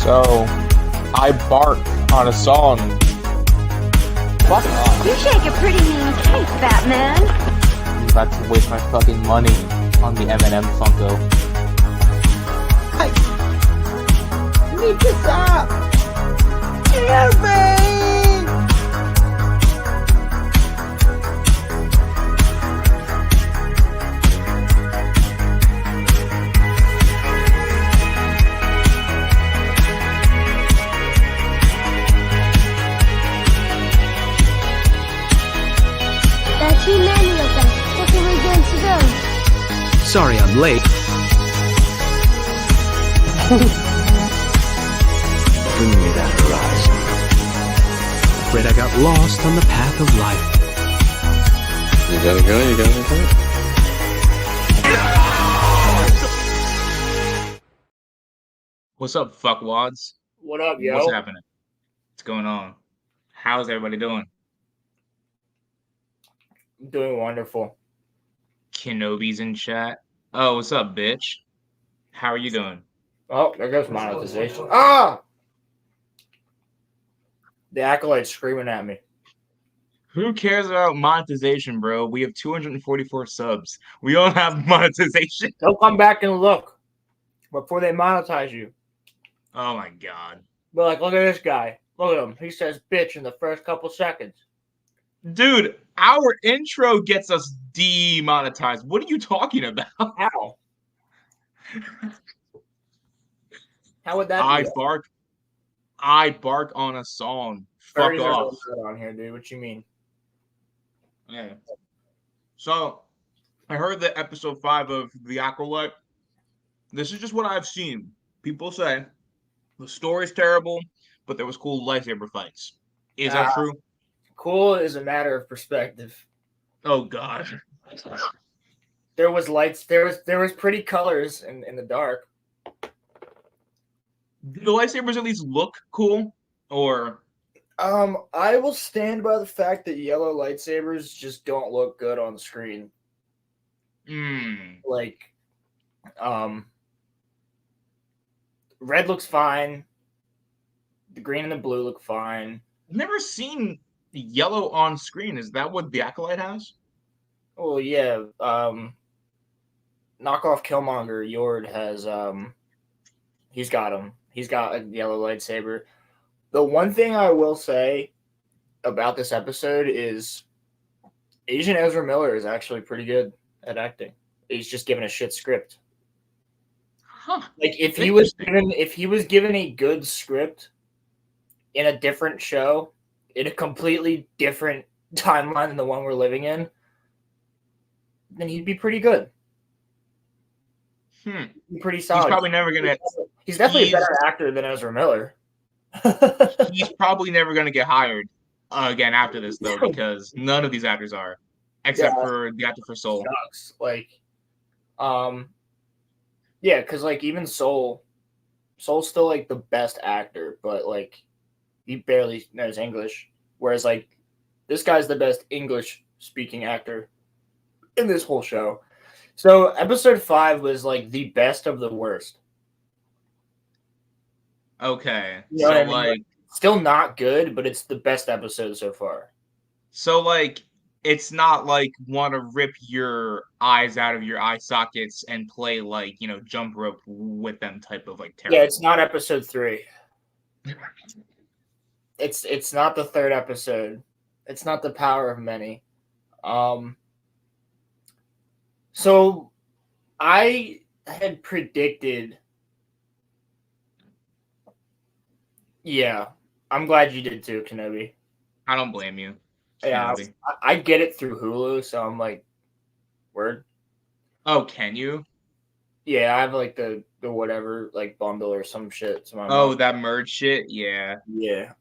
So, I bark on a song. Fuck off. You shake a pretty mean cake, Batman. I'm about to waste my fucking money on the M&M Funko. You need to stop! Help me! That's too many of them. What are we going to do? Sorry I'm late. Bring me that horizon. Afraid I got lost on the path of life. You gotta go, you gotta go. What's up, fuckwads? What up, yo? What's happening? What's going on? How's everybody doing? I'm doing wonderful. Kenobi's in chat. Oh, what's up, bitch? How are you doing? Oh, there goes monetization. Ah! The acolyte's screaming at me. Who cares about monetization, bro? We have 244 subs. We don't have monetization. They'll come back and look before they monetize you. Oh my god. But like, look at this guy. Look at him. He says bitch in the first couple seconds. Dude, our intro gets us demonetized. What are you talking about? How? How would that be? I bark on a song. Fuck 30s off. are on here, dude. What you mean? Yeah. So, I heard that episode 5 of The Acolyte. This is just what I've seen. People say the story's terrible, but there was cool lightsaber fights. Is that true? Cool is a matter of perspective. Oh god. There was lights. There was pretty colors in the dark. Do the lightsabers at least look cool? Or I will stand by the fact that yellow lightsabers just don't look good on screen. Like, red looks fine. The green and the blue look fine. I've never seen yellow on screen. Is that what the Acolyte has? Oh yeah. Knockoff Killmonger Yord has he's got him. He's got a yellow lightsaber. The one thing I will say about this episode is Asian Ezra Miller is actually pretty good at acting. He's just given a shit script. Huh. Like if he was given a good script in a different show, in a completely different timeline than the one we're living in, then he'd be pretty good. He'd be pretty solid. He's probably never gonna. He's definitely a better actor than Ezra Miller. He's probably never gonna get hired again after this, though, because none of these actors are, except for the actor for Soul. Sucks. Like, yeah, because like even Soul's still like the best actor, but like he barely knows English. Whereas like this guy's the best English speaking actor in this whole show. So episode 5 was like the best of the worst. Okay, You know so what I mean? like, Still not good, but it's the best episode so far. so like, it's not like want to rip your eyes out of your eye sockets and play like jump rope with them type of like terrible. Yeah, it's not episode 3. It's not the 3rd episode. It's not the power of many. So I had predicted. Yeah, I'm glad you did too, Kenobi. I don't blame you. Yeah, Kenobi. I get it through Hulu, so I'm like, word. Oh, can you? Yeah, I have like the whatever like bundle or some shit. So Oh, that merge shit? Yeah. yeah.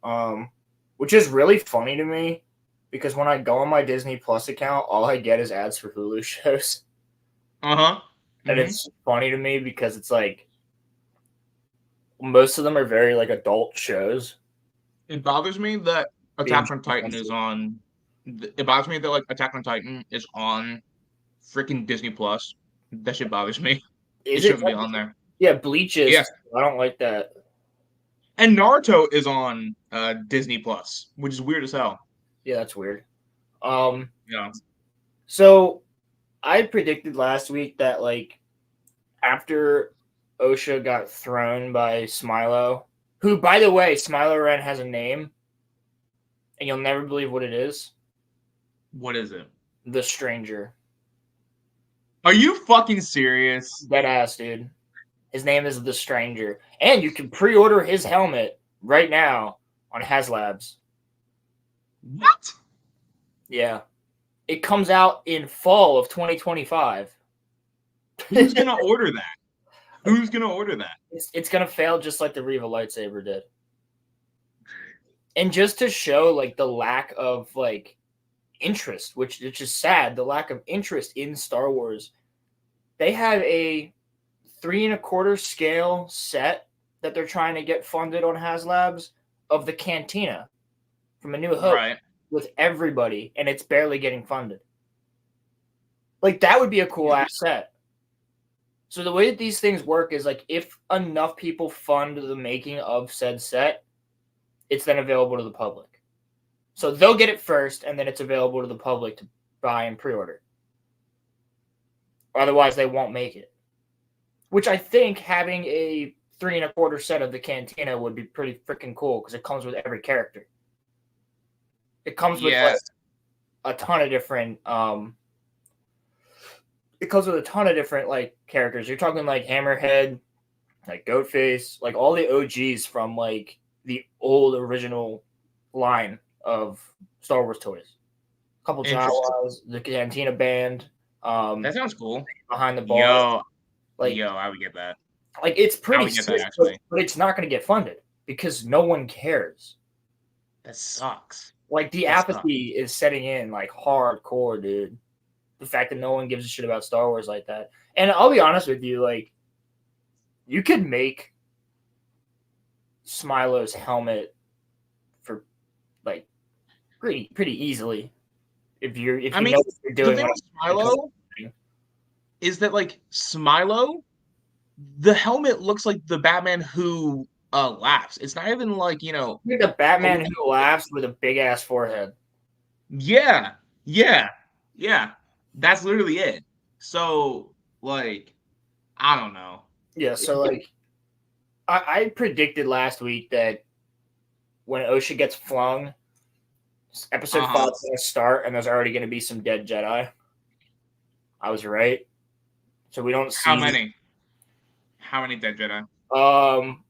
Which is really funny to me because when I go on my Disney Plus account, all I get is ads for Hulu shows. Uh-huh. And it's funny to me because it's like most of them are very like adult shows. It bothers me that Attack on Titan is on. It bothers me that like Attack on Titan is on freaking Disney Plus. That shit bothers me. It shouldn't be on there. Yeah, Bleach is. Yeah. I don't like that. And Naruto is on Disney Plus, which is weird as hell. Yeah, that's weird. Yeah. So I predicted last week that like after Osha got thrown by Smilo, who by the way, Smilo Ren has a name, and you'll never believe what it is. What is it? The Stranger. Are you fucking serious? Dead ass, dude. His name is The Stranger. And you can pre-order his helmet right now on HasLabs. What? Yeah. It comes out in fall of 2025. Who's gonna order that? Who's gonna order that? It's gonna fail just like the Riva lightsaber did. And just to show like the lack of like interest, which is sad, the lack of interest in Star Wars, they have a 3 1/4 scale set that they're trying to get funded on HasLabs of the Cantina from A New Hope Right. with everybody, and it's barely getting funded. Like that would be a cool ass set. So the way that these things work is like if enough people fund the making of said set, it's then available to the public. So they'll get it first, and then it's available to the public to buy and pre-order. Otherwise, they won't make it. Which I think having a 3 1/4 set of the Cantina would be pretty freaking cool because it comes with every character. It comes with like, a ton of different. It comes with a ton of different like characters. You're talking like Hammerhead, like Goatface, like all the OGs from like the old original line of Star Wars toys. A couple Jawas, the Cantina band. That sounds cool. Behind the bar. Yo, I would get that. Like it's pretty sick, actually. but it's not going to get funded because no one cares. That sucks. Like the apathy is setting in like hardcore, dude. The fact that no one gives a shit about Star Wars like that. And I'll be honest with you, like you could make Smilo's helmet for like pretty easily if you know what you're doing. The thing with Smilo is that like Smilo, the helmet looks like the Batman who laughs. It's not even like, you know, the Batman who laughs with a big ass forehead. Yeah. That's literally it. So like, I don't know. Yeah, so like I predicted last week that when Osha gets flung, episode 5 is going to start and there's already going to be some dead Jedi. I was right. So we don't see How many dead Jedi?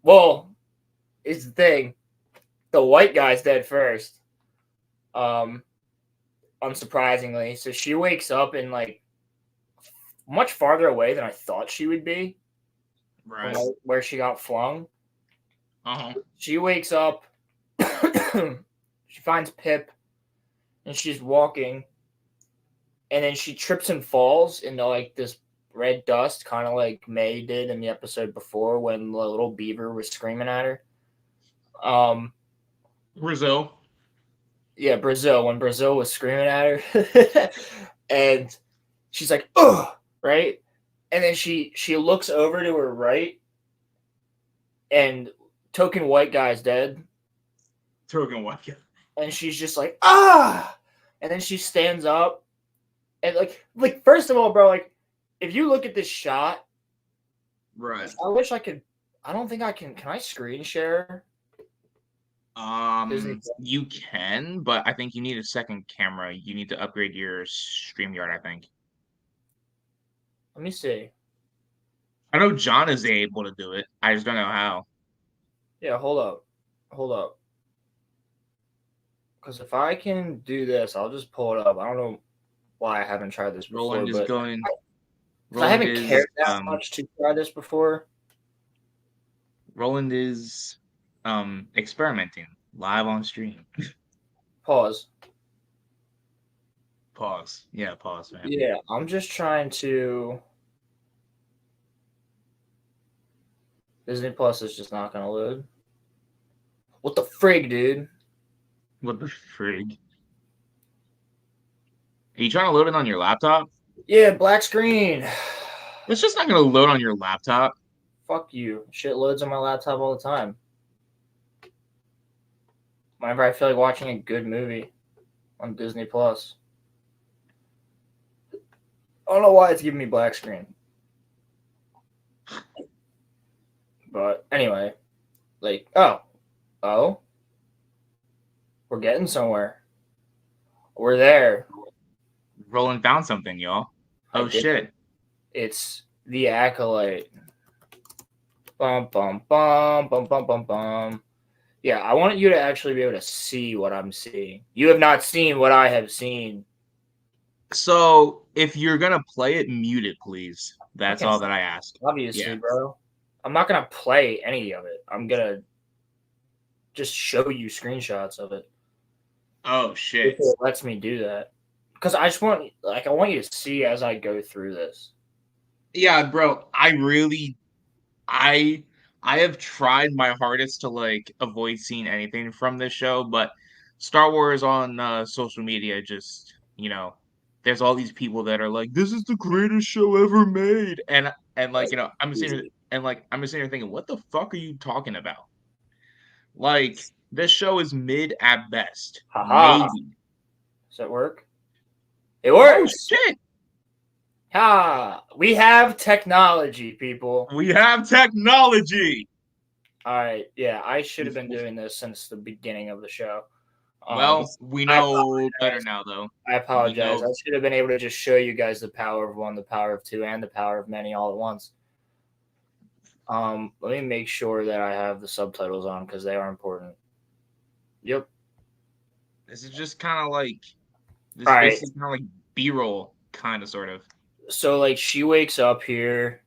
Well, it's the thing. The white guy's dead first. Unsurprisingly. So she wakes up in like much farther away than I thought she would be. Right. Where she got flung. Uh-huh. She wakes up. She finds Pip and she's walking. And then she trips and falls into like this red dust, kind of like May did in the episode before when the little beaver was screaming at her. Brazil. Yeah, Brazil. When Brazil was screaming at her. And she's like, ugh, right? And then she looks over to her right, and token white guy's dead. Token white guy. And she's just like, ah! And then she stands up. And like first of all, bro, like, if you look at this shot, right? I wish I could. I don't think I can. Can I screen share? You can, but I think you need a second camera. You need to upgrade your StreamYard, I think. Let me see. I know John is able to do it. I just don't know how. Yeah, hold up. Because if I can do this, I'll just pull it up. I don't know why I haven't tried this before. Roland is going. I haven't cared that much to try this before. Roland is experimenting live on stream. Pause. Yeah, pause, man. Yeah, I'm just trying to. Disney Plus is just not gonna load. What the frig, dude? What the frig? Are you trying to load it on your laptop? Yeah, black screen. It's just not gonna load on your laptop. Fuck you. Shit loads on my laptop all the time. Whenever I feel like watching a good movie on Disney Plus. I don't know why it's giving me black screen. But anyway, like, oh, we're getting somewhere. We're there. Roland found something, y'all. I Oh did. shit. It's the Acolyte. Bum bum bum bum bum bum bum. Yeah, I want you to actually be able to see what I'm seeing. You have not seen what I have seen. So if you're gonna play it, mute it, please. That's Okay. all that I ask. Obviously, Yeah. bro. I'm not gonna play any of it. I'm gonna just show you screenshots of it. Oh If shit. it lets me do that. Because I just want I want you to see as I go through this. Yeah, bro. I have tried my hardest to like avoid seeing anything from this show, but Star Wars on social media just, there's all these people that are like, this is the greatest show ever made. And like, I'm just sitting here, and like I'm just sitting here thinking, what the fuck are you talking about? Like, this show is mid at best. Haha. Maybe. Does that work? It Oh works. shit! Ha! We have technology, people. We have technology. All right. Yeah, I should have been doing this since the beginning of the show. Well, we know better now, though. I apologize. know- I should have been able to just show you guys the power of one, the power of two, and the power of many all at once. Let me make sure that I have the subtitles on because they are important. Yep. This is just kind of like this. All right. Basically kind of like B-roll, kind of, sort of. So like she wakes up here,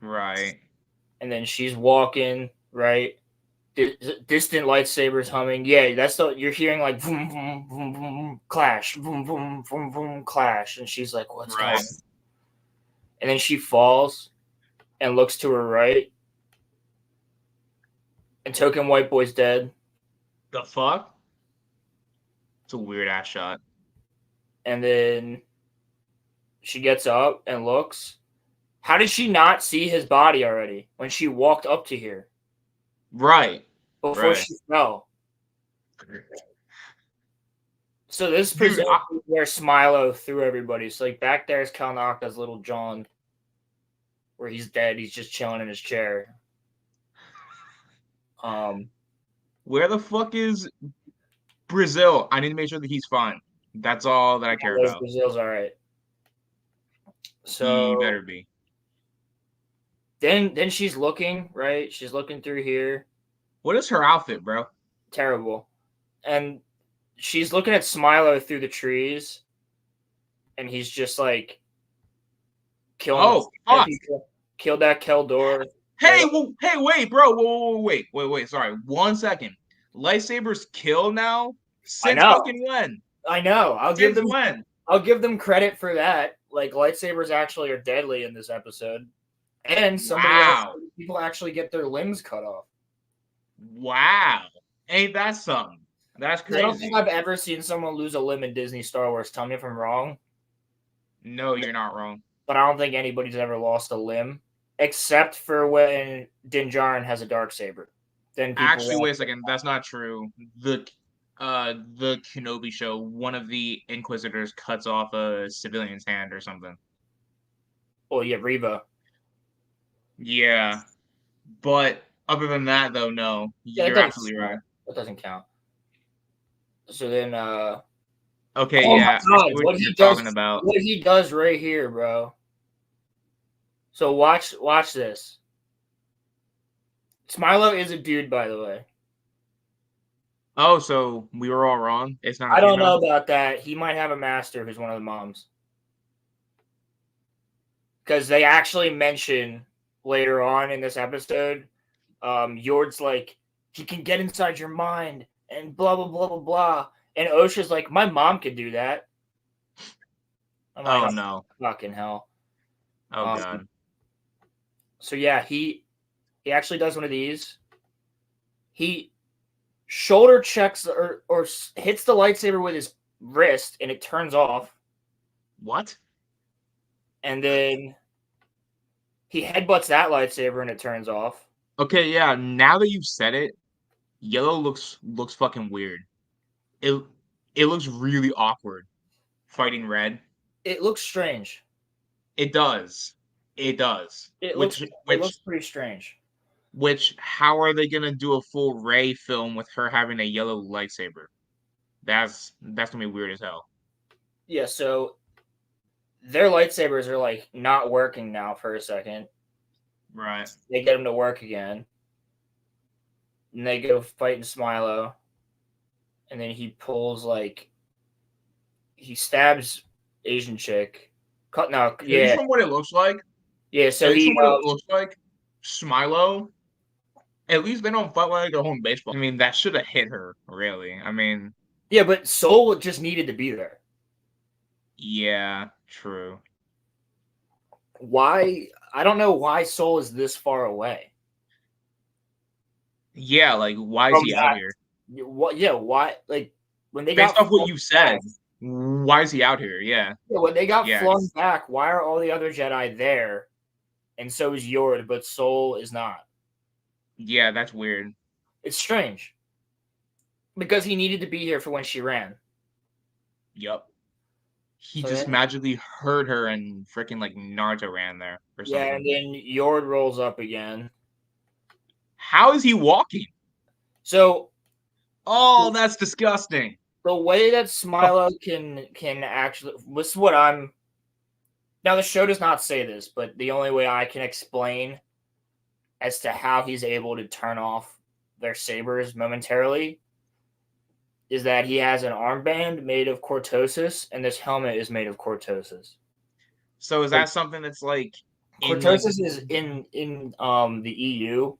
Right. and then she's walking right. Distant lightsabers humming. Yeah, that's the you're hearing like boom boom boom boom clash, boom boom boom boom clash, and she's like, "What's going on?" And then she falls and looks to her right, and Token White Boy's dead. The fuck? It's a weird ass shot. And then she gets up and looks. How did she not see his body already when she walked up to here? Right. Before Right. she fell. So this Dude, presents where Smilo threw everybody. So like back there is Kalnaka's little John, where he's dead. He's just chilling in his chair. Where the fuck is Brazil? I need to make sure that he's fine. That's all that I care about. Brazil's all right. So He better be. then she's looking right. She's looking through here. What is her outfit, bro? Terrible. And she's looking at Smilo through the trees, and he's just like killing. Fuck. Killed that Keldor. Hey, wait, bro. Wait. Sorry, 1 second. Lightsabers kill now? Since know. fucking when? I know. I'll give Since them. when? I'll give them credit for that. Like lightsabers actually are deadly in this episode, and people actually get their limbs cut off. Wow. Ain't that something? That's crazy. I don't think I've ever seen someone lose a limb in Disney Star Wars. Tell me if I'm wrong. No, you're not wrong. But I don't think anybody's ever lost a limb, except for when Din Djarin has a darksaber. Then Actually, wait a second. That's not true. The Kenobi show, one of the Inquisitors cuts off a civilian's hand or something. Oh yeah, Reva. Yeah, but other than that, though, no. Yeah, You're absolutely right. That doesn't count. So then, okay, oh yeah, my God, I see what he you're does, talking about. what he does right here, bro. So watch this. Smilo is a dude, by the way. Oh, so we were all wrong. It's not. I don't know about that. He might have a master who's one of the moms. Because they actually mention later on in this episode, Yord's like, he can get inside your mind and blah, blah, blah, blah, blah. And Osha's like, my mom could do that. I'm like, Oh, no. Fucking hell. Oh, God. So, yeah, he actually does one of these. He shoulder checks or hits the lightsaber with his wrist, and it turns off. What? And then he headbutts that lightsaber, and it turns off. Okay, yeah. Now that you've said it, Yellow looks fucking weird. It looks really awkward fighting red. It looks strange. It does. It does. It looks pretty strange. How are they gonna do a full Rey film with her having a yellow lightsaber? That's gonna be weird as hell. Yeah, so their lightsabers are like not working now for a second. Right. They get them to work again. And they go fighting Smilo. And then he pulls like he stabs Asian chick. No, yeah. From what it looks like. Yeah, so From he what it looks like, Smilo. At least they don't fight like a home baseball. I mean, that should have hit her, really. I mean, yeah, but Soul just needed to be there. Yeah, true. Why? I don't know why Soul is this far away. Yeah, like why is he out here? What? Yeah, why? Like when they Based got off what you said, why is he out here? Yeah. When they got flung back, why are all the other Jedi there? And so is Yord, but Soul is not. Yeah, that's weird. It's strange. Because he needed to be here for when she ran. Yup. He just magically heard her and freaking like Naruto ran there or something. Yeah, and then Yord rolls up again. How is he walking? So that's disgusting. The way that Smilo can actually this is what I'm now the show does not say this, but the only way I can explain as to how he's able to turn off their sabers momentarily is that he has an armband made of cortosis, and this helmet is made of cortosis. So is that something that's like cortosis is in the EU,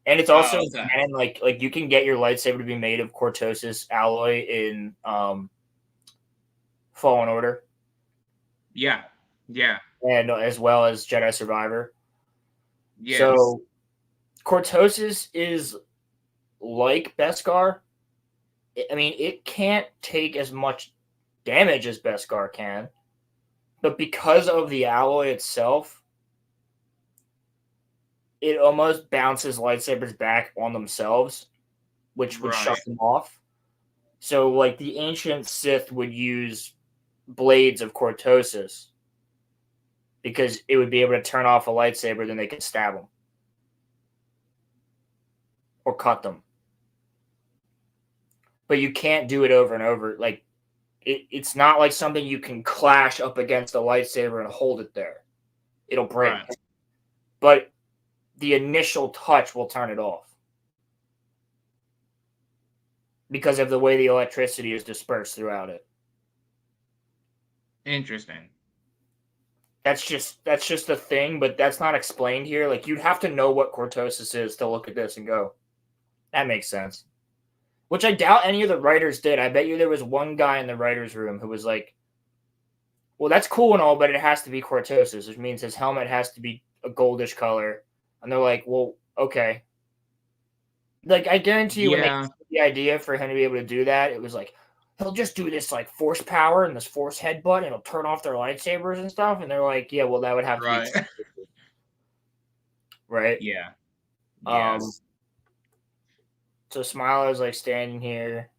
and it's also canon. Like you can get your lightsaber to be made of cortosis alloy in Fallen Order. Yeah, and as well as Jedi Survivor. Yes. So cortosis is like Beskar. I mean, it can't take as much damage as Beskar can, but because of the alloy itself, it almost bounces lightsabers back on themselves, which would shut them off. So, like, the ancient Sith would use blades of cortosis because it would be able to turn off a lightsaber, then they could stab them or cut them. But you can't do it over and over. Like, it's not like something you can clash up against a lightsaber and hold it there. It'll break. Right. But the initial touch will turn it off because of the way the electricity is dispersed throughout it. Interesting. That's just a thing, but that's not explained here. Like, you'd have to know what cortosis is to look at this and go, that makes sense. Which I doubt any of the writers did. I bet you there was one guy in the writer's room who was like, well, that's cool and all, but it has to be cortosis, which means his helmet has to be a goldish color. And they're like, well, okay. Like, I guarantee you when they came the idea for him to be able to do that, it was like, he'll just do this, like, force power and this force headbutt, and it'll turn off their lightsabers and stuff. And they're like, yeah, well, that would have to be right? Yeah. Yes. So Smilo is, like, standing here,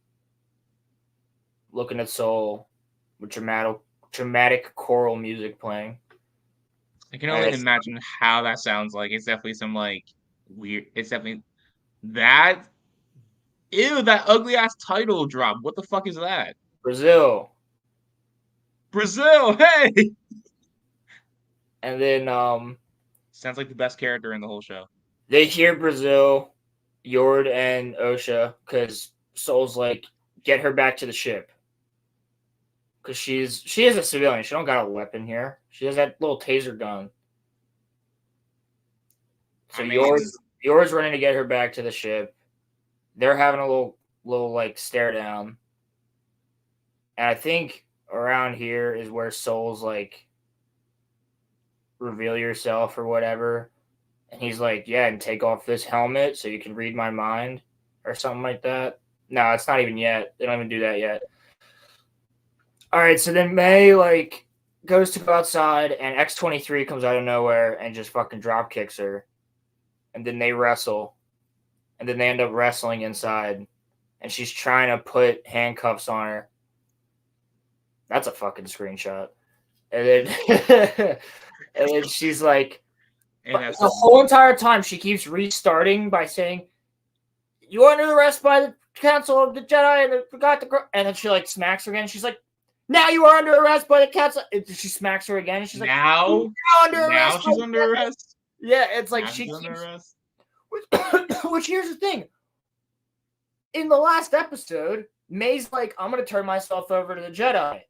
looking at Soul, with dramatic choral music playing. I can only imagine how that sounds like. It's definitely some, like, weird... It's definitely... That... Ew, that ugly-ass title drop. What the fuck is that? Brazil, hey! And then, sounds like the best character in the whole show. They hear Brazil, Yord, and Osha, because Soul's like, get her back to the ship. Because she is a civilian. She don't got a weapon here. She has that little taser gun. So Yord's running to get her back to the ship. They're having a little like stare down. And I think around here is where Soul's like, reveal yourself or whatever. And he's like, yeah, and take off this helmet so you can read my mind or something like that. No, it's not even yet. They don't even do that yet. All right, so then May, like, goes to go outside, and X-23 comes out of nowhere and just fucking drop kicks her. And then they wrestle. and then they end up wrestling inside, and she's trying to put handcuffs on her. That's a fucking screenshot. And then, and then she's like, And that's the whole entire time she keeps restarting by saying, "You are under arrest by the Council of the Jedi," and I forgot the. And then she like smacks her again. And she's like, "Now you are under arrest by the Council." And she smacks her again. And she's like, now under arrest. now she's under arrest. Yeah, it's like Now she she's under keeps. arrest. Which here's the thing. In the last episode, May's like, "I'm gonna turn myself over to the Jedi."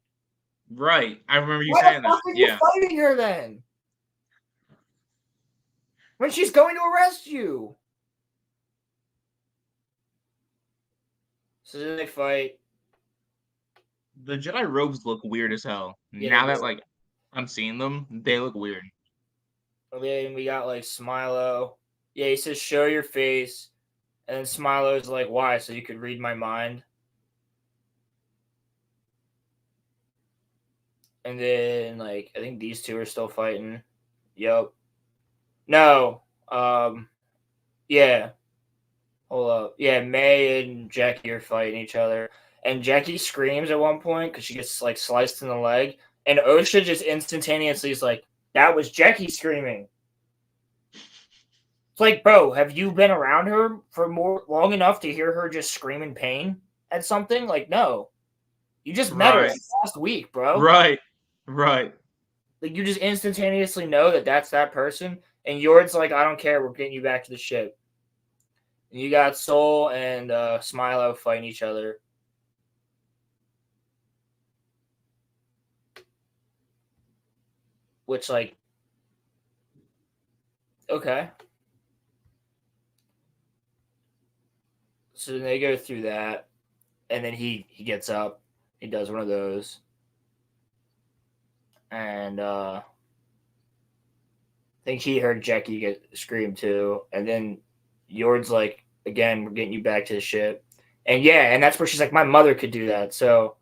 Right, I remember you Why saying the fuck that. are you Yeah, fighting her then? When she's going to arrest you. So then they fight. the Jedi robes look weird as hell. Yeah, Now they that do. like I'm seeing them, they look weird. And then we got like Smilo. Yeah, he says, "Show your face." And then Smilo's like, "Why? So you could read my mind?" And then like I think these two are still fighting. Yup. No. Yeah. Hold up. Yeah, May and Jackie are fighting each other. And Jackie screams at one point because she gets like sliced in the leg. And OSHA just instantaneously is like, "That was Jackie screaming." It's like, bro, have you been around her for long enough to hear her just scream in pain at something? Like, no. You just met her Right. last week, bro. Right. Like, you just instantaneously know that that's that person. And Yord's like, "I don't care. We're getting you back to the ship." And you got Soul and Smilo fighting each other. Which, like, okay. So then they go through that, and then he gets up. He does one of those. And I think he heard Jackie get scream too. And then Yord's like, "Again, we're getting you back to the ship." And yeah, and that's where she's like, "My mother could do that." So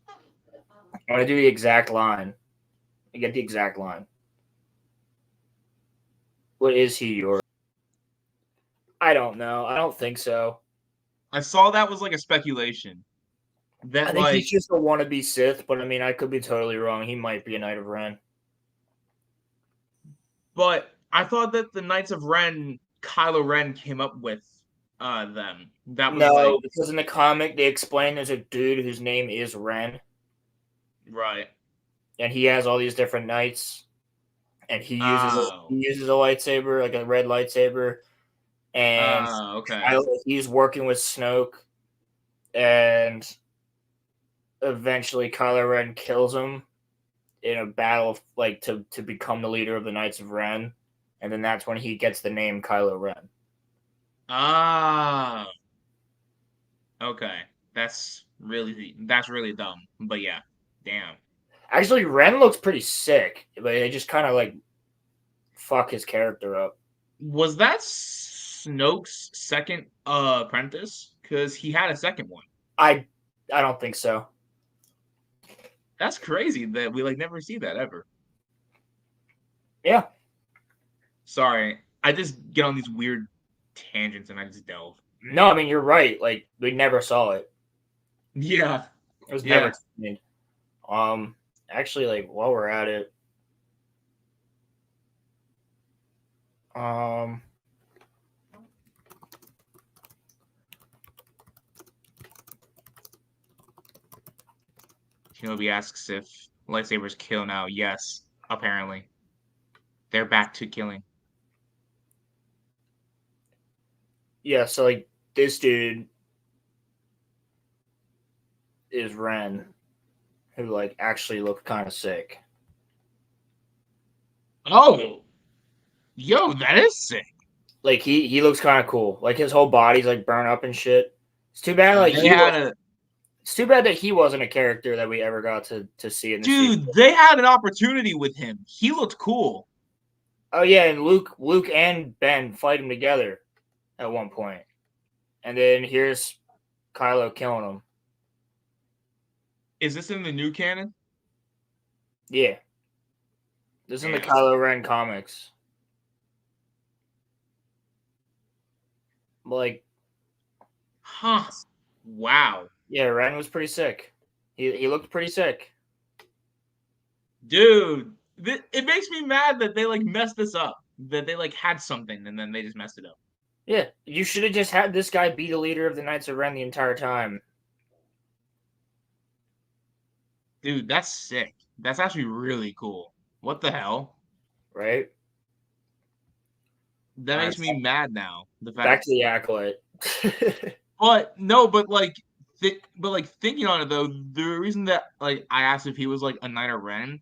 I'm going to do the exact line. I get the exact line. What is he, Yord? I don't know. I don't think so. I saw that was like a speculation. That I think like he's just a wannabe Sith, but I mean, I could be totally wrong. He might be a Knight of Ren. but I thought that the Knights of Ren, Kylo Ren came up with them. That was No, like because in the comic they explain there's a dude whose name is Ren, right. and he has all these different knights, and he uses a lightsaber, like a red lightsaber, and Okay. he's working with Snoke, and eventually Kylo Ren kills him in a battle, like to become the leader of the Knights of Ren, and then that's when he gets the name Kylo Ren. Ah. Okay. That's really dumb. But yeah. Damn. Actually, Ren looks pretty sick, but they just kind of like fuck his character up. Was that Snoke's second apprentice? Because he had a second one. I don't think so. That's crazy that we like never see that ever. Yeah. Sorry. I just get on these weird tangents and I just delve. No, I mean you're right. Like we never saw it. Yeah. It was Yeah. never explained. Actually, like while we're at it, Shinobi asks if lightsabers kill now. Yes, apparently. They're back to killing. yeah. So like this dude is Ren, who like actually looked kind of sick. Oh, yo, that is sick. Like he looks kind of cool. Like his whole body's like burnt up and shit. It's too bad. Like it's too bad that he wasn't a character that we ever got to see in the season. Dude, they had an opportunity with him. He looked cool. Oh yeah, and Luke and Ben fight him together at one point. And then here's Kylo killing him. Is this in the new canon? Yeah. This is in the Damn. Kylo Ren comics. Like, Huh. Wow. yeah, Ren was pretty sick. He looked pretty sick. Dude, it makes me mad that they like messed this up. That they like had something and then they just messed it up. Yeah, you should have just had this guy be the leader of the Knights of Ren the entire time. Dude, that's sick. That's actually really cool. What the hell? Right? That makes me mad now. The fact Back to the Acolyte. But no, but like thinking on it though, the reason that like I asked if he was like a Knight of Ren,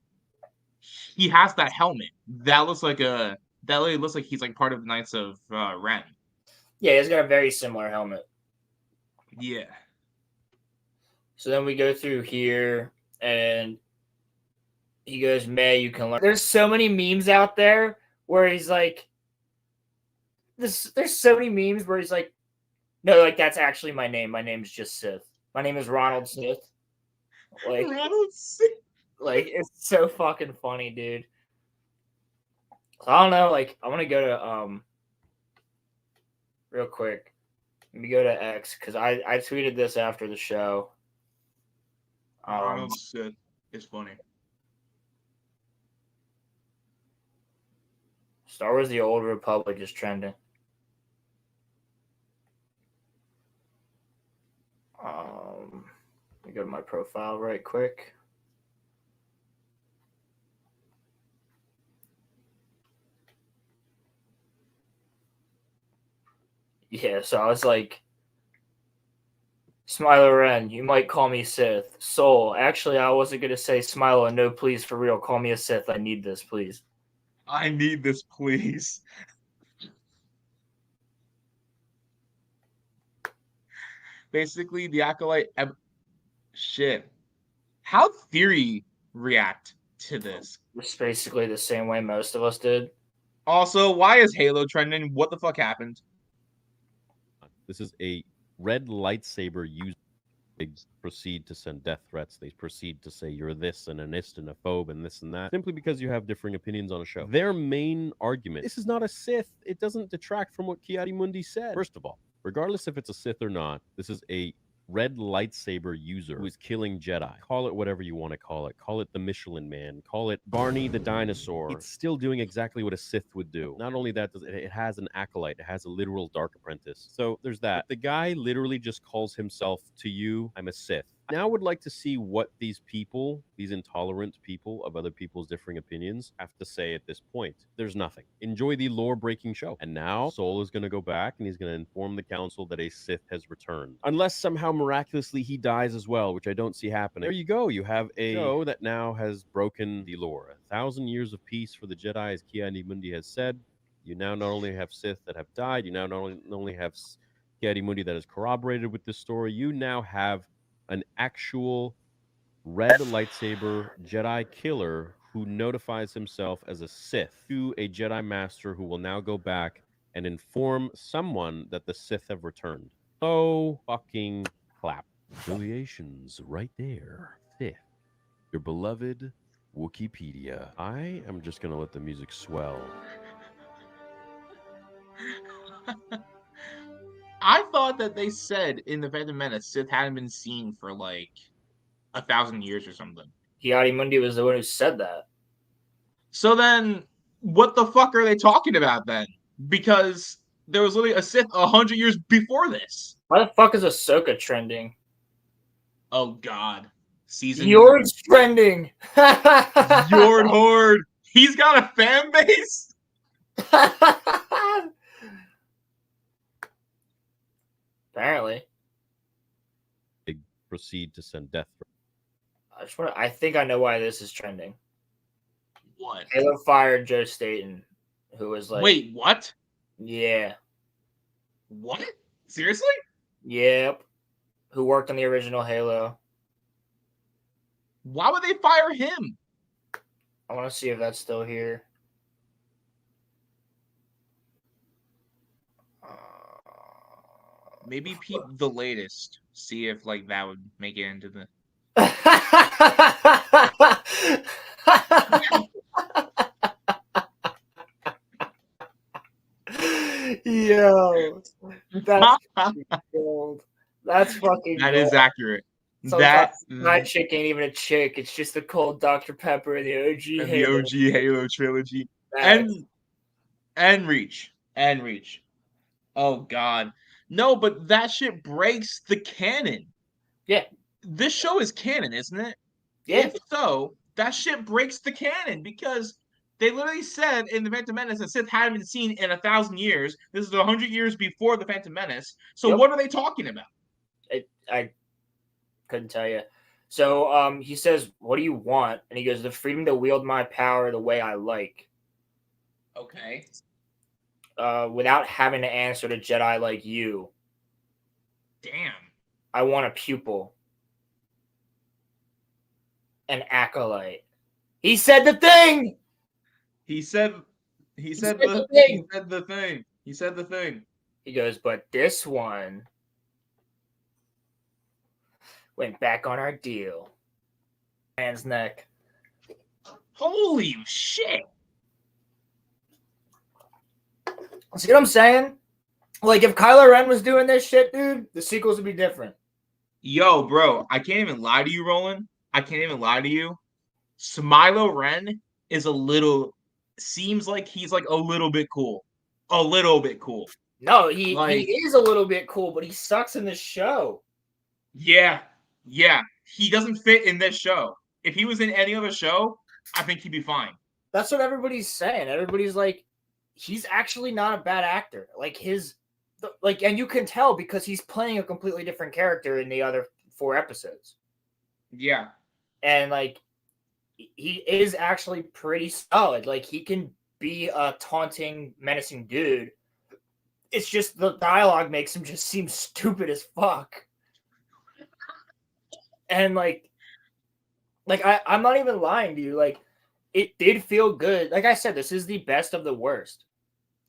he has that helmet. That looks like he's like part of the Knights of Ren. Yeah, he's got a very similar helmet. Yeah. So then we go through here, and he goes, May, you can learn. There's so many memes out there where he's like, there's so many memes where he's like, no, like, that's actually my name. My name's just Sith. My name is Ronald Smith. Like, Ronald Smith. Like, it's so fucking funny, dude. So I don't know, like, I want to go to, real quick. Let me go to X, because I tweeted this after the show. Ronald Smith is funny. Star Wars The Old Republic is trending. Let me go to my profile right quick. Yeah, so I was like, Smiler Ren, you might call me Sith. Soul, actually, I wasn't going to say Smiler. No, please, for real, call me a Sith. I need this, please. I need this, please. Basically, the Acolyte... Shit. How'd Theory react to this? It's basically the same way most of us did. Also, why is Halo trending? What the fuck happened? This is a red lightsaber user. They proceed to send death threats. They proceed to say you're this and an ist and a phobe and this and that, simply because you have differing opinions on a show. Their main argument, this is not a Sith. It doesn't detract from what Ki-Adi-Mundi said. First of all, regardless if it's a Sith or not, this is a red lightsaber user who is killing Jedi. Call it whatever you want to call it. Call it the Michelin Man. Call it Barney the dinosaur. It's still doing exactly what a Sith would do. Not only that, it has an acolyte. It has a literal dark apprentice. So there's that. The guy literally just calls himself to you, I'm a Sith. Now I would like to see what these people, these intolerant people of other people's differing opinions, have to say at this point. There's nothing. Enjoy the lore-breaking show. And now Soul is going to go back and he's going to inform the council that a Sith has returned. Unless somehow miraculously he dies as well, which I don't see happening. There you go. You have a show that now has broken the lore. 1,000 years of peace for the Jedi, as Ki-Adi-Mundi has said. You now not only have Sith that have died, you now not only have Ki-Adi-Mundi that is corroborated with this story, you now have an actual red lightsaber Jedi killer who notifies himself as a Sith to a Jedi Master who will now go back and inform someone that the Sith have returned. So fucking clap. Affiliations right there. Sith. Your beloved Wikipedia. I am just going to let the music swell. I thought that they said in the Phantom Menace Sith hadn't been seen for like 1,000 years or something. Ki-Adi-Mundi was the one who said that. So then, what the fuck are they talking about then? Because there was literally a Sith 100 years before this. Why the fuck is Ahsoka trending? Oh god. Season Yord's trending! Yord Horde! He's got a fan base? Apparently. They proceed to send death threats. I think I know why this is trending. What? Halo fired Joe Staten, who was like... Wait, what? Yeah. What? Seriously? Yep. Who worked on the original Halo. Why would they fire him? I want to see if that's still here. Maybe peep the latest. See if like that would make it into the... Yo. That's fucking gold. That's fucking That gold. is accurate. So That my chick ain't even a chick. It's just a cold Dr. Pepper and the OG and the Halo. OG Halo trilogy. Facts. And Reach. And Reach. Oh god. No, but that shit breaks the canon. Yeah. This show is canon, isn't it? Yeah. If so, that shit breaks the canon because they literally said in the Phantom Menace that Sith hadn't been seen in 1,000 years. This is 100 years before the Phantom Menace. So Yep. what are they talking about? I couldn't tell you. So he says, "What do you want?" And he goes, "The freedom to wield my power the way I like, Okay. without having to answer to Jedi like you. Damn. I want a pupil, an acolyte." He said the thing. He said said the the thing. he said the thing. He said the thing. He goes, "But this one went back on our deal." Man's neck. Holy shit. See what I'm saying? Like, if Kylo Ren was doing this shit, dude, the sequels would be different. Yo, bro, I can't even lie to you, Roland. I can't even lie to you. Smilo Ren is seems like he's like a little bit cool. A little bit cool. No, he Like- is a little bit cool, but he sucks in this show. Yeah. He doesn't fit in this show. If he was in any other show, I think he'd be fine. That's what everybody's saying. Everybody's like, he's actually not a bad actor. Like and you can tell because he's playing a completely different character in the other 4 episodes. Yeah. And like, he is actually pretty solid. Like, he can be a taunting, menacing dude. It's just the dialogue makes him just seem stupid as fuck. And like I'm not even lying to you. Like, it did feel good. Like I said, this is the best of the worst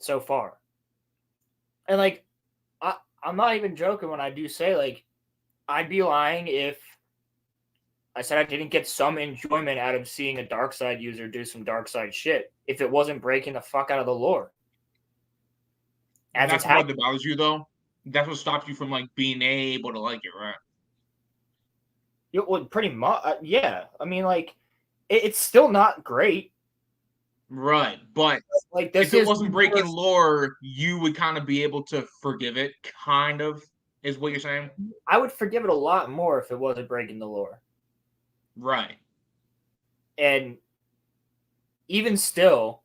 so far. And like, I'm not even joking when I do say, like, I'd be lying if I said I didn't get some enjoyment out of seeing a dark side user do some dark side shit if it wasn't breaking the fuck out of the lore. As That's it's what happening. bothers you though. That's what stops you from like being able to like it, right? It would pretty much, yeah. I mean, like, it's still not great. Right, but Like, this if it is wasn't the breaking first- lore, you would kind of be able to forgive it, kind of, is what you're saying? I would forgive it a lot more if it wasn't breaking the lore. Right. And even still,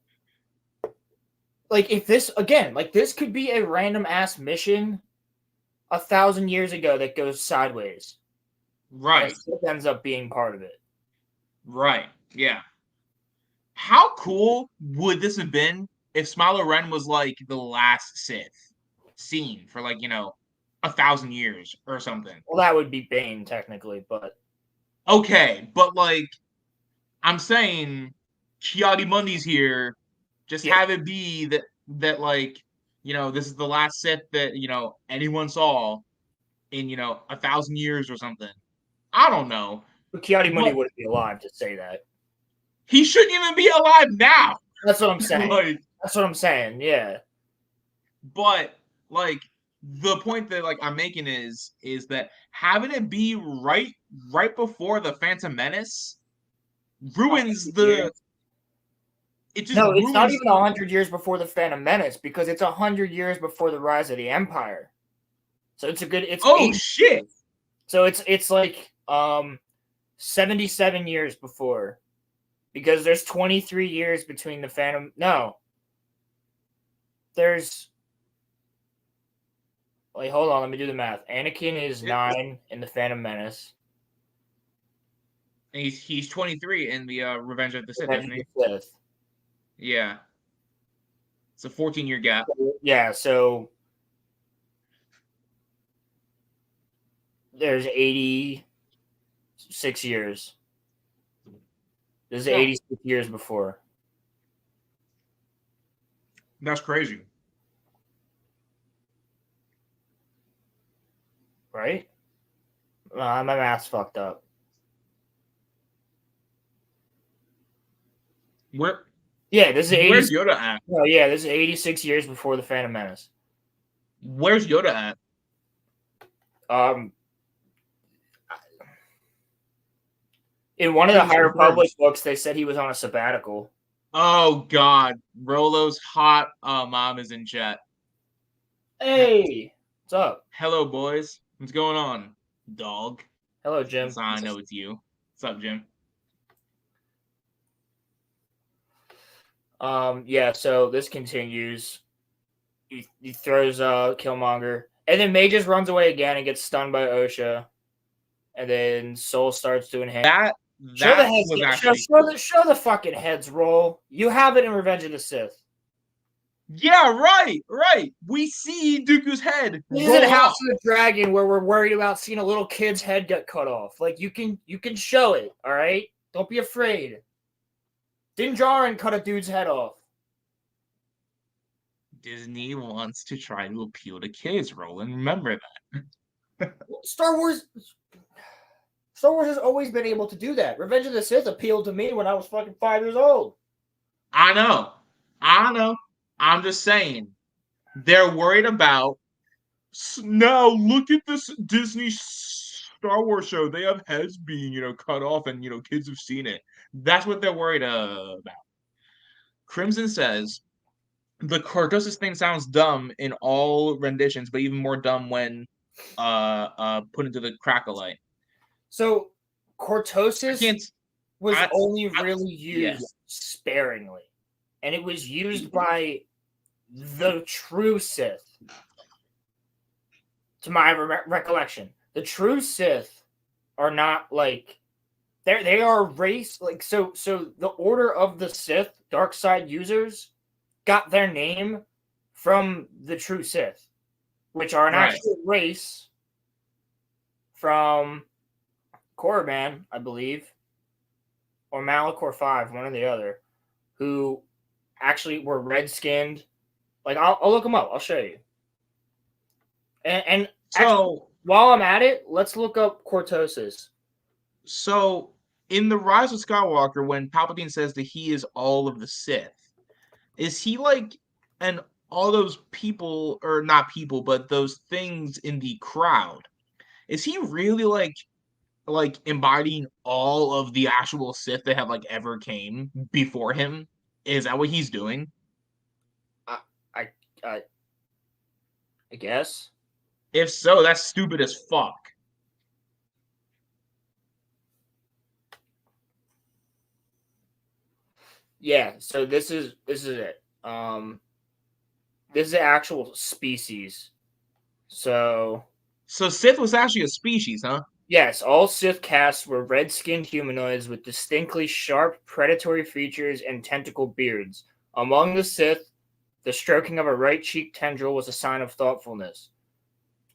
like, if this, again, like, this could be a random ass mission 1,000 years ago that goes sideways. Right. And Sith ends up being part of it. Right. Yeah. How cool would this have been if Smilo Ren was like the last Sith seen for like, 1,000 years or something? Well, that would be Bane, technically, but Okay, but like, I'm saying Kiadi Mundi's here. Just Yeah. have it be that like, this is the last Sith that, anyone saw in, 1,000 years or something. I don't know. Kiadi Mundi But- wouldn't be alive to say that. He shouldn't even be alive now. That's what I'm saying. Like, That's what I'm saying, yeah. but like the point that like I'm making is that having it be right before the Phantom Menace ruins the. It just No, it's not ruins- even 100 years before the Phantom Menace because it's 100 years before the rise of the Empire. So it's it's Oh 80 shit! So it's like 77 years before, because there's 23 years between the Phantom. No, there's. Wait, hold on. Let me do the math. Anakin is 9 in the Phantom Menace. And he's 23 in the Revenge of the Sith, isn't he? Revenge of the Sith. Yeah. It's a 14-year gap. Yeah, so there's 86 years. This is Yeah. 86 years before. That's crazy. Right? My math's fucked up. Where Yeah, this is Where's 80. Yoda at? No, yeah, this is 86 years before the Phantom Menace. Where's Yoda at? In one of the Please High confirm. Republic books, they said he was on a sabbatical. Oh God, Rolo's hot mom is in chat. Hey, what's up? Hello, boys. What's going on, dog? Hello, Jim. That's how I know it's you. What's up, Jim? Yeah. So this continues. He throws Killmonger, and then May just runs away again and gets stunned by Osha, and then Soul starts doing hand. That Show the heads. was actually Show the fucking heads roll. You have it in Revenge of the Sith. yeah, right. We see Dooku's head. This roll is in House off. of the Dragon where we're worried about seeing a little kid's head get cut off. Like you can show it, all right? Don't be afraid. Din Djarin cut a dude's head off. Disney wants to try to appeal to kids, Roland. Remember that. Star Wars has always been able to do that. Revenge of the Sith appealed to me when I was fucking 5 years old. I know. I'm just saying. They're worried about. Now look at this Disney Star Wars show. They have heads being, cut off, and kids have seen it. That's what they're worried about. Crimson says the cortosis thing sounds dumb in all renditions, but even more dumb when put into the Crackleite. So cortosis was only really used sparingly, and it was used by the true Sith. To my recollection, the true Sith are not like they are race like so the Order of the Sith dark side users got their name from the true Sith, which are an actual race from Korriban, I believe, or Malachor 5, one or the other, who actually were red-skinned. Like, I'll look them up. I'll show you. And so, actually, while I'm at it, let's look up cortosis. So, in The Rise of Skywalker, when Palpatine says that he is all of the Sith, is he like all those people, or not people, but those things in the crowd? Is he really like embodying all of the actual Sith that have ever came before him? Is that what he's doing? I guess. If so, that's stupid as fuck. Yeah, so this is it. This is the actual species. So Sith was actually a species, huh? Yes, all Sith casts were red-skinned humanoids with distinctly sharp predatory features and tentacle beards. Among the Sith, the stroking of a right cheek tendril was a sign of thoughtfulness.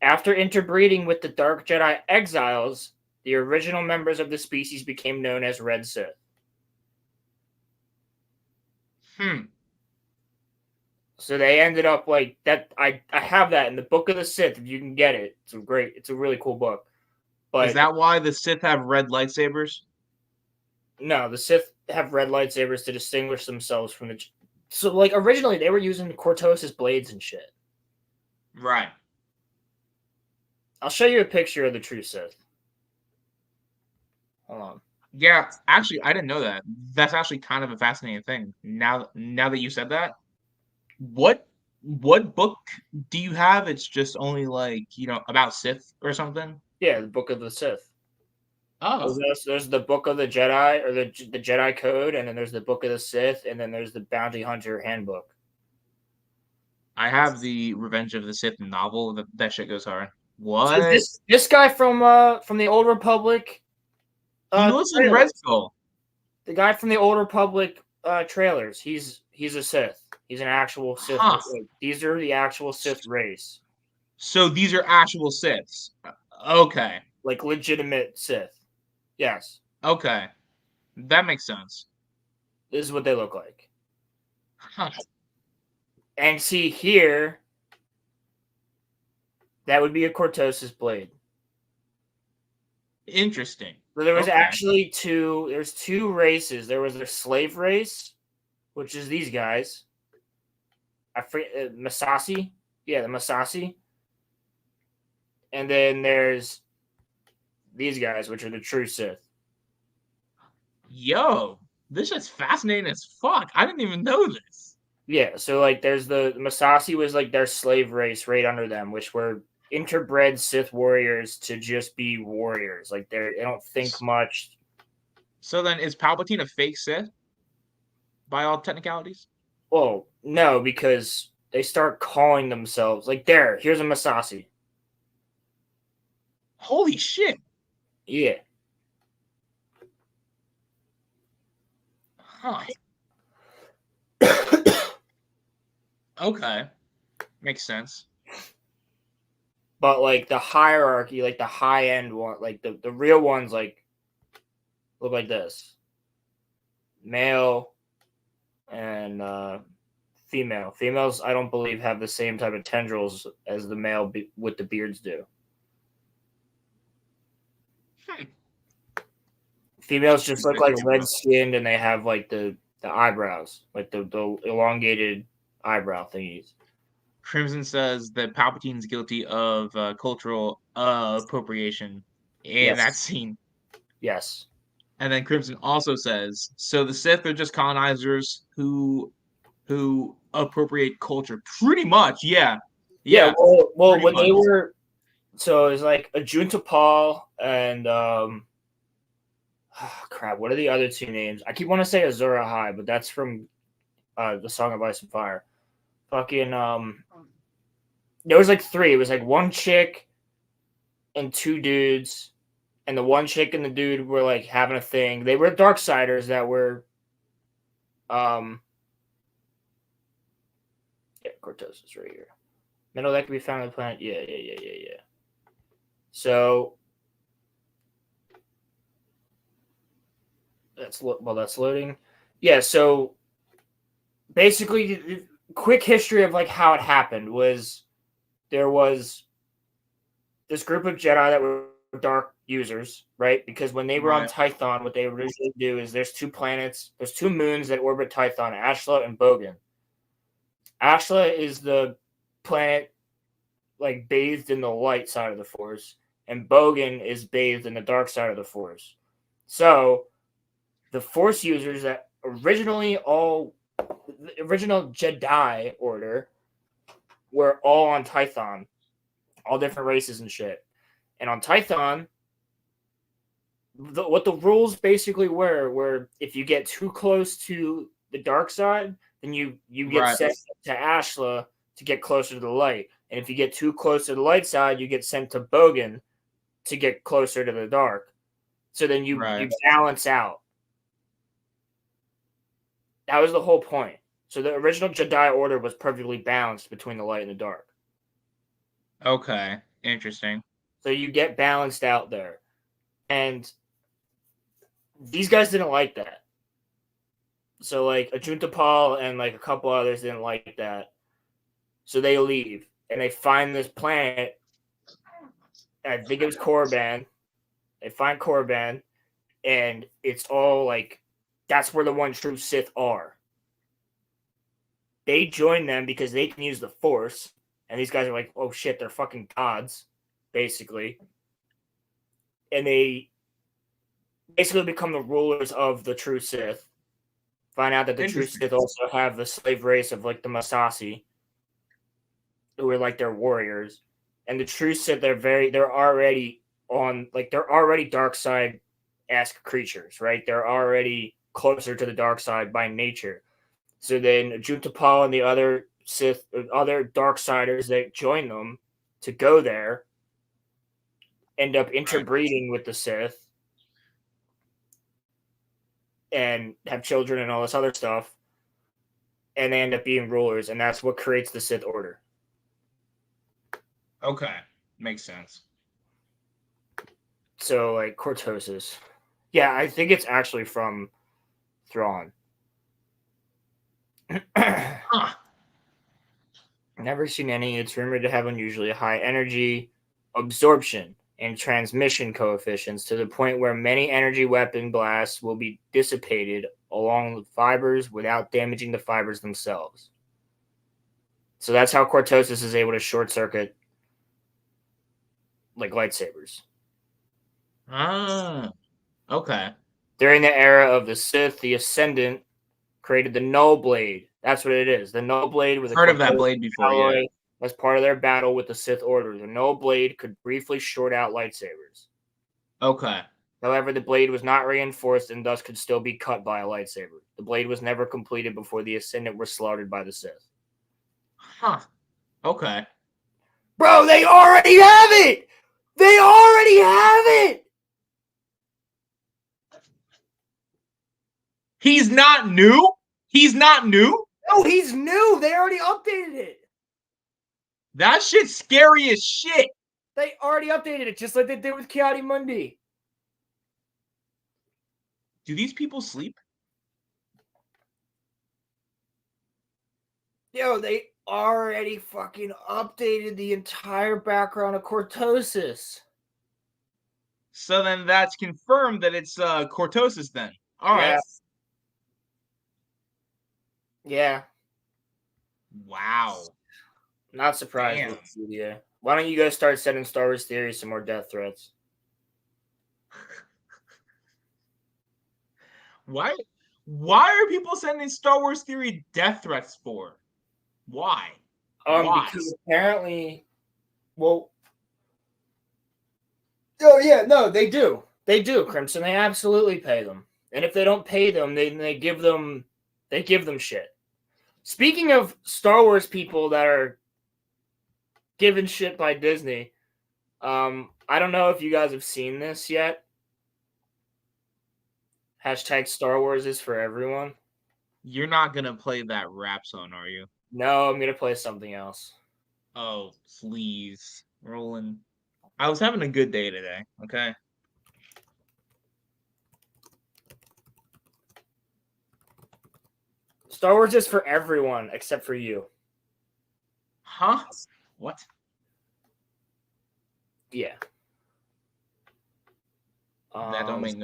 After interbreeding with the Dark Jedi exiles, the original members of the species became known as Red Sith. So they ended up like that. I have that in the Book of the Sith. If you can get it, it's a really cool book. But is that why the Sith have red lightsabers? No, the Sith have red lightsabers to distinguish themselves from the. So like originally they were using cortosis blades and shit. Right. I'll show you a picture of the true Sith. Hold on. Yeah, actually, I didn't know that. That's actually kind of a fascinating thing. Now that you said that, what book do you have? It's just only about Sith or something. Yeah, the Book of the Sith. Oh, there's the Book of the Jedi or the Jedi Code, and then there's the Book of the Sith, and then there's the Bounty Hunter Handbook. I have the Revenge of the Sith novel. That shit goes hard. What? So this guy from the Old Republic. He looks like Red Skull. The guy from the Old Republic trailers. He's a Sith. He's an actual Sith. Huh. These are the actual Sith race. So these are actual Siths. Okay. Like legitimate Sith. Yes. Okay. That makes sense. This is what they look like. Huh. And see here, that would be a cortosis blade. Interesting. So there was actually there's two races. There was the slave race, which is these guys. I forget, Masasi. Yeah, the Masashi. And then there's these guys, which are the true Sith. Yo, this is fascinating as fuck. I didn't even know this. Yeah, so like there's the Masashi was like their slave race right under them, which were interbred Sith warriors to just be warriors. Like they don't think much. So then, is Palpatine a fake Sith? By all technicalities? Well, no, because they start calling themselves like here's a Masashi. Holy shit. Yeah. Huh. Okay. Makes sense. But like the hierarchy, like the high end one, like the real ones like look like this. Male and female. Females, I don't believe, have the same type of tendrils as the male with the beards do. Females just look like red skinned and they have like the eyebrows, like the elongated eyebrow thingies. Crimson says that Palpatine's guilty of cultural appropriation in that scene. Yes. And then Crimson also says, so the Sith are just colonizers who appropriate culture. Pretty much, yeah. Yeah, well when much. they were, so it was like Ajunta Paul and crap, what are the other two names? I keep wanting to say Azura High, but that's from the Song of Ice and Fire. Fucking there was like three. It was like one chick and two dudes, and the one chick and the dude were like having a thing. They were Darksiders that were yeah, Cortez is right here. Metal that can be found on the planet. Yeah. So that's loading. Yeah, so basically quick history of like how it happened was there was this group of Jedi that were dark users, right? Because when they were on Tython, what they originally do is there's two moons that orbit Tython, Ashla and Bogan. Ashla is the planet like bathed in the light side of the Force, and Bogan is bathed in the dark side of the Force. So the Force users that the original Jedi Order were all on Tython, all different races and shit. And on Tython, what the rules basically were if you get too close to the dark side, then you get sent to Ashla to get closer to the light. And if you get too close to the light side, you get sent to Bogan to get closer to the dark. So then you balance out. That was the whole point. So the original Jedi Order was perfectly balanced between the light and the dark. Okay, interesting. So you get balanced out there. And these guys didn't like that. So like Ajunta Paul and like a couple others didn't like that. So they leave and they find this planet. I think it was Korriban. They find Korriban, and it's all like that's where the one true Sith are. They join them because they can use the Force, and these guys are like, oh shit, they're fucking gods, basically. And they basically become the rulers of the true Sith. Find out that the true Sith also have the slave race of like the Masashi, who are like their warriors. And the true Sith, they're already dark side-esque creatures, right? They're already closer to the dark side by nature. So then Ajunta Paul and the other Darksiders that join them to go there end up interbreeding with the Sith and have children and all this other stuff. And they end up being rulers, and that's what creates the Sith Order. Okay, makes sense. So, like, Cortosis. Yeah, I think it's actually from Thrawn. Never seen any. It's rumored to have unusually high energy absorption and transmission coefficients to the point where many energy weapon blasts will be dissipated along the fibers without damaging the fibers themselves. So that's how Cortosis is able to short circuit like lightsabers. Ah, okay. During the era of the Sith, the Ascendant created the Null Blade. That's what it is. The Null Blade with a Heard of that Cortosis blade before, yeah. alloy as part of their battle with the Sith Order. The Null Blade could briefly short out lightsabers. Okay. However, the blade was not reinforced and thus could still be cut by a lightsaber. The blade was never completed before the Ascendant were slaughtered by the Sith. Huh. Okay. Bro, they already have it! They already have it! He's not new? He's not new? No, he's new. They already updated it. That shit's scary as shit. They already updated it, just like they did with Kiadi Mundi. Do these people sleep? Yo, they already fucking updated the entire background of Cortosis. So then that's confirmed that it's Cortosis then. All right. Yeah. Wow. Not surprised Damn. with this video. Why don't you guys start sending Star Wars Theory some more death threats? Why are people sending Star Wars Theory death threats for? Why? Why? Because apparently, well, oh yeah, no, they do. They do, Crimson. They absolutely pay them. And if they don't pay them, they give them shit. Speaking of Star Wars people that are given shit by Disney, I don't know if you guys have seen this yet. Hashtag Star Wars is for everyone. You're not gonna play that rap song, are you? No, I'm gonna play something else. Oh, please. Rolling. I was having a good day today, okay? Star Wars is for everyone except for you. Huh? What? Yeah. That don't make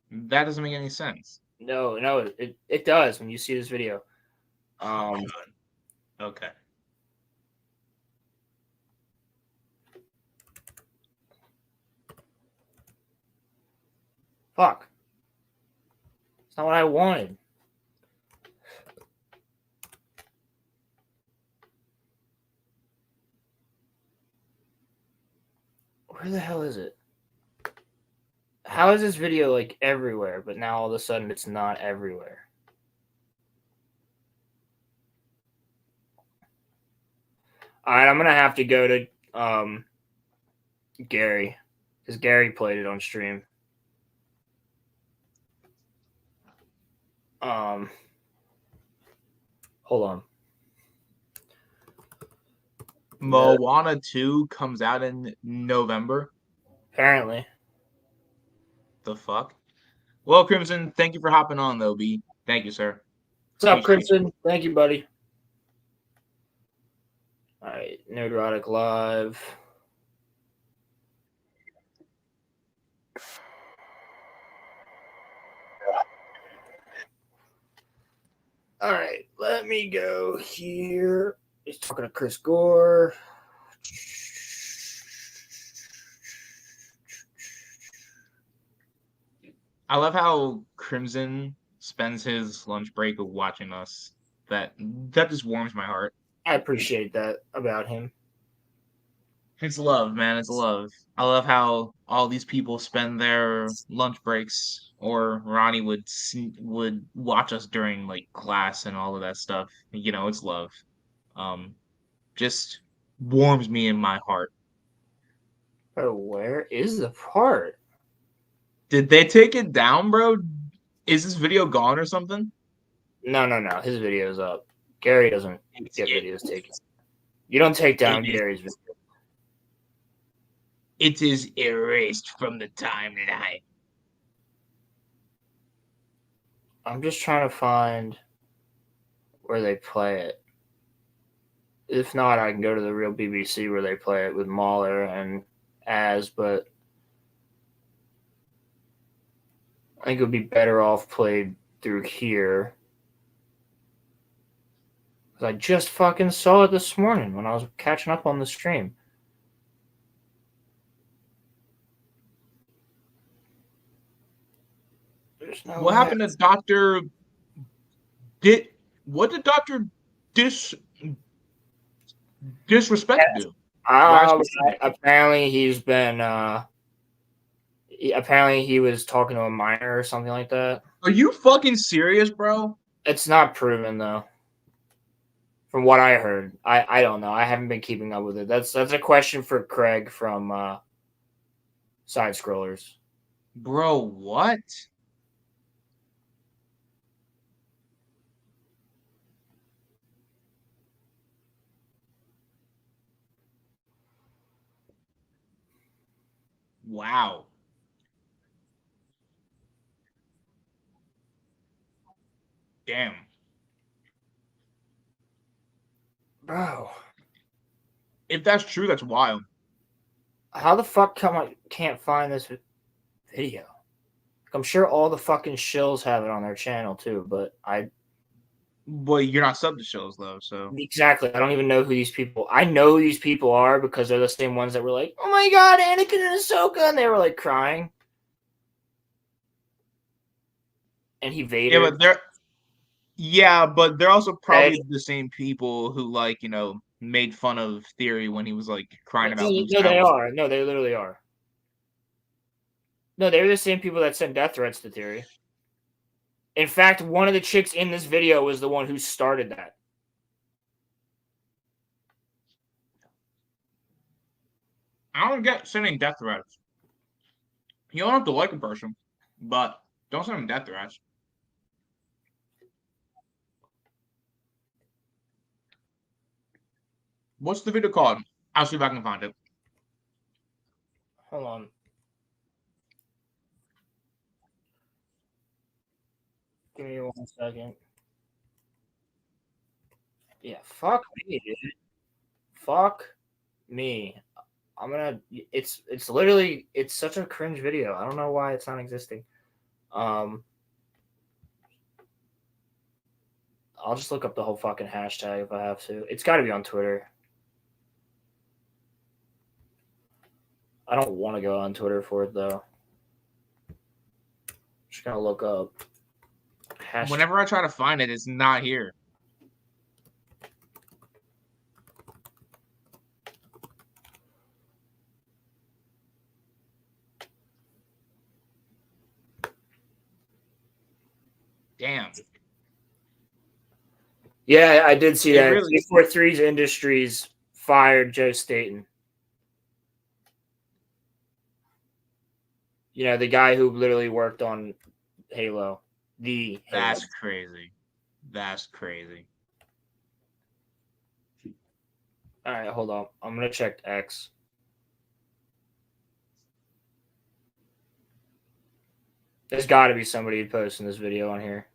that doesn't make any sense. No, it does when you see this video. Okay. Fuck. It's not what I wanted. Where the hell is it? How is this video like everywhere, but now all of a sudden it's not everywhere? All right, I'm gonna have to go to Gary, because Gary played it on stream. Hold on. Moana 2 comes out in November. Apparently. The fuck? Well, Crimson, thank you for hopping on, though, B. Thank you, sir. What's up, Appreciate Crimson? Thank you, buddy. All right, Neurotic Live. All right, let me go here. He's talking to Chris Gore. I love how Crimson spends his lunch break watching us. That just warms my heart. I appreciate that about him. It's love, man. It's love. I love how all these people spend their lunch breaks, or Ronnie would watch us during like class and all of that stuff. You know, it's love. Just warms me in my heart. Oh, where is the part? Did they take it down, bro? Is this video gone or something? No. His video's up. Gary doesn't get videos taken. You don't take down Gary's video. It is erased from the timeline. I'm just trying to find where they play it. If not, I can go to the real BBC where they play it with Mahler and Az, but I think it would be better off played through here. I just fucking saw it this morning when I was catching up on the stream. There's no What way. happened to Doctor? What did Doctor disrespect do? Apparently he's been apparently he was talking to a minor or something like that. Are you fucking serious, bro? It's not proven though. From what I heard, I don't know. I haven't been keeping up with it. That's a question for Craig from Side Scrollers. Bro, what? Wow. Damn. Bro, If that's true, that's wild. how the fuck come I can't find this video? I'm sure all the fucking shills have it on their channel too, but But you're not sub to shows though, so exactly. I don't even know who these people. I know who these people are because they're the same ones that were like, "Oh my god, Anakin and Ahsoka," and they were like crying. And he Vader. but they're also probably the same people who made fun of Theory when he was like crying about. No, they are. No, they literally are. No, they're the same people that sent death threats to Theory. In fact, one of the chicks in this video was the one who started that. I don't get sending death threats. You don't have to like a person, but don't send them death threats. What's the video called? I'll see if I can find it. Hold on. Give me 1 second. Yeah, fuck me, dude. Fuck me. I'm gonna. It's literally. It's such a cringe video. I don't know why it's not existing. I'll just look up the whole fucking hashtag if I have to. It's got to be on Twitter. I don't want to go on Twitter for it though. Just gonna look up. Hashtag. Whenever I try to find it, it's not here. Damn. Yeah, I did see that. Really... 343's Industries fired Joe Staten. You know, the guy who literally worked on Halo. That's crazy. That's crazy. All right, hold on. I'm going to check X. There's got to be somebody posting this video on here.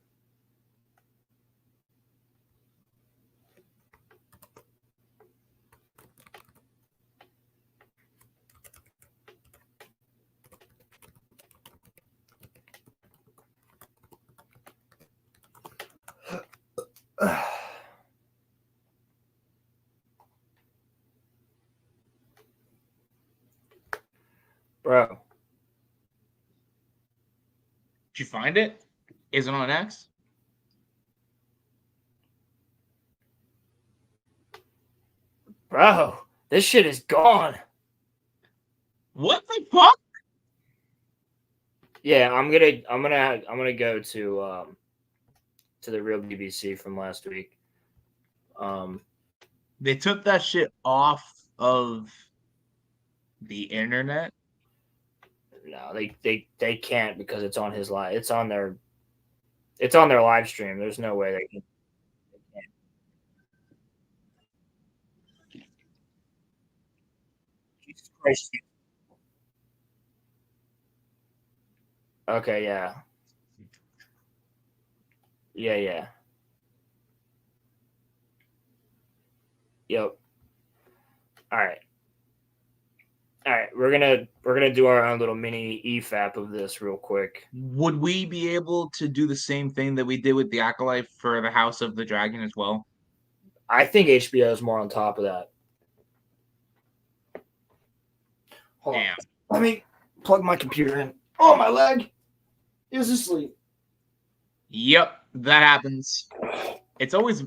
Bro. Did you find it? Is it on X? Bro, this shit is gone. What the fuck? Yeah, I'm gonna go to the real BBC from last week. They took that shit off of the internet. No, they can't because it's on his live. It's on their live stream. There's no way they can. Jesus Christ. Okay, yeah. Yeah. Yep. All right. We're gonna do our own little mini EFAP of this real quick. Would we be able to do the same thing that we did with the Acolyte for the House of the Dragon as well? I think HBO is more on top of that. Hold on. Damn. Let me plug my computer in. Oh, my leg is asleep. Yep, that happens. It's always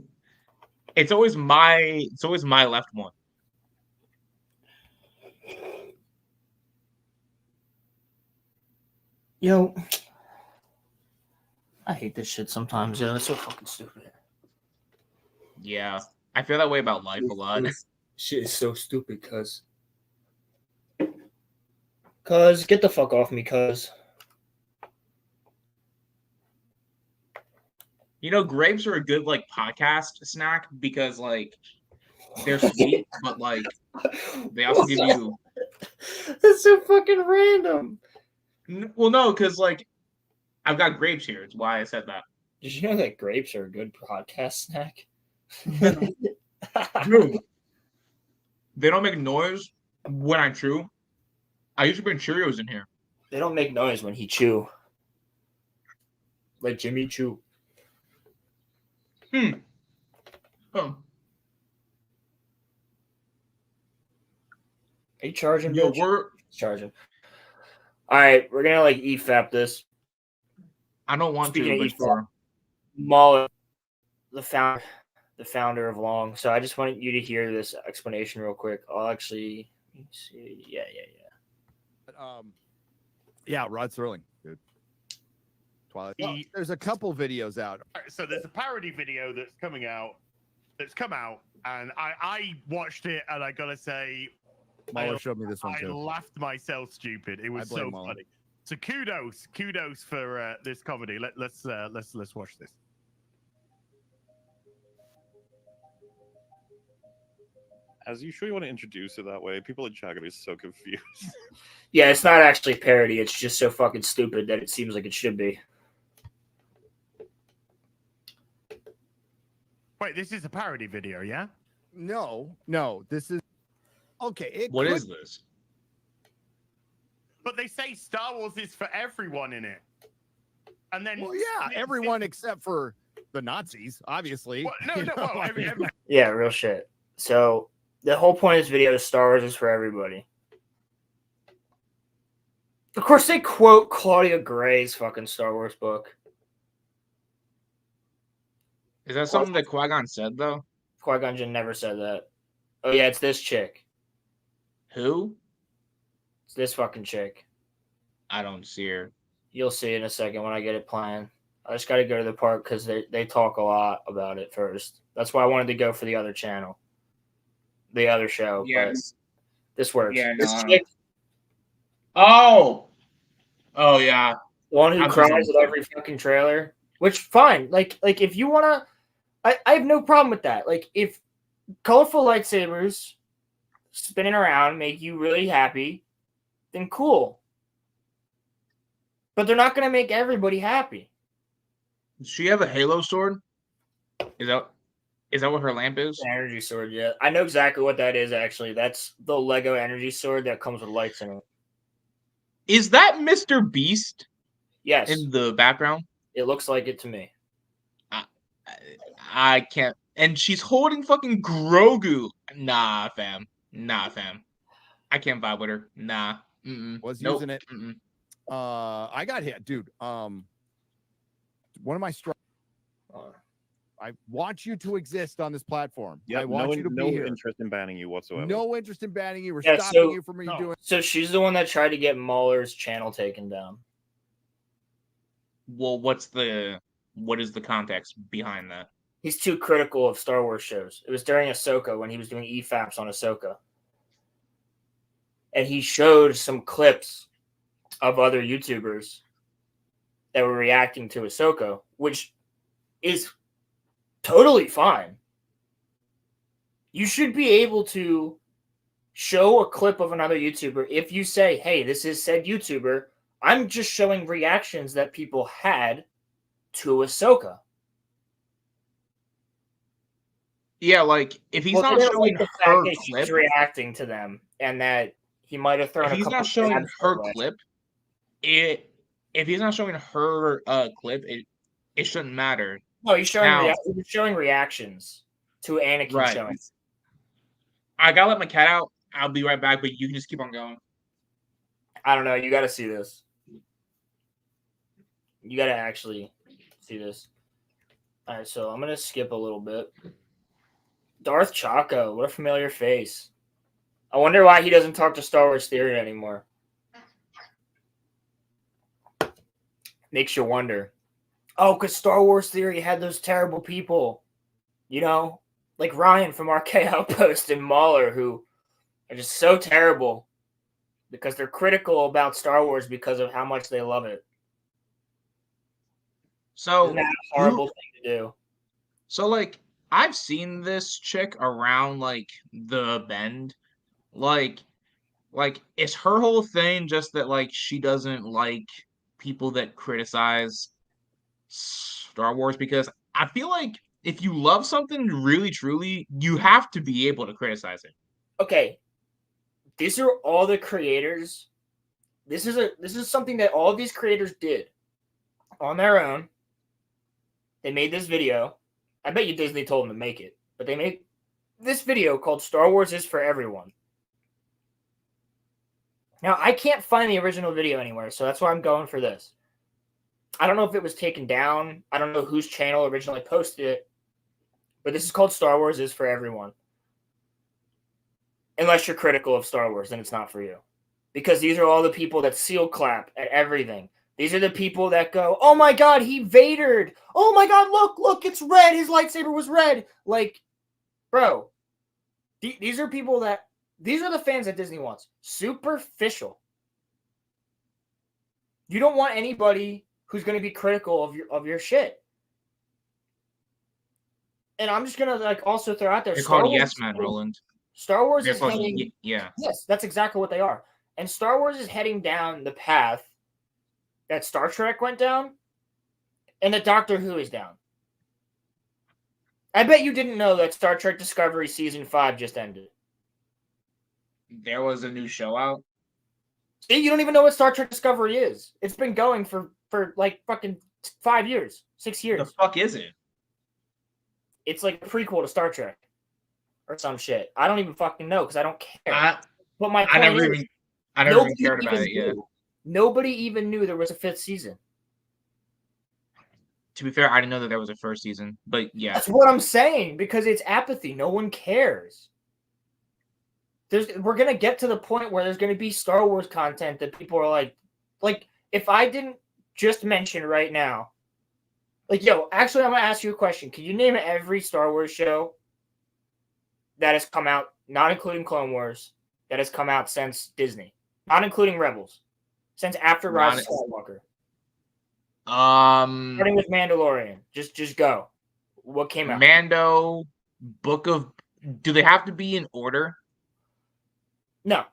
my left one. Yo, I hate this shit sometimes. Yo, it's so fucking stupid. Yeah, I feel that way about life a lot. Shit is so stupid, cuz. Cuz, get the fuck off me, cuz. You know, grapes are a good like podcast snack because like they're sweet, but like they also give you. That's so fucking random. Well, no, because like I've got grapes here. It's why I said that. Did you know that grapes are a good podcast snack? Dude, they don't make noise when I chew. I used to bring Cheerios in here. They don't make noise when he chew. Like Jimmy Chew. Oh. Are you charging? Yo, bitch? we're. Charging. All right, we're gonna like EFAP this. I don't want Speaking to, of but EFAP, Mahler, the founder of Long. So I just wanted you to hear this explanation real quick. I'll actually let me see. Yeah. Yeah, Rod Serling, dude. Twilight. Well, there's a couple videos out. So there's a parody video that's come out, and I watched it, and I gotta say, Mahler showed me this one I too. laughed myself stupid. It was so Mahler. funny. So kudos for this comedy. Let's watch this. As you sure you want to introduce it that way? People in chat are gonna be so confused. Yeah, it's not actually parody. It's just so fucking stupid that it seems like it should be. Wait, this is a parody video, yeah? No, this is okay. What is this? But they say Star Wars is for everyone in it. And then everyone except for the Nazis, obviously. Yeah, real shit. So the whole point of this video is Star Wars is for everybody. Of course, they quote Claudia Gray's fucking Star Wars book. Is that something that Qui-Gon said though? Qui-Gon Jinn never said that. Oh yeah, it's this chick. Who? It's this fucking chick. I don't see her. You'll see in a second when I get it playing. I just got to go to the part because they talk a lot about it first. That's why I wanted to go for the other channel, the other show. Yes. But this works. Yeah, This no. chick, Oh yeah. the one who I'm cries just- at every fucking trailer. Which fine. Like if you wanna, I have no problem with that. Like if colorful lightsabers spinning around make you really happy, then cool. But they're not gonna make everybody happy. Does she have a Halo sword? Is that what her lamp is? Energy sword, yeah. I know exactly what that is, actually. That's the Lego energy sword that comes with lights in it. Is that Mr. Beast Yes. in the background? It looks like it to me. I can't. And she's holding fucking Grogu. Nah, fam. I can't vibe with her. Nah. Was Nope. using it. I got hit, dude. One of my I want you to exist on this platform. Yeah, I want you to be here. interest in banning you whatsoever. No interest in banning you or Yeah, stopping so- you from doing. So she's the one that tried to get Mahler's channel taken down. Well, what is the context behind that? He's too critical of Star Wars shows. It was during Ahsoka when he was doing EFAPs on Ahsoka. And he showed some clips of other YouTubers that were reacting to Ahsoka, which is totally fine. You should be able to show a clip of another YouTuber if you say, hey, this is said YouTuber. I'm just showing reactions that people had to Ahsoka. Yeah, like if he's Well, not they don't showing like the her fact that clip, she's reacting to them, and that he might have thrown if a he's couple not showing jabs her away. clip, if he's not showing her clip, it shouldn't matter. No, he's Now- showing reactions to Anakin Right. showing. I gotta let my cat out. I'll be right back, but you can just keep on going. I don't know. You got to see this. You got to actually see this. All right, so I'm going to skip a little bit. Darth Chaco, what a familiar face. I wonder why he doesn't talk to Star Wars Theory anymore. Makes you wonder. Oh, because Star Wars Theory had those terrible people, you know, like Ryan from RK Outpost and Mahler, who are just so terrible because they're critical about Star Wars because of how much they love it. So Isn't that a horrible thing to do? So like I've seen this chick around like the bend. Like is her whole thing just that like she doesn't like people that criticize Star Wars? Because I feel like if you love something really truly, you have to be able to criticize it. Okay, these are all the creators. This is something that all of these creators did on their own. They made this video. I bet you Disney told them to make it, but they made this video called Star Wars is for Everyone. Now, I can't find the original video anywhere, so that's why I'm going for this. I don't know if it was taken down. I don't know whose channel originally posted it, but this is called Star Wars is for Everyone. Unless you're critical of Star Wars, then it's not for you. Because these are all the people that seal clap at everything. These are the people that go, oh my God, he Vadered. Oh my God, look, it's red. His lightsaber was red. Like, bro, these are people that, these are the fans that Disney wants. Superficial. You don't want anybody who's going to be critical of your shit. And I'm just going to like also throw out there. They're called Yes Men, Roland. Star Wars They're is called heading. Yeah. Yes, that's exactly what they are. And Star Wars is heading down the path that Star Trek went down and that Doctor Who is down. I bet you didn't know that Star Trek Discovery Season 5 just ended. There was a new show out. See, you don't even know what Star Trek Discovery is. It's been going for like fucking 5 years, 6 years. The fuck is it? It's like a prequel to Star Trek or some shit. I don't even fucking know because I don't care. But my point I never even cared about it yet. Nobody even knew there was a 5th season. To be fair, I didn't know that there was a first season, but yeah. That's what I'm saying, because it's apathy. No one cares. We're going to get to the point where there's going to be Star Wars content that people are like, if I didn't just mention right now, like, yo, actually, I'm going to ask you a question. Can you name every Star Wars show that has come out, not including Clone Wars, that has come out since Disney, not including Rebels, since after Rise of Skywalker? Starting with Mandalorian. Just go. What came out? Mando, Book of... Do they have to be in order? No.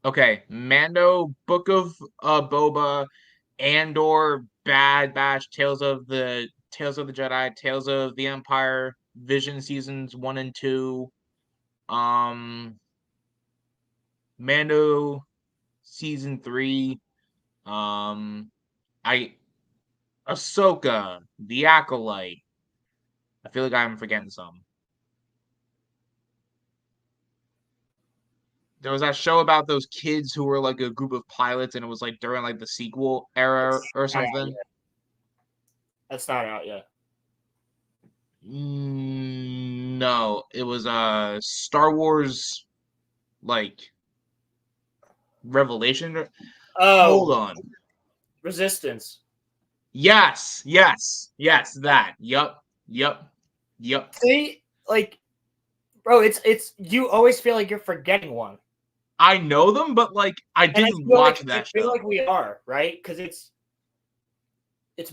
Okay. Mando, Book of Boba, Andor, Bad Batch, Tales of the Jedi, Tales of the Empire, Vision Seasons 1 and 2, Mando Season 3, Ahsoka, The Acolyte. I feel like I'm forgetting some. There was that show about those kids who were like a group of pilots, and it was like during like the sequel era or something. That's not out yet. No, it was Star Wars, like Revelation. Oh, hold on, Resistance. Yes, that. Yup. See, like, bro, it's you always feel like you're forgetting one. I know them, but like I didn't watch that show. I feel like we are, right? Because it's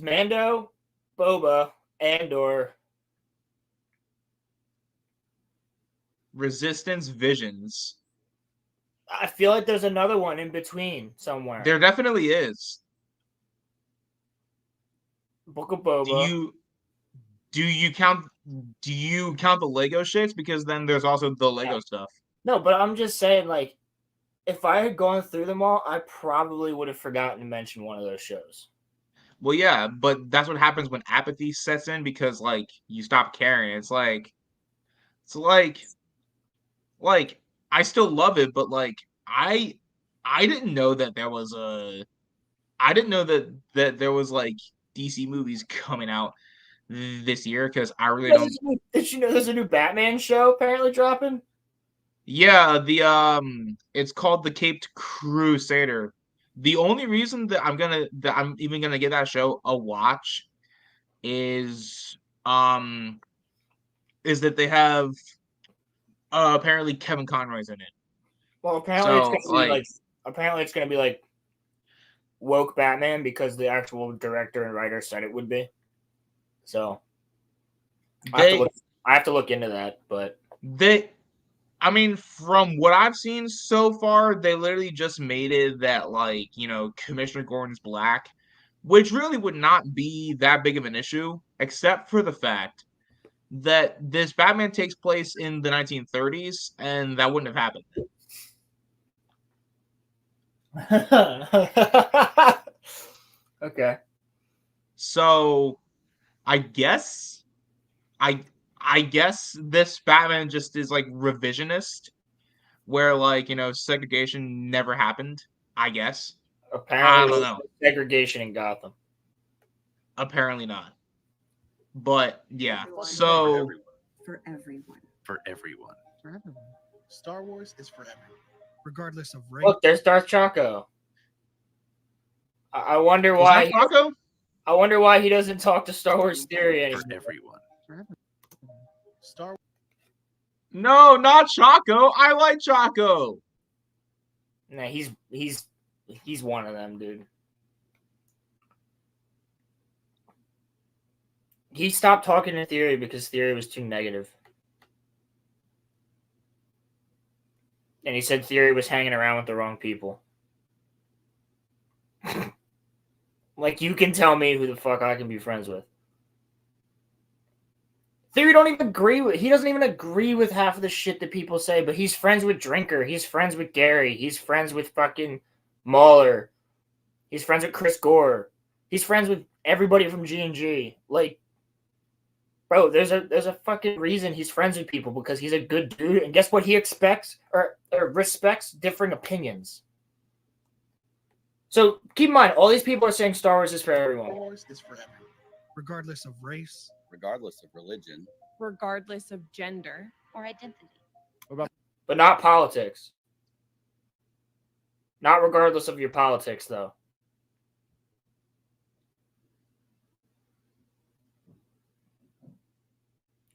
Mando, Boba, Andor, Resistance, Visions. I feel like there's another one in between somewhere. There definitely is. Book of Boba. Do you count the Lego shits? Because then there's also the Lego stuff. No, but I'm just saying, like, if I had gone through them all, I probably would have forgotten to mention one of those shows. Well, yeah, but that's what happens when apathy sets in, because like you stop caring. It's like It's like I still love it, but like I didn't know that there was I didn't know that there was like DC movies coming out this year because I really don't. Did you know there's a new Batman show apparently dropping? Yeah, it's called The Caped Crusader. The only reason that I'm even gonna give that show a watch is that they have apparently Kevin Conroy's in it. Well, apparently So it's gonna be like woke Batman because the actual director and writer said it would be. So I have to look into that, but I mean, from what I've seen so far, they literally just made it that, like, you know, Commissioner Gordon's black, which really would not be that big of an issue, except for the fact that this Batman takes place in the 1930s, and that wouldn't have happened. Okay. So, I guess this Batman just is like revisionist, where like, you know, segregation never happened. I guess. Apparently, I don't know. Segregation in Gotham. Apparently not. But yeah, so For everyone. For everyone. For everyone. Star Wars is for everyone, regardless of race. Look, there's Darth Chaco. I wonder why. I wonder why he doesn't talk to Star Wars Theory anymore. For everyone. For everyone. Star. No, not Chaco. I like Chaco. Nah, he's one of them, dude. He stopped talking to Theory because Theory was too negative. And he said Theory was hanging around with the wrong people. Like, you can tell me who the fuck I can be friends with. Theory don't even agree with. He doesn't even agree with half of the shit that people say. But he's friends with Drinker. He's friends with Gary. He's friends with fucking Mahler. He's friends with Chris Gore. He's friends with everybody from G&G. Like, bro, there's a fucking reason he's friends with people, because he's a good dude. And guess what? He expects or respects differing opinions. So keep in mind, all these people are saying Star Wars is for everyone. Star Wars is for everyone, regardless of race, regardless of religion, regardless of gender or identity. But not politics. Not regardless of your politics, though.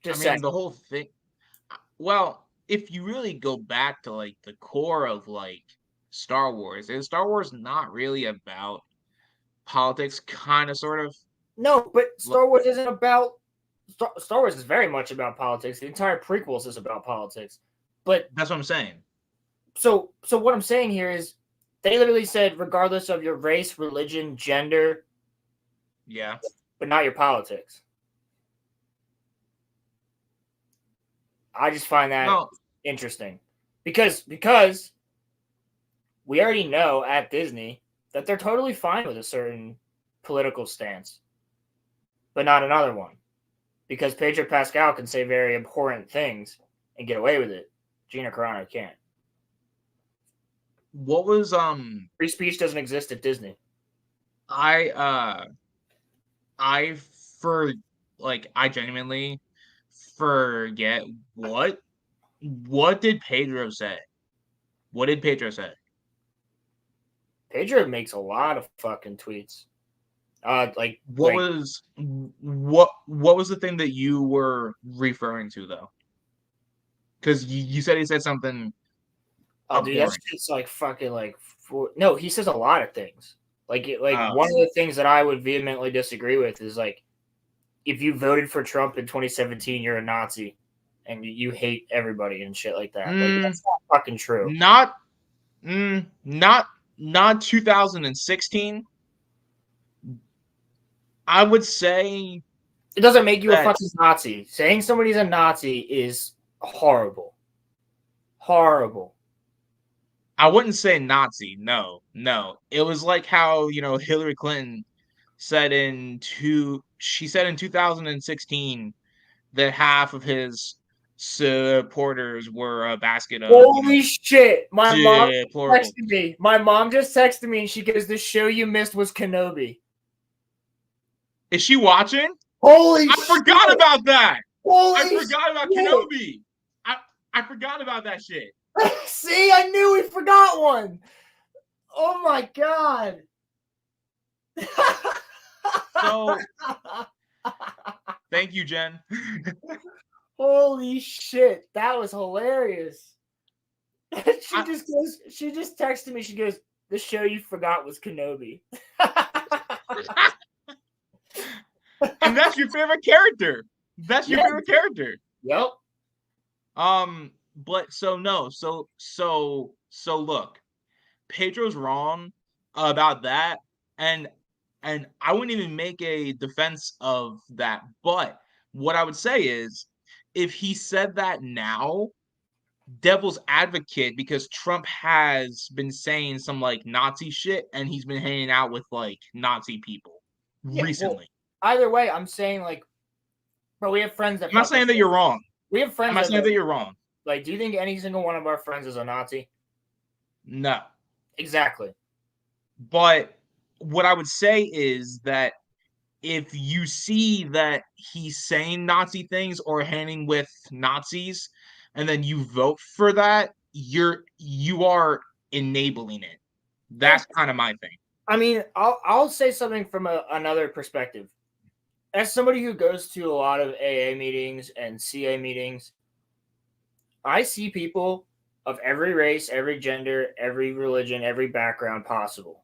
Just I mean, the whole thing. Well, if you really go back to like the core of like Star Wars, is Star Wars not really about politics, kind of, sort of? No, but Star Wars isn't about. Star Wars is very much about politics. The entire prequels is about politics. But that's what I'm saying. So what I'm saying here is, they literally said, regardless of your race, religion, gender. Yeah. But not your politics. I just find that interesting. Because we already know at Disney that they're totally fine with a certain political stance, but not another one. Because Pedro Pascal can say very abhorrent things and get away with it. Gina Carano can't. What was free speech doesn't exist at Disney. I genuinely forget what did Pedro say? What did Pedro say? Pedro makes a lot of fucking tweets. What was the thing that you were referring to, though? Because you said he said something. Oh, dude, that's just like fucking like. No, he says a lot of things. One of the things that I would vehemently disagree with is like, if you voted for Trump in 2017, you're a Nazi, and you hate everybody and shit like that. Like, that's not fucking true. Not 2016. I would say it doesn't make you a fucking Nazi. Saying somebody's a Nazi is horrible. Horrible. I wouldn't say Nazi. No. It was like how, Hillary Clinton said in 2016 that half of his supporters were a basket of. Holy shit! My mom deplorables. texted me. My mom just texted me, and she goes, "The show you missed was Kenobi." Is she watching? Holy! I forgot about that. Holy! I forgot about shit. Kenobi. I forgot about that shit. See, I knew we forgot one. Oh my god. So, thank you, Jen. Holy shit, that was hilarious. She just texted me. She goes, "The show you forgot was Kenobi." And that's your favorite character. That's your favorite character. Yep. But so look, Pedro's wrong about that, and I wouldn't even make a defense of that. But what I would say is, if he said that now, devil's advocate, because Trump has been saying some like Nazi shit, and he's been hanging out with like Nazi people recently. Well, either way, I'm saying like, bro, we have friends that. I'm not saying that you're wrong. We have friends. I'm not saying that you're wrong. Like, do you think any single one of our friends is a Nazi? No. Exactly. But what I would say is that if you see that he's saying Nazi things or hanging with Nazis, and then you vote for that, you are enabling it. That's kind of my thing. I mean, I'll say something from another perspective. As somebody who goes to a lot of AA meetings and CA meetings, I see people of every race, every gender, every religion, every background possible.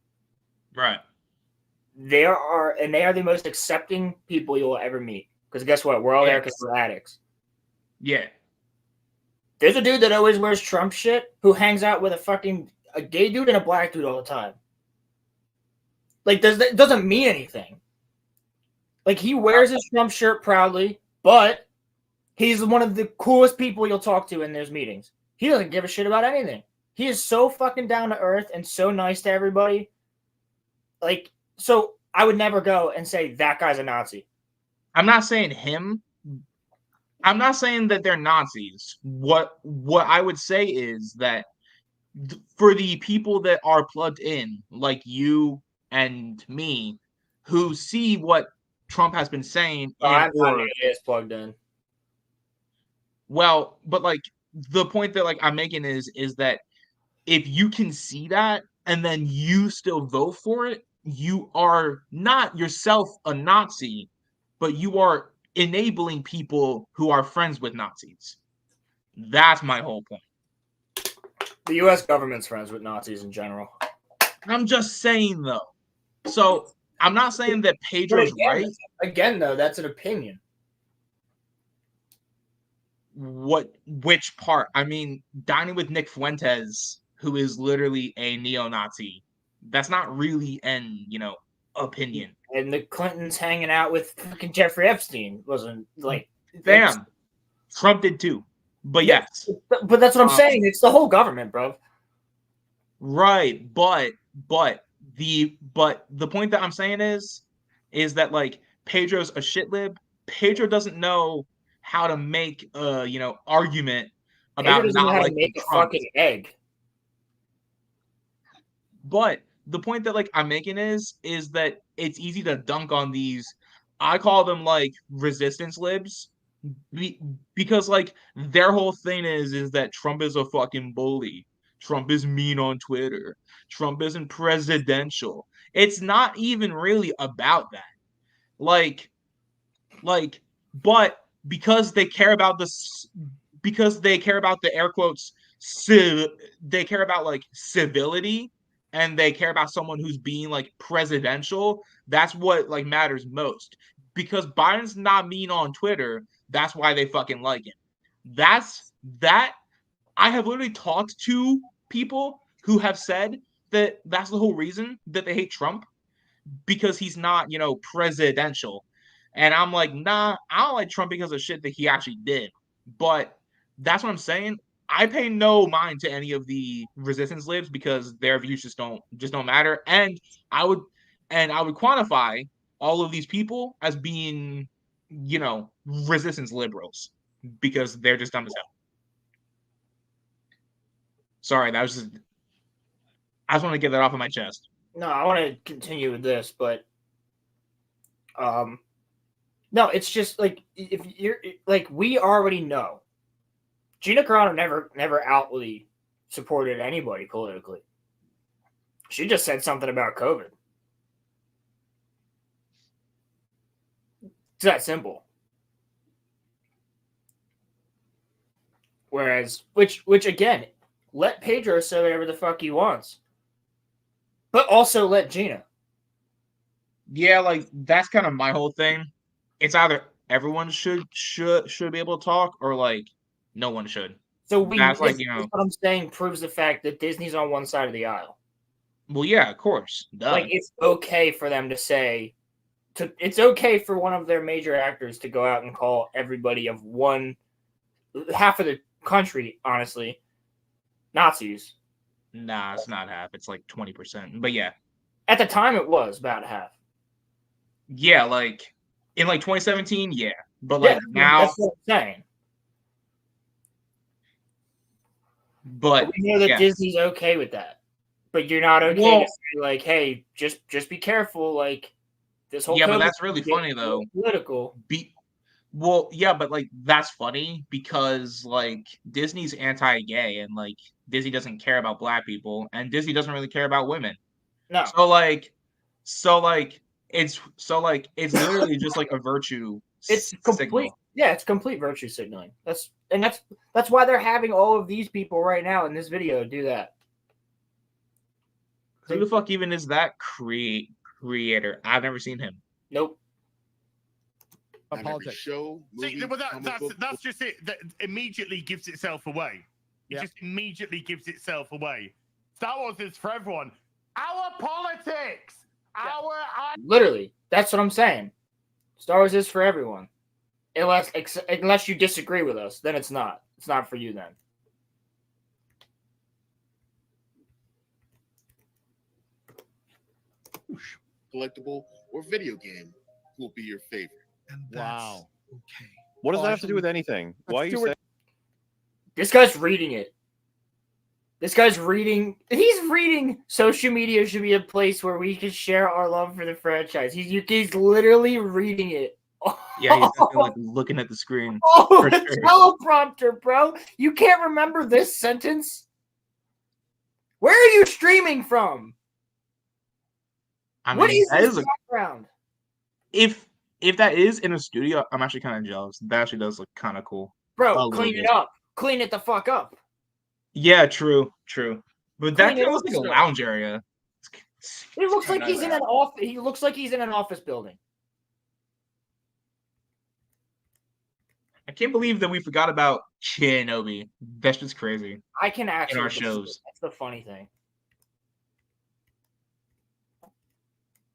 Right. They are the most accepting people you'll ever meet. Because guess what? We're all there because we're addicts. Yeah. There's a dude that always wears Trump shit who hangs out with a gay dude and a black dude all the time. Like, that doesn't mean anything. Like, he wears his Trump shirt proudly, but he's one of the coolest people you'll talk to in those meetings. He doesn't give a shit about anything. He is so fucking down to earth and so nice to everybody. Like, so I would never go and say that guy's a Nazi. I'm not saying him. I'm not saying that they're Nazis. What I would say is that for the people that are plugged in, like you and me, who see what Trump has been saying, I'm not nearly as plugged in. Well, but like the point that like I'm making is that if you can see that and then you still vote for it, you are not yourself a Nazi, but you are enabling people who are friends with Nazis. That's my whole point. The U.S. government's friends with Nazis in general. I'm just saying, though. So I'm not saying that Pedro's right. Again, though, that's an opinion. Which part? I mean, dining with Nick Fuentes, who is literally a neo-Nazi, that's not really an, opinion. And the Clintons hanging out with fucking Jeffrey Epstein wasn't like... Damn. Trump did too. But yes. But that's what I'm saying. It's the whole government, bro. Right. But the point that I'm saying is that like Pedro's a shit lib. Pedro doesn't know how to make argument about not like make a fucking egg. But the point that like I'm making is that it's easy to dunk on these. I call them like resistance libs because like their whole thing is that Trump is a fucking bully. Trump is mean on Twitter. Trump isn't presidential. It's not even really about that. But because they care about this, because they care about the air quotes, they care about like civility, and they care about someone who's being like presidential. That's what like matters most. Because Biden's not mean on Twitter, that's why they fucking like him. That I have literally talked to people who have said that that's the whole reason that they hate Trump, because he's not, presidential. And I'm like, nah, I don't like Trump because of shit that he actually did. But that's what I'm saying. I pay no mind to any of the resistance libs because their views just don't matter. And I would quantify all of these people as being, resistance liberals. because they're just dumb as hell. Sorry, that was just. I just want to get that off of my chest. No, I want to continue with this, but no, it's just like if you're like we already know. Gina Carano never outwardly supported anybody politically. She just said something about COVID. It's that simple. Whereas, which again, let Pedro say whatever the fuck he wants, but also let Gina. Yeah, like that's kind of my whole thing. It's either everyone should be able to talk, or like no one should. So that's like what I'm saying proves the fact that Disney's on one side of the aisle. Well, yeah, of course. Duh. Like it's okay for them to say, it's okay for one of their major actors to go out and call everybody of half of the country, honestly, Nazis. Nah, it's not half. It's like 20%. But yeah, at the time it was about half. Yeah, like in like 2017, yeah, but like now, that's what I'm saying. But we know that Disney's okay with that, but you're not okay to say like, hey, just be careful, like this whole. Yeah, but that's really funny though. Political. Well, yeah, but like that's funny because like Disney's anti-gay and like Disney doesn't care about black people and Disney doesn't really care about women. No. So it's literally just like a virtue. It's complete. Signal. Yeah, it's complete virtue signaling. That's why they're having all of these people right now in this video do that. Who the fuck even is that creator? I've never seen him. Nope. Politics. Show, movie, that's just it. That immediately gives itself away. It just immediately gives itself away. Star Wars is for everyone. Our politics. Literally, that's what I'm saying. Star Wars is for everyone, unless you disagree with us. Then it's not. It's not for you then. Collectible or video game will be your favorite. And that's okay. What does that have to do with anything? Why are you saying? This guy's reading it. This guy's reading. He's reading. Social media should be a place where we can share our love for the franchise. He's literally reading it. Yeah, he's definitely like looking at the screen. Oh, the teleprompter, bro! You can't remember this sentence. Where are you streaming from? I mean, what is this background? If that is in a studio, I'm actually kind of jealous. That actually does look kind of cool. Bro, clean it up. Clean it the fuck up. Yeah, true. But that kind of looks like a lounge area. It looks like he's in an office. He looks like he's in an office building. I can't believe that we forgot about Kenobi. That's just crazy. I can actually in our shows. That's the funny thing. I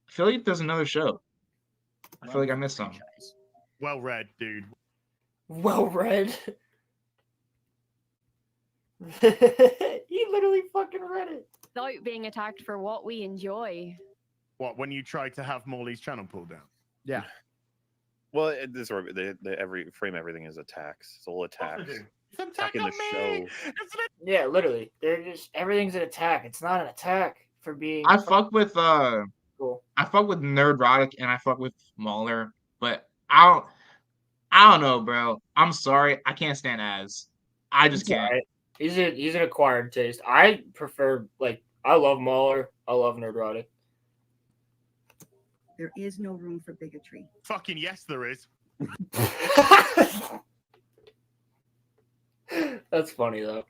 feel like there's another show. I feel like I missed something. Well read, dude. Well read. He literally fucking read it. Without being attacked for what we enjoy. What, when you try to have Morley's channel pulled down? Yeah. Well, they frame everything as attacks. It's all attacks. Attacking the show. Yeah, literally. They're just everything's an attack. It's not an attack for being. I fuck with cool. I fuck with Nerdrotic and I fuck with Mauler, but I don't know, bro. I'm sorry, I can't stand Az. I just can't. Right. He's an acquired taste. I prefer I love Mauler. I love Nerdrotic. There is no room for bigotry. Fucking yes, there is. That's funny though.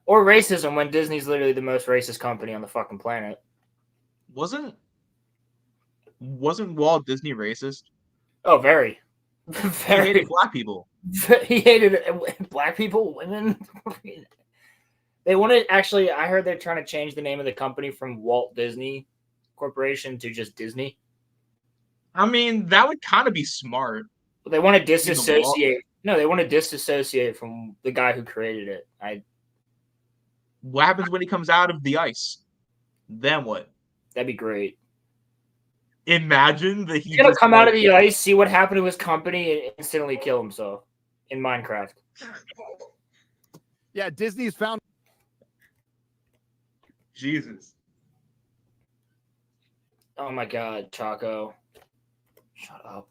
Or racism when Disney's literally the most racist company on the fucking planet. Wasn't Walt Disney racist? Oh, very. Very. He hated black people. He hated black people, women. They wanted, actually, I heard they're trying to change the name of the company from Walt Disney Corporation to just Disney. I mean, that would kind of be smart. They want to disassociate. No, they want to disassociate from the guy who created it. What happens when he comes out of the ice? Then what? That'd be great. Imagine that He's gonna come out of the ice, see what happened to his company, and instantly kill himself in Minecraft. Yeah, Disney's found. Jesus. Oh my God, Chaco. Shut up.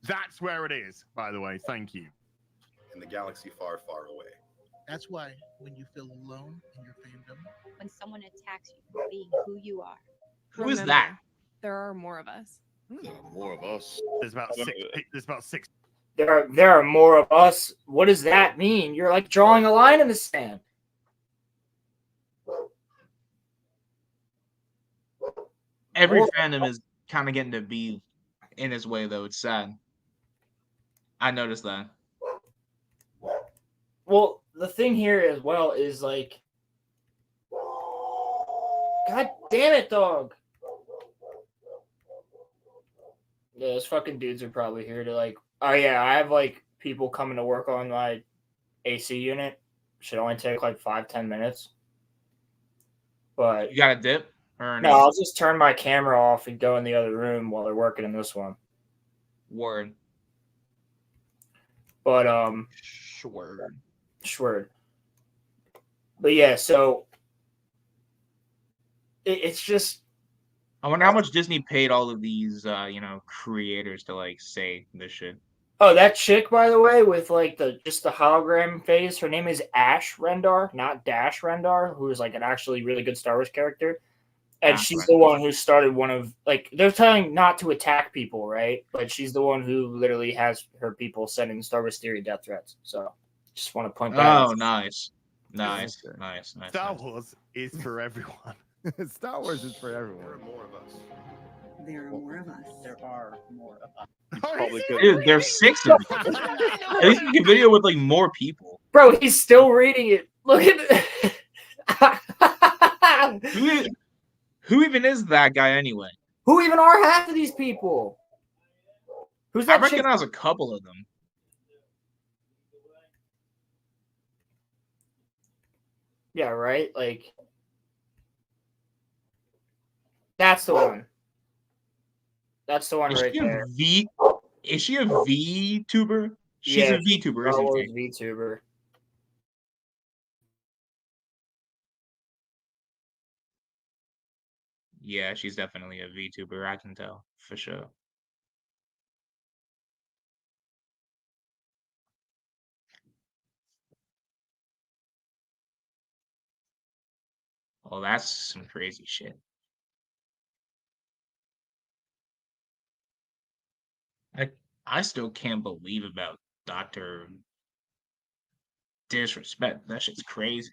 That's where it is, by the way. Thank you. In the galaxy far, far away. That's why when you feel alone in your fandom, When someone attacks you for being who you are. Who is that? There are more of us. There are more of us. There's about six. There are more of us. What does that mean? You're like drawing a line in the sand. Every fandom is kind of getting to be in his way, though. It's sad. I noticed that. Well, the thing here as well is like, God damn it, dog. Yeah, those fucking dudes are probably here to like, oh yeah, I have like people coming to work on my AC unit. Should only take like 5-10 minutes. But you got a dip? Or no, I'll just turn my camera off and go in the other room while they're working in this one. Word. But Sure. But yeah, so it's just. I wonder how much Disney paid all of these, creators to like say this shit. Oh, that chick, by the way, with like just the hologram face. Her name is Ash Rendar, not Dash Rendar, who is like an actually really good Star Wars character. And she's the one who started one of like they're telling not to attack people, right? But she's the one who literally has her people sending Star Wars Theory death threats. So just want to point that out. Oh, nice. Star Wars is for everyone. Star Wars is for everyone. There are more of us. There are more of us. there are more of us. Probably could. Dude, there's 6 of them. At least make a video with like more people. Bro, he's still reading it. Look at Who even is that guy anyway? Who even are half of these people? Who's that? I recognize a couple of them. Yeah, right? Like, that's the one. That's the one Is right she there. Is she a VTuber? She's a VTuber, isn't she? VTuber. Yeah, she's definitely a VTuber. I can tell for sure. Oh, that's some crazy shit. I still can't believe about Dr. Disrespect. That shit's crazy.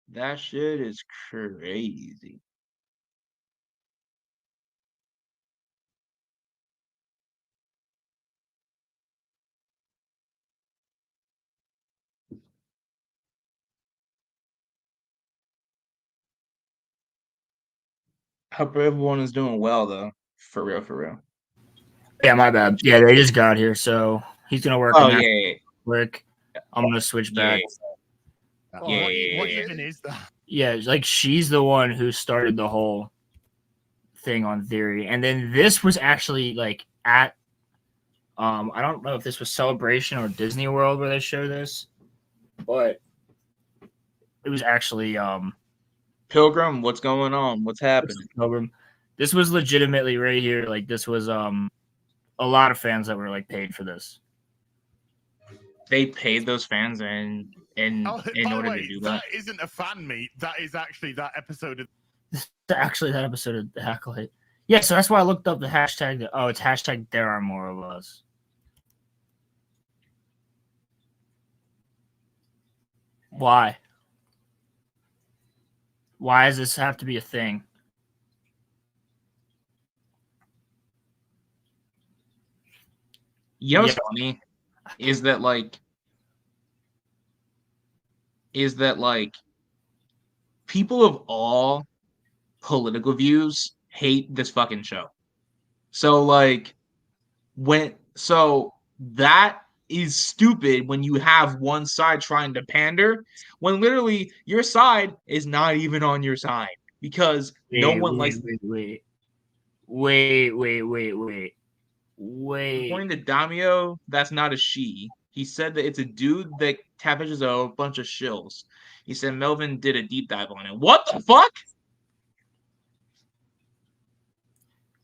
That shit is crazy. Hope everyone is doing well though. For real, for real. Yeah, my bad. Yeah, they just got here, so he's gonna work on that quick. I'm gonna switch back. What even is that? Yeah, like she's the one who started the whole thing on Theory, and then this was actually like at I don't know if this was Celebration or Disney World where they show this, but it was actually Pilgrim. What's going on? What's happening? Pilgrim. This was legitimately right here. Like this was a lot of fans that were like paid for this. They paid those fans in order to do that. That isn't a fan meet. That is actually that episode of The Acolyte. Yeah, so that's why I looked up the hashtag. Oh, it's hashtag there are more of us. Why? Why does this have to be a thing? You know what's funny is that people of all political views hate this fucking show. So that is stupid when you have one side trying to pander when literally your side is not even on your side because no one likes. Wait. Wait. According to Damio, that's not a she. He said that it's a dude that catfishes a bunch of shills. He said Melvin did a deep dive on it. What the fuck?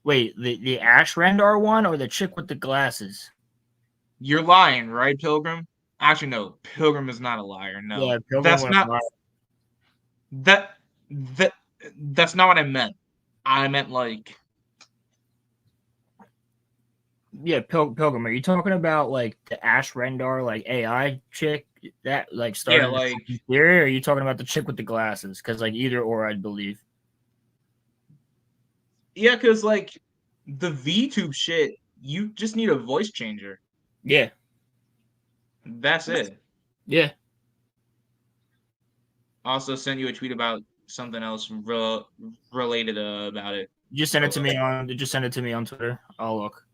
Wait, the Ash Rendar one or the chick with the glasses? You're lying, right, Pilgrim? Actually, no. Pilgrim is not a liar. No, Yeah, Pilgrim that's was not lying. that's not what I meant. I meant like Yeah, Pilgrim. Are you talking about like the Ash Rendar like AI chick that like started like the theory? Or are you talking about the chick with the glasses? Because like either or, I'd believe. yeah, because like the VTube shit, you just need a voice changer. Yeah, that's it. Yeah. Also sent you a tweet about something else related about it. Just send it to me on Twitter. I'll look.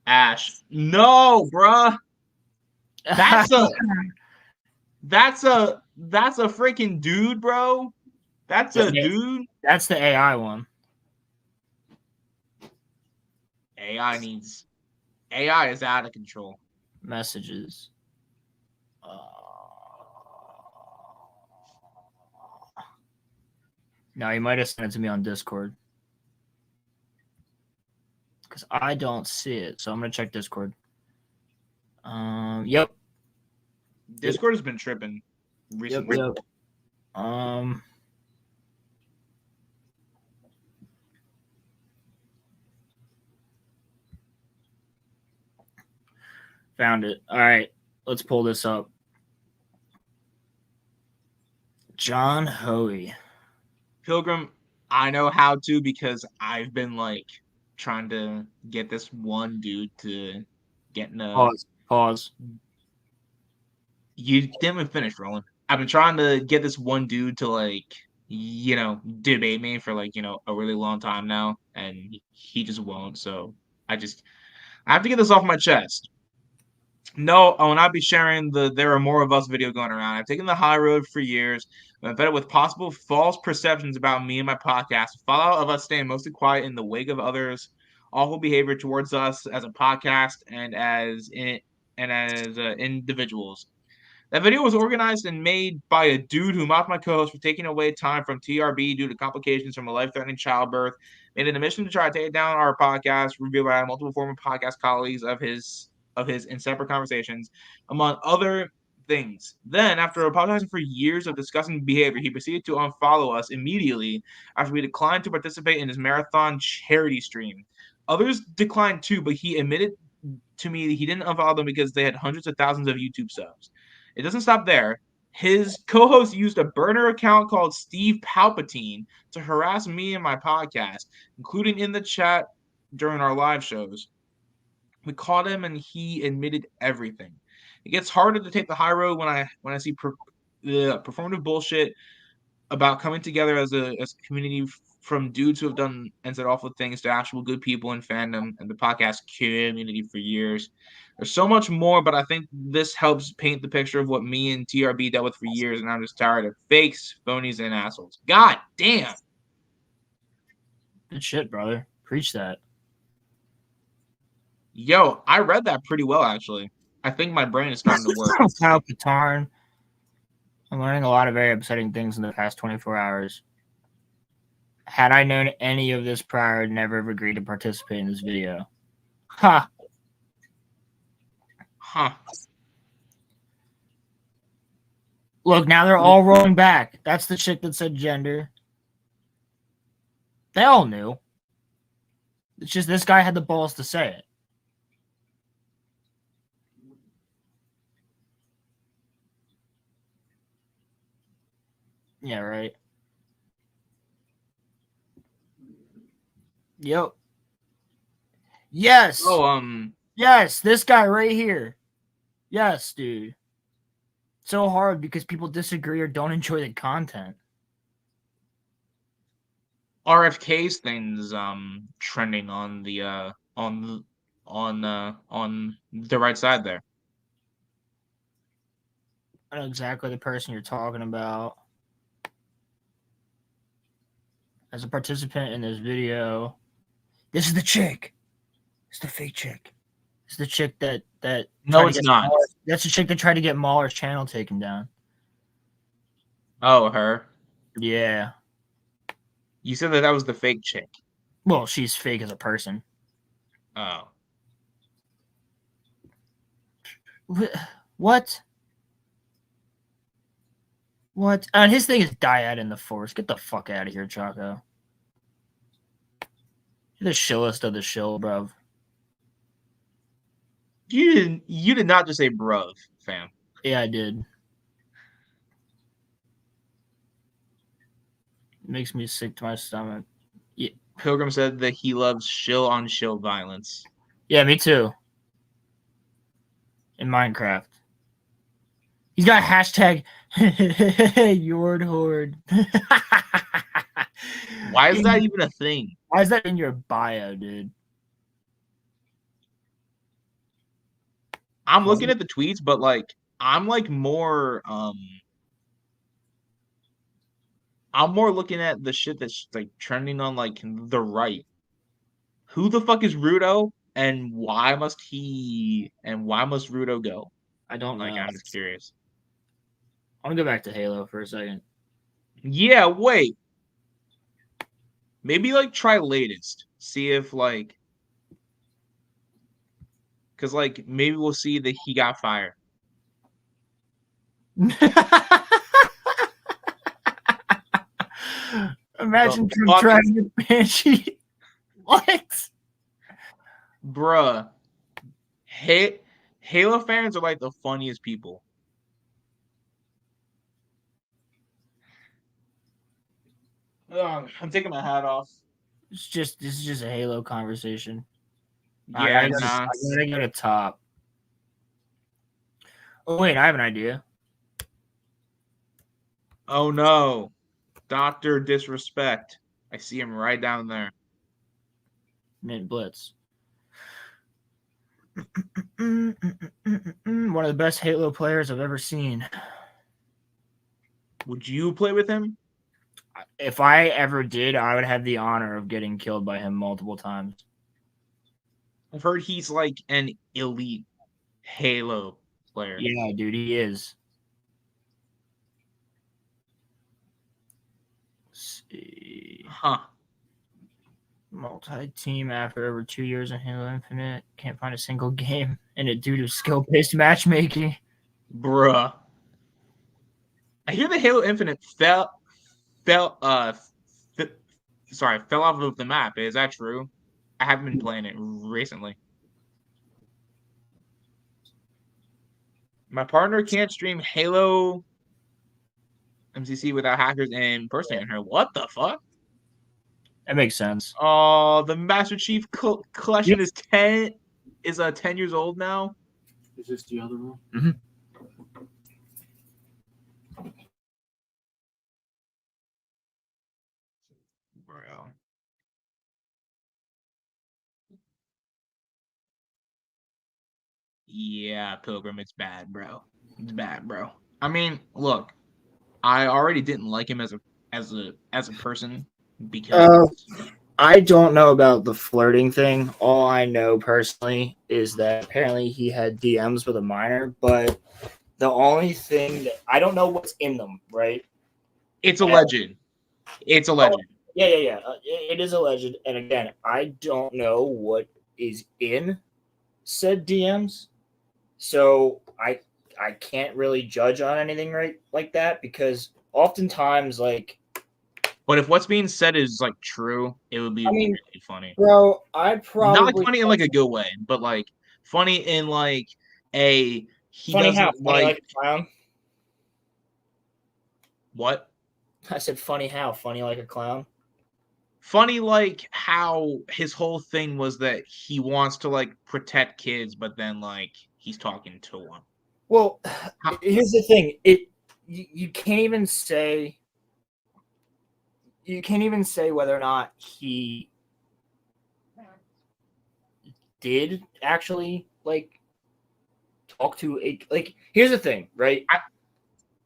Ash, no, bruh. That's a freaking dude, bro. That's a dude. That's the AI one. AI is out of control. Messages. No, you might have sent it to me on Discord. Because I don't see it. So I'm gonna check Discord. Yep. Discord has been tripping recently. Yep. Found it. All right, let's pull this up. John Hoey. Pilgrim, I know how to because I've been like trying to get this one dude to get in a Pause. You didn't even finish, Roland. I've been trying to get this one dude to like, debate me for like, a really long time now, and he just won't. So I have to get this off my chest. No, I will not be sharing the "There Are More of Us" video going around. I've taken the high road for years. I've fed it with possible false perceptions about me and my podcast. Fallout of us staying mostly quiet in the wake of others' awful behavior towards us as a podcast and as individuals. That video was organized and made by a dude who mocked my co-host for taking away time from TRB due to complications from a life-threatening childbirth. Made it a mission to try to take down our podcast, revealed by multiple former podcast colleagues of his in separate conversations, among other things. Then, after apologizing for years of disgusting behavior, he proceeded to unfollow us immediately after we declined to participate in his marathon charity stream. Others declined too, but he admitted to me that he didn't unfollow them because they had hundreds of thousands of YouTube subs. It doesn't stop there. His co-host used a burner account called Steve Palpatine to harass me and my podcast, including in the chat during our live shows. We caught him and he admitted everything. It gets harder to take the high road when I see performative bullshit about coming together as a community from dudes who have done and said awful things to actual good people in fandom and the podcast community for years. There's so much more, but I think this helps paint the picture of what me and TRB dealt with for years, and I'm just tired of fakes, phonies, and assholes. God damn. Good shit, brother. Preach that. Yo, I read that pretty well, actually. I think my brain is starting to work. Palpatine. I'm learning a lot of very upsetting things in the past 24 hours. Had I known any of this prior, I'd never have agreed to participate in this video. Ha! Huh. Look, now they're all rolling back. That's the chick that said gender. They all knew. It's just this guy had the balls to say it. Yeah, right. Yep. Yes. Yes, this guy right here. Yes, dude. So hard because people disagree or don't enjoy the content. RFK's thing's trending on the on the right side there. I know exactly the person you're talking about. as a participant in this video. This is the chick. It's the fake chick. It's the chick that No, tried to it's get not. That's the chick that tried to get Mahler's channel taken down. Oh, her. Yeah. You said that was the fake chick. Well, she's fake as a person. Oh. What? What? And his thing is dyad in the force. Get the fuck out of here, Choco. You're the shillest of the shill, bruv. You did not just say bruv, fam. Yeah, I did. It makes me sick to my stomach. Yeah. Pilgrim said that he loves shill on shill violence. Yeah, me too. In Minecraft. He's got hashtag Yord Horde. Why is that even a thing? Why is that in your bio, dude? I'm looking at the tweets, but like I'm more looking at the shit that's like trending on like the right. Who the fuck is Rudo and why must Rudo go? I don't know. I'm just curious. I'm gonna go back to Halo for a second. Yeah, wait. Maybe like try latest. See if like because like maybe we'll see that he got fired. Imagine Trump trying to Banshee. What? Bruh. Halo fans are like the funniest people. I'm taking my hat off. This is just a Halo conversation. Yeah, I gotta go to top. Oh wait, I have an idea. Oh no. Dr. Disrespect. I see him right down there. Mint Blitz. One of the best Halo players I've ever seen. Would you play with him? If I ever did, I would have the honor of getting killed by him multiple times. I've heard he's like an elite Halo player. Yeah, dude, he is. Let's see. Huh. Multi-team after over 2 years in Halo Infinite. Can't find a single game in it due to skill-based matchmaking. Bruh. I hear the Halo Infinite fell off of the map. Is that true? I haven't been playing it recently. My partner can't stream Halo MCC without hackers and impersonating her. What the fuck? That makes sense. Oh, the Master Chief collection is 10 years old now. Is this the other room? Mm-hmm. Bro. Yeah, Pilgrim, it's bad, bro. It's bad, bro. I mean, look, I already didn't like him as a person because I don't know about the flirting thing. All I know personally is that apparently he had DMs with a minor, but the only thing that I don't know what's in them, right? It's alleged. It's alleged. Yeah. It is alleged. And again, I don't know what is in said DMs. So I can't really judge on anything right like that because oftentimes like but if what's being said is like true, it would be really funny. Bro, I probably not like funny in like a good way, but like funny in like a funny how funny like a clown. What? I said funny how funny like a clown. Funny like how his whole thing was that he wants to like protect kids, but then like he's talking to one. Well, here's the thing. You can't even say whether or not he did actually like talk to a like. Here's the thing, right?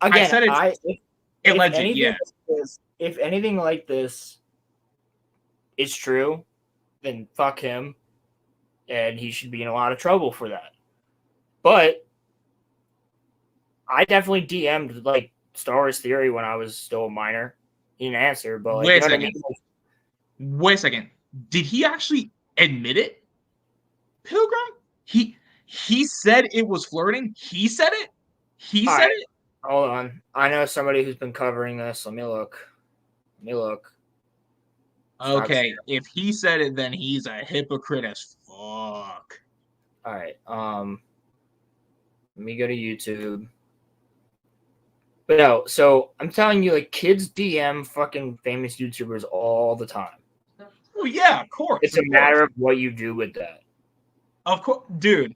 Again, if anything like this is true, then fuck him, and he should be in a lot of trouble for that. But I definitely DM'd like Star Wars Theory when I was still a minor. He didn't answer, but like, Wait a you know what I second. mean? Wait a second. Did he actually admit it? Pilgrim? He said it was flirting. He said it. He All said right, it. hold on. I know somebody who's been covering this. Let me look. Okay, if he said it, then he's a hypocrite as fuck. All right. Let me go to YouTube. But no, so I'm telling you, like, kids DM fucking famous YouTubers all the time. Oh yeah, of course. It's a matter of what you do with that. Of course, dude.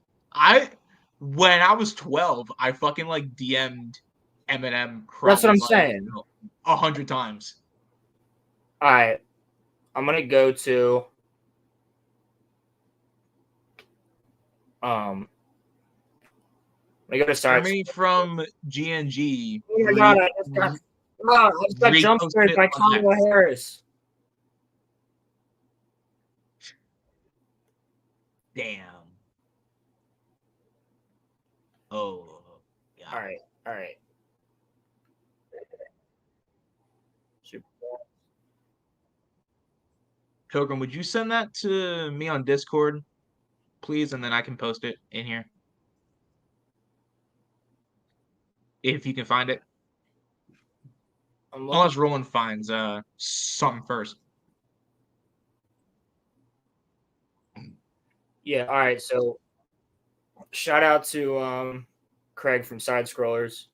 When I was 12, I fucking like DM'd Eminem. That's what I'm like, saying. 100 times. All right, I'm gonna go to I'm gonna go to Jeremy from GNG. Oh my god, I just got jump scared by Kamala Harris. Damn. Oh. Yeah. All right. Pilgrim, would you send that to me on Discord, please, and then I can post it in here? If you can find it. Unless Roland finds something first. Yeah, all right. So shout out to Craig from Side Scrollers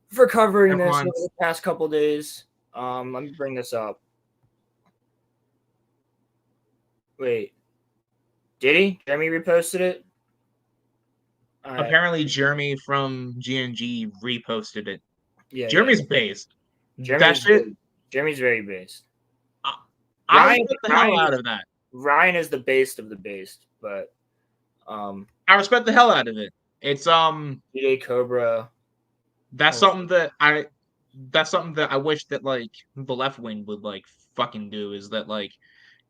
for covering this over the past couple days. Let me bring this up. Wait, did he? Jeremy reposted it? Right. Apparently, Jeremy from GNG reposted it. Yeah, Jeremy's based. Jeremy's very based. I respect the hell out of that. Ryan is the based of the based, but I respect the hell out of it. It's DJ Cobra. That's something that I wish that like the left wing would like fucking do, is that like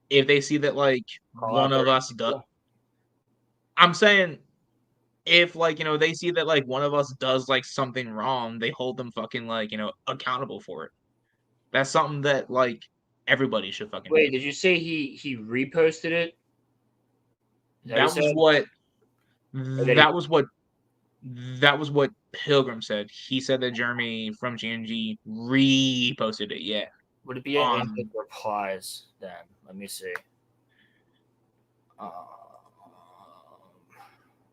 if they see that like one of us does, I'm saying if like, you know, they see that like one of us does like something wrong, they hold them fucking like, you know, accountable for it. That's something that like everybody should fucking Wait, do. did you say he reposted it? That was what Pilgrim said. He said that Jeremy from GNG reposted it. Yeah. Would it be in his replies then? Let me see.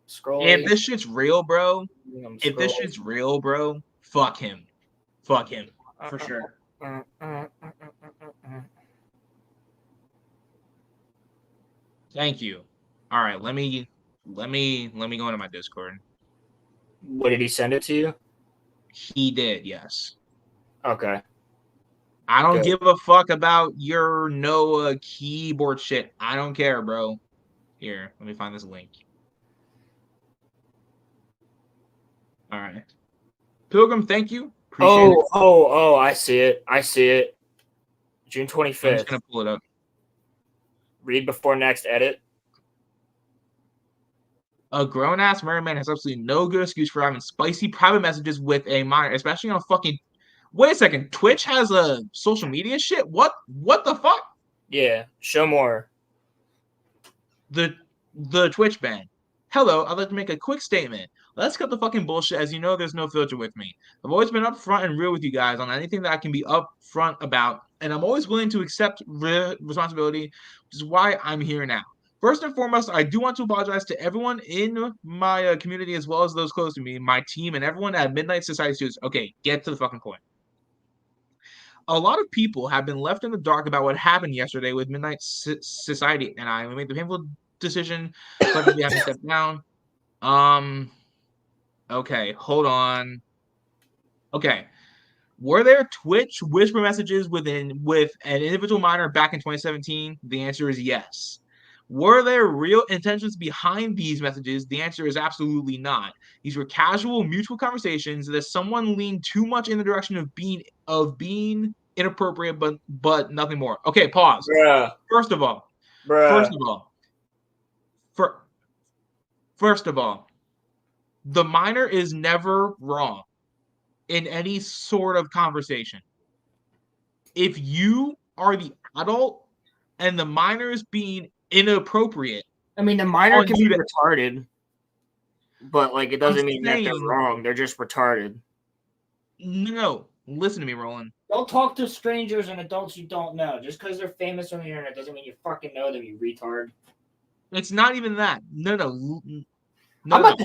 Scroll. If this shit's real, bro. If this shit's real, bro, fuck him. Fuck him. For sure. Thank you. All right, let me go into my Discord. What, did he send it to you? He did, yes. Okay. I don't give a fuck about your Noah keyboard shit. I don't care, bro. Here, let me find this link. All right. Pilgrim, thank you. Appreciate it. Oh, I see it. June 25th. I'm just going to pull it up. Read before next edit. A grown-ass married man has absolutely no good excuse for having spicy private messages with a minor, especially on a fucking... Wait a second. Twitch has a social media shit? What the fuck? Yeah, show more. The Twitch ban. Hello, I'd like to make a quick statement. Let's cut the fucking bullshit. As you know, there's no filter with me. I've always been upfront and real with you guys on anything that I can be upfront about, and I'm always willing to accept responsibility, which is why I'm here now. First and foremost, I do want to apologize to everyone in my community, as well as those close to me, my team, and everyone at Midnight Society Studios. Okay, get to the fucking point. A lot of people have been left in the dark about what happened yesterday with Midnight Society, and I made the painful decision to have to step down. Okay, hold on. Okay. Were there Twitch whisper messages with an individual minor back in 2017? The answer is yes. Were there real intentions behind these messages? The answer is absolutely not. These were casual, mutual conversations that someone leaned too much in the direction of being inappropriate, but nothing more. Okay, pause. Bruh. First of all, the minor is never wrong in any sort of conversation. If you are the adult and the minor is being inappropriate, I mean, the minor on can be you to- retarded, but like it doesn't mean that they're saying- wrong. They're just retarded. No, listen to me, Roland. Don't talk to strangers and adults you don't know. Just because they're famous on the internet doesn't mean you fucking know them, you retard. It's not even that. No. I'm not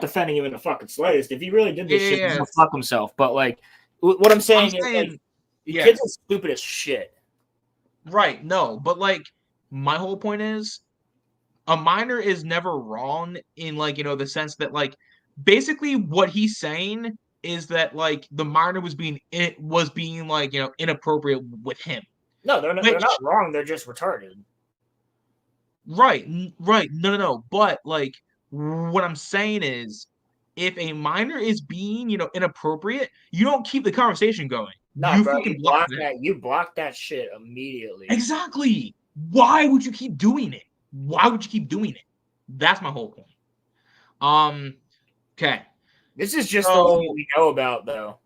defending him in the fucking slightest. If he really did this shit, he's gonna fuck himself. But like, what I'm saying is, like, the kids are stupid as shit. Right? No, but like, my whole point is, a minor is never wrong in like the sense that like, basically what he's saying is that like the minor was being like inappropriate with him. No, they're not wrong. They're just retarded. Right. No. But like, what I'm saying is, if a minor is being, inappropriate, you don't keep the conversation going. Nah, You bro, fucking you block block it. that. You block that shit immediately. Exactly. Why would you keep doing it? Why would you keep doing it? That's my whole point. Okay. This is just the one we know about, though.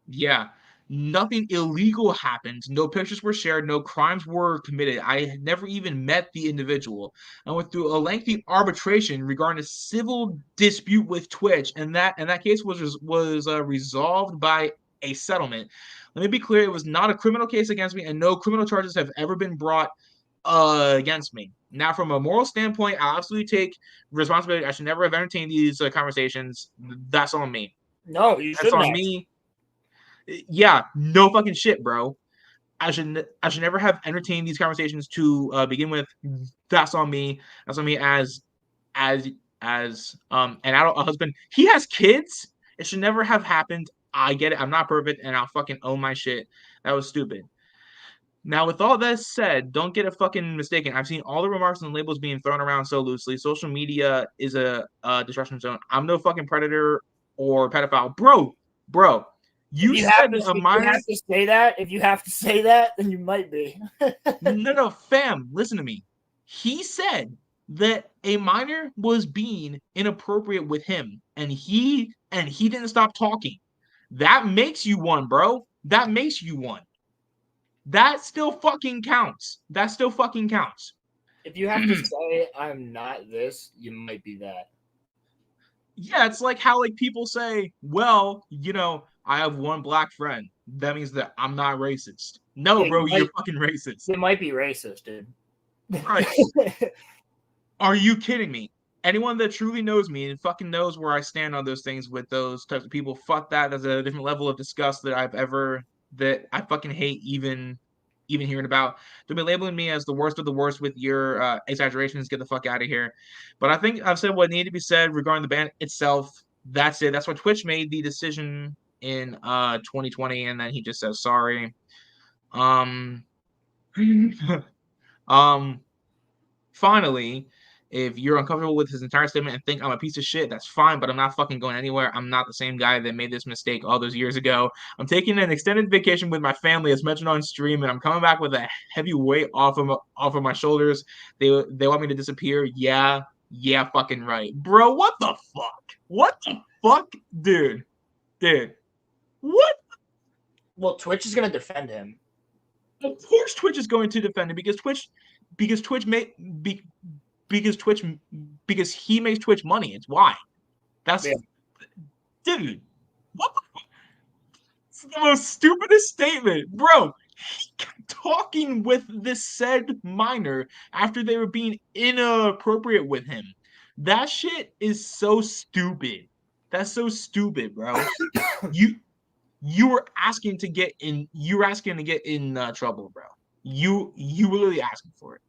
Yeah. Nothing illegal happened. No pictures were shared. No crimes were committed. I had never even met the individual. I went through a lengthy arbitration regarding a civil dispute with Twitch, and that case was resolved by a settlement. Let me be clear: it was not a criminal case against me, and no criminal charges have ever been brought against me. Now, from a moral standpoint, I absolutely take responsibility. I should never have entertained these conversations. That's on me. No, you shouldn't. That's on me. Yeah, no fucking shit, bro. I should never have entertained these conversations to begin with. That's on me. That's on me as an adult husband. He has kids. It should never have happened. I get it. I'm not perfect, and I'll fucking own my shit. That was stupid. Now, with all that said, don't get it fucking mistaken. I've seen all the remarks and labels being thrown around so loosely. Social media is a destruction zone. I'm no fucking predator or pedophile, bro. You said a minor. If you have to say that, then you might be. No, fam, listen to me. He said that a minor was being inappropriate with him, and he didn't stop talking. That makes you one, bro. That makes you one. That still fucking counts. If you have to say I'm not this, you might be that. Yeah, it's like how like people say, well, I have one black friend. That means that I'm not racist. No, bro, you're fucking racist. You might be racist, dude. Right. Are you kidding me? Anyone that truly knows me and fucking knows where I stand on those things with those types of people, fuck that. That's a different level of disgust that I fucking hate even hearing about. To be labeling me as the worst of the worst with your exaggerations, get the fuck out of here. But I think I've said what needed to be said regarding the ban itself. That's it. That's why Twitch made the decision in 2020, and then he just says sorry. Finally, if you're uncomfortable with his entire statement and think I'm a piece of shit, that's fine, but I'm not fucking going anywhere. I'm not the same guy that made this mistake all those years ago. I'm taking an extended vacation with my family, as mentioned on stream, and I'm coming back with a heavy weight off of my shoulders. They want me to disappear. Yeah, fucking right. Bro, what the fuck? Dude. What? Well, Twitch is going to defend him. Of course Twitch is going to defend him because he makes Twitch money. It's why. Dude. What the fuck? It's the most stupidest statement, bro. He kept talking with this said minor after they were being inappropriate with him. That shit is so stupid. That's so stupid, bro. You were asking to get in. You were asking to get in trouble, bro. You were literally asking for it.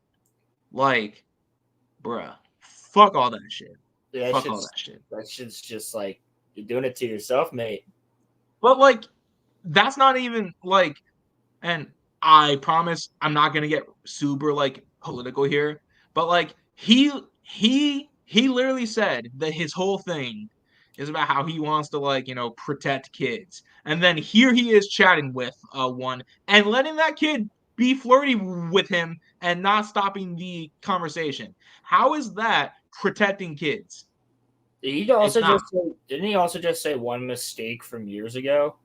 Like, bruh, fuck all that shit. Yeah, fuck all that shit. That shit's just like you're doing it to yourself, mate. But like, that's not even like. And I promise I'm not gonna get super like political here. But like, he literally said that his whole thing is about how he wants to like, protect kids. And then here he is chatting with one and letting that kid be flirty with him and not stopping the conversation. How is that protecting kids? Didn't he also just say one mistake from years ago?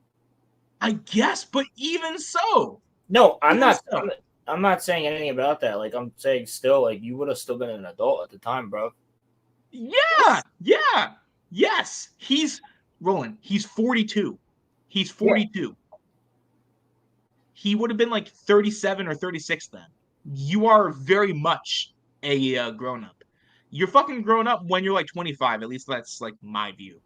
I guess, but even so. No, I'm not saying anything about that. Like, I'm saying still, like, you would have still been an adult at the time, bro. Yeah. Yes. He's 42. He's 42. Yeah. He would have been like 37 or 36 then. You are very much a grown-up. You're fucking grown up when you're like 25. At least that's like my view.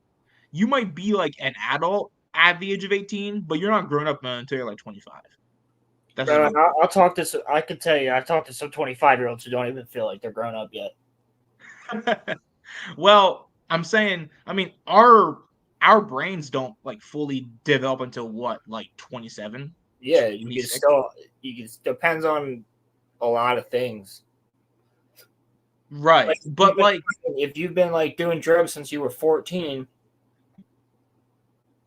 You might be like an adult at the age of 18, but you're not grown up until you're like 25. That's I'll talk to. I could tell you, I talked to some 25-year-olds who don't even feel like they're grown up yet. Well, I'm saying, I mean, our brains don't like fully develop until what, like 27? Yeah, you can depends on a lot of things. Right. Like, but like if you've been like doing drugs since you were 14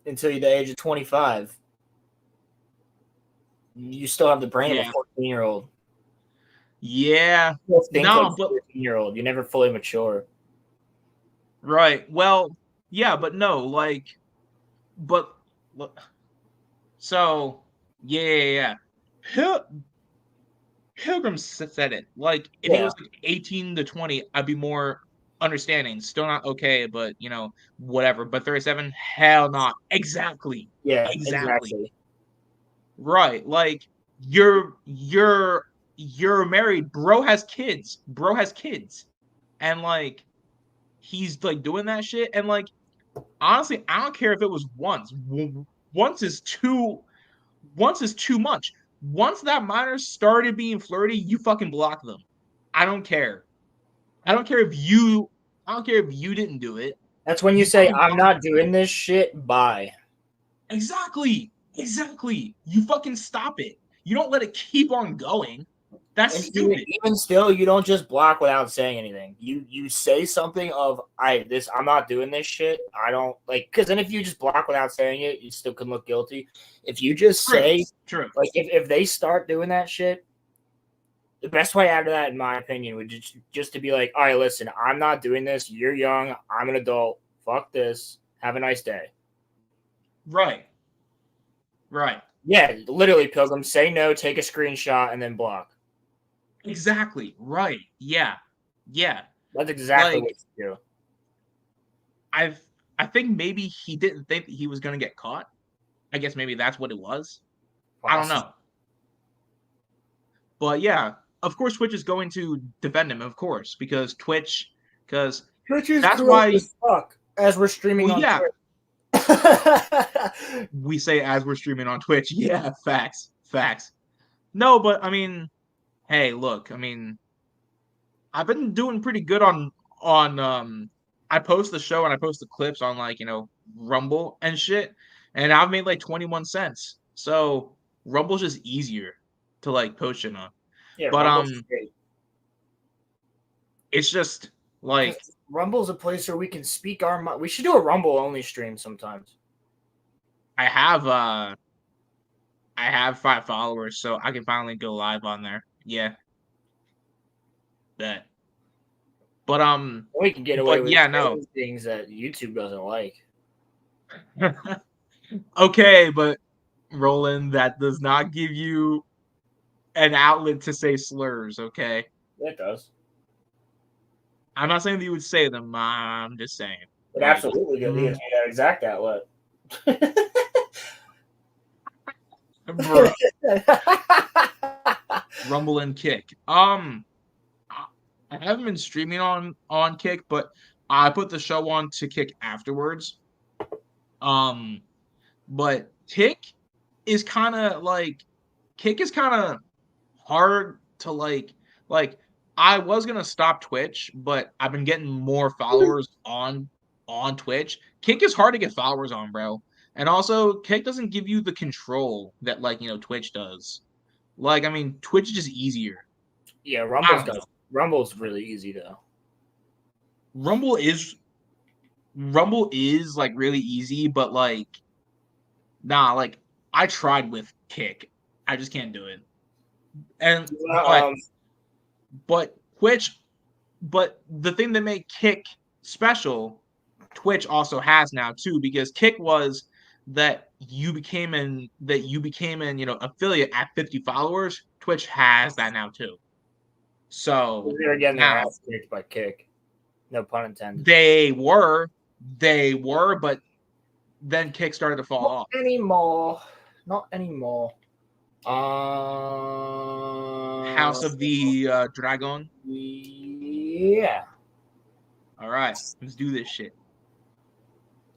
until the age of 25, you still have the brain of a 14-year-old. Yeah. No, but 14-year-old, you never fully mature. Right. Well, yeah, but no, like, but so yeah. Pilgrim said it. Like, if he was like 18 to 20, I'd be more understanding. Still not okay, but whatever. But 37, hell not. Exactly. Yeah, exactly. Right. Like, you're married. Bro has kids. And like, he's like doing that shit. And like, honestly, I don't care if it was once. Once is too much. Once that minor started being flirty, you fucking block them. I don't care. I don't care if you didn't do it. That's when you say, I'm not doing this shit, bye. Exactly. You fucking stop it. You don't let it keep on going. That's stupid. Even still, you don't just block without saying anything. You say something of, I'm not doing this shit. I don't like, because then if you just block without saying it, you still can look guilty. If you just say, like, if they start doing that shit, the best way out of that, in my opinion, would just to be like, all right, listen, I'm not doing this. You're young. I'm an adult. Fuck this. Have a nice day. Right. Yeah, literally, Pilgrim. Say no, take a screenshot, and then block. Exactly. Right. Yeah. That's exactly what you do. I think maybe he didn't think that he was going to get caught. I guess maybe that's what it was. I don't know. But yeah, of course Twitch is going to defend him, of course, because Twitch is that's why as fuck as we're streaming on Twitch. We say as we're streaming on Twitch. Yeah, facts. No, but I mean, hey, look, I mean, I've been doing pretty good on I post the show and I post the clips on like, Rumble and shit, and I've made like 21 cents. So Rumble's just easier to like post shit on. Yeah, but it's just like Rumble's a place where we can speak our mind. We should do a Rumble only stream sometimes. I have 5 followers, so I can finally go live on there. Yeah. That. But we can get away with things that YouTube doesn't like. Okay, but Roland, that does not give you an outlet to say slurs, okay? It does. I'm not saying that you would say them. I'm just saying. It absolutely gives you that exact outlet. Bro. Rumble and Kick. I haven't been streaming on Kick, but I put the show on to Kick afterwards. But Kick is kind of hard to like I was gonna stop Twitch, but I've been getting more followers on Twitch. Kick is hard to get followers on, bro. And also, Kick doesn't give you the control that Twitch does. Like, I mean, Twitch is just easier. Yeah, Rumble's really easy though. Rumble is Rumble is like really easy, but like, nah, like I tried with Kick, I just can't do it. And but Twitch, but the thing that made Kick special, Twitch also has now too, because Kick was that you became an affiliate at 50 followers. Twitch has that now too. So They're getting their now ass kicked by Kick. No pun intended. they were, but then Kick started to fall off. Not anymore. House of the Dragon. Yeah. All right, let's do this shit.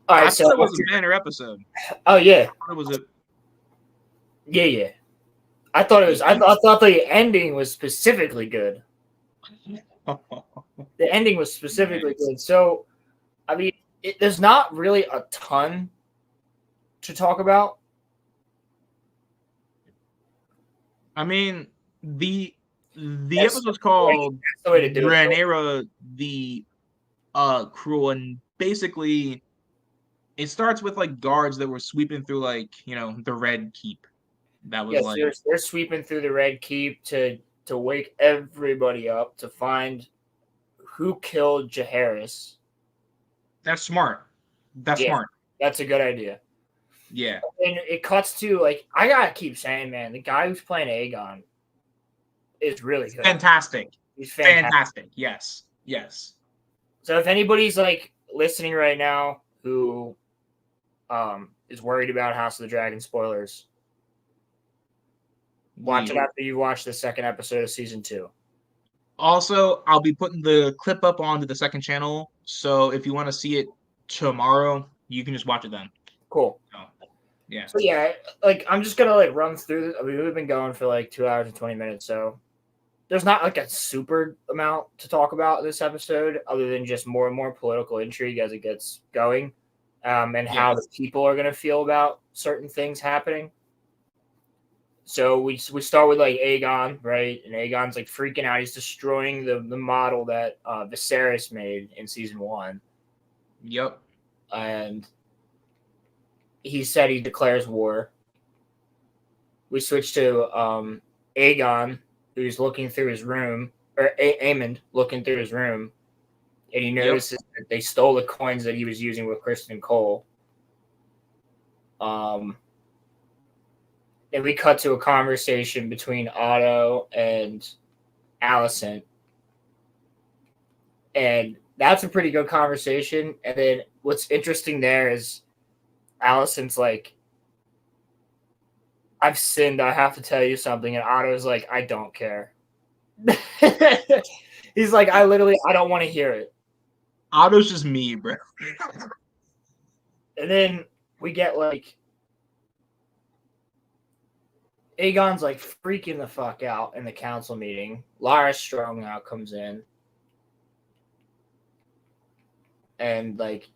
All right, I so thought it was a banner episode. Oh yeah. It was a. Yeah. I thought it was. I thought the ending was specifically good. The ending was specifically good. So, I mean, there's not really a ton to talk about. I mean, the episode's called Rhaenyra the Cruel, and basically it starts with like guards that were sweeping through like the Red Keep. That was like they're sweeping through the Red Keep to wake everybody up to find who killed Jaehaerys. That's smart. That's smart. That's a good idea. Yeah. And it cuts to like I gotta keep saying, man, the guy who's playing Aegon is really good. Fantastic. He's fantastic. Yes. So if anybody's like listening right now who is worried about House of the Dragon spoilers, watch it after you watch the second episode of season 2. Also, I'll be putting the clip up onto the second channel, so if you want to see it tomorrow, you can just watch it then. Cool. Yeah. So yeah, like I'm just gonna like run through this. I mean, we've been going for like 2 hours and 20 minutes, so there's not like a super amount to talk about this episode, other than just more and more political intrigue as it gets going, and how the people are gonna feel about certain things happening. So we start with like Aegon, right? And Aegon's like freaking out. He's destroying the model that Viserys made in season 1. Yep. And he said he declares war. We switch to Aegon, who's looking through his room, or Aemond looking through his room, and he notices that they stole the coins that he was using with Kristen Cole. And we cut to a conversation between Otto and Alicent. And that's a pretty good conversation. And then what's interesting there is Alicent's like, I've sinned. I have to tell you something. And Otto's like, I don't care. He's like, I don't want to hear it. Otto's just me, bro. And then we get like, Aegon's like freaking the fuck out in the council meeting. Lara Strong now comes in. And like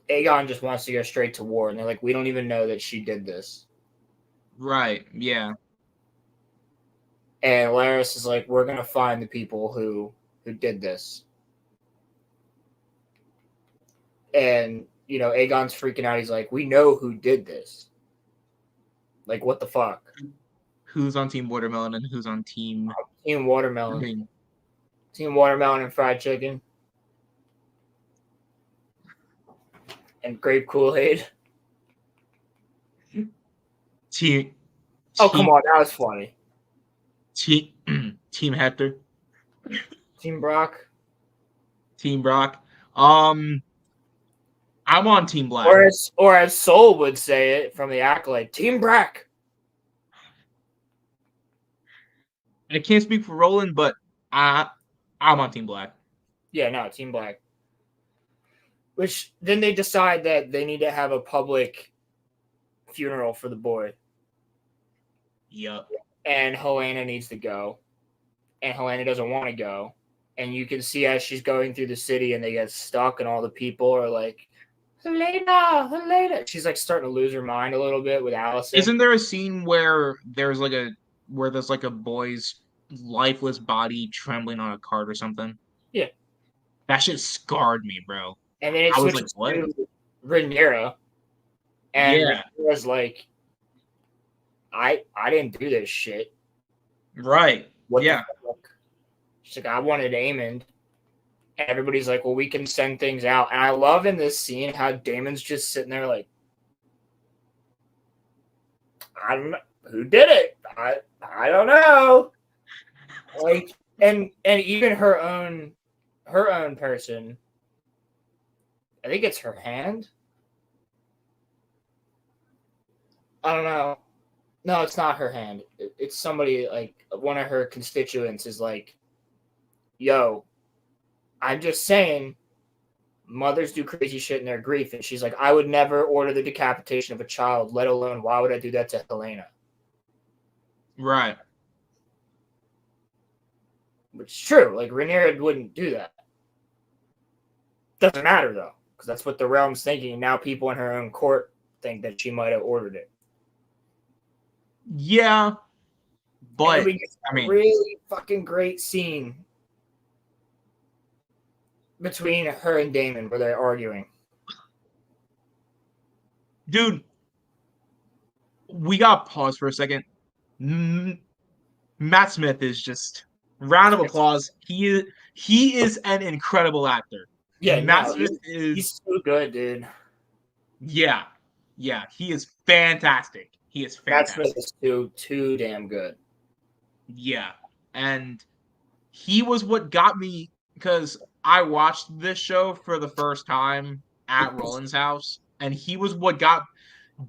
Aegon just wants to go straight to war. And they're like, we don't even know that she did this. Right, yeah. And Larys is like, we're going to find the people who did this. And, Aegon's freaking out. He's like, we know who did this. Like, what the fuck? Who's on Team Watermelon and who's on Team Watermelon? Team Watermelon and fried chicken. And grape Kool-Aid. Team. Oh, come on. That was funny. Team Hector. Team Brock. I'm on Team Black. Or as Soul would say it from the Acolyte, Team Brack. I can't speak for Roland, but I'm on Team Black. Yeah, no, Team Black. Which then they decide that they need to have a public funeral for the boy. Yep. And Helena needs to go. And Helena doesn't want to go. And you can see as she's going through the city and they get stuck and all the people are like, Helena. She's like starting to lose her mind a little bit with Alicent. Isn't there a scene where there's like a boy's lifeless body trembling on a cart or something? Yeah. That shit scarred me, bro. And then it I was switches like, to Rhaenyra, and Yeah. Rhaenyra's like, I didn't do this shit. Right. What Yeah. the fuck? She's like, I wanted Aemond. And everybody's like, well, we can send things out. And I love in this scene how Damon's just sitting there like, I don't know who did it. I don't know. Like, and even her own person, I think it's her hand. I don't know. No, it's not her hand. It's somebody, like, one of her constituents is like, yo, I'm just saying, mothers do crazy shit in their grief. And she's like, I would never order the decapitation of a child, let alone why would I do that to Helena? Right. Which is true. Like, Rhaenyra wouldn't do that. Doesn't matter, though, because that's what the realm's thinking. And now people in her own court think that she might have ordered it. Yeah. But, we get I mean, really fucking great scene between her and Daemon where they're arguing. Dude, we got to pause for a second. Matt Smith is just round of applause. He is an incredible actor. Yeah, Matt no, Smith he's so good, dude. Yeah, he is fantastic. He is Matt fantastic. Smith is too damn good. Yeah, and he was what got me, because I watched this show for the first time at Roland's house, and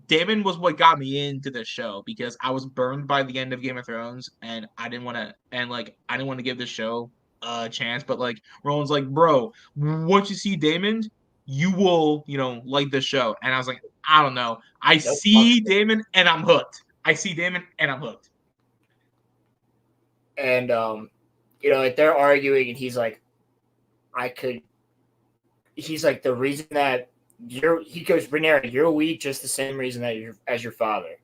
Damon was what got me into the show, because I was burned by the end of Game of Thrones, and I didn't want to give the show a chance. But like, Roland's like, bro, once you see Damon, you will, like the show. And I was like, I don't know. I see Damon and I'm hooked. And like, they're arguing, and he's like, he's like, the reason that he goes, Rhaenyra, you're weak just the same reason that as your father.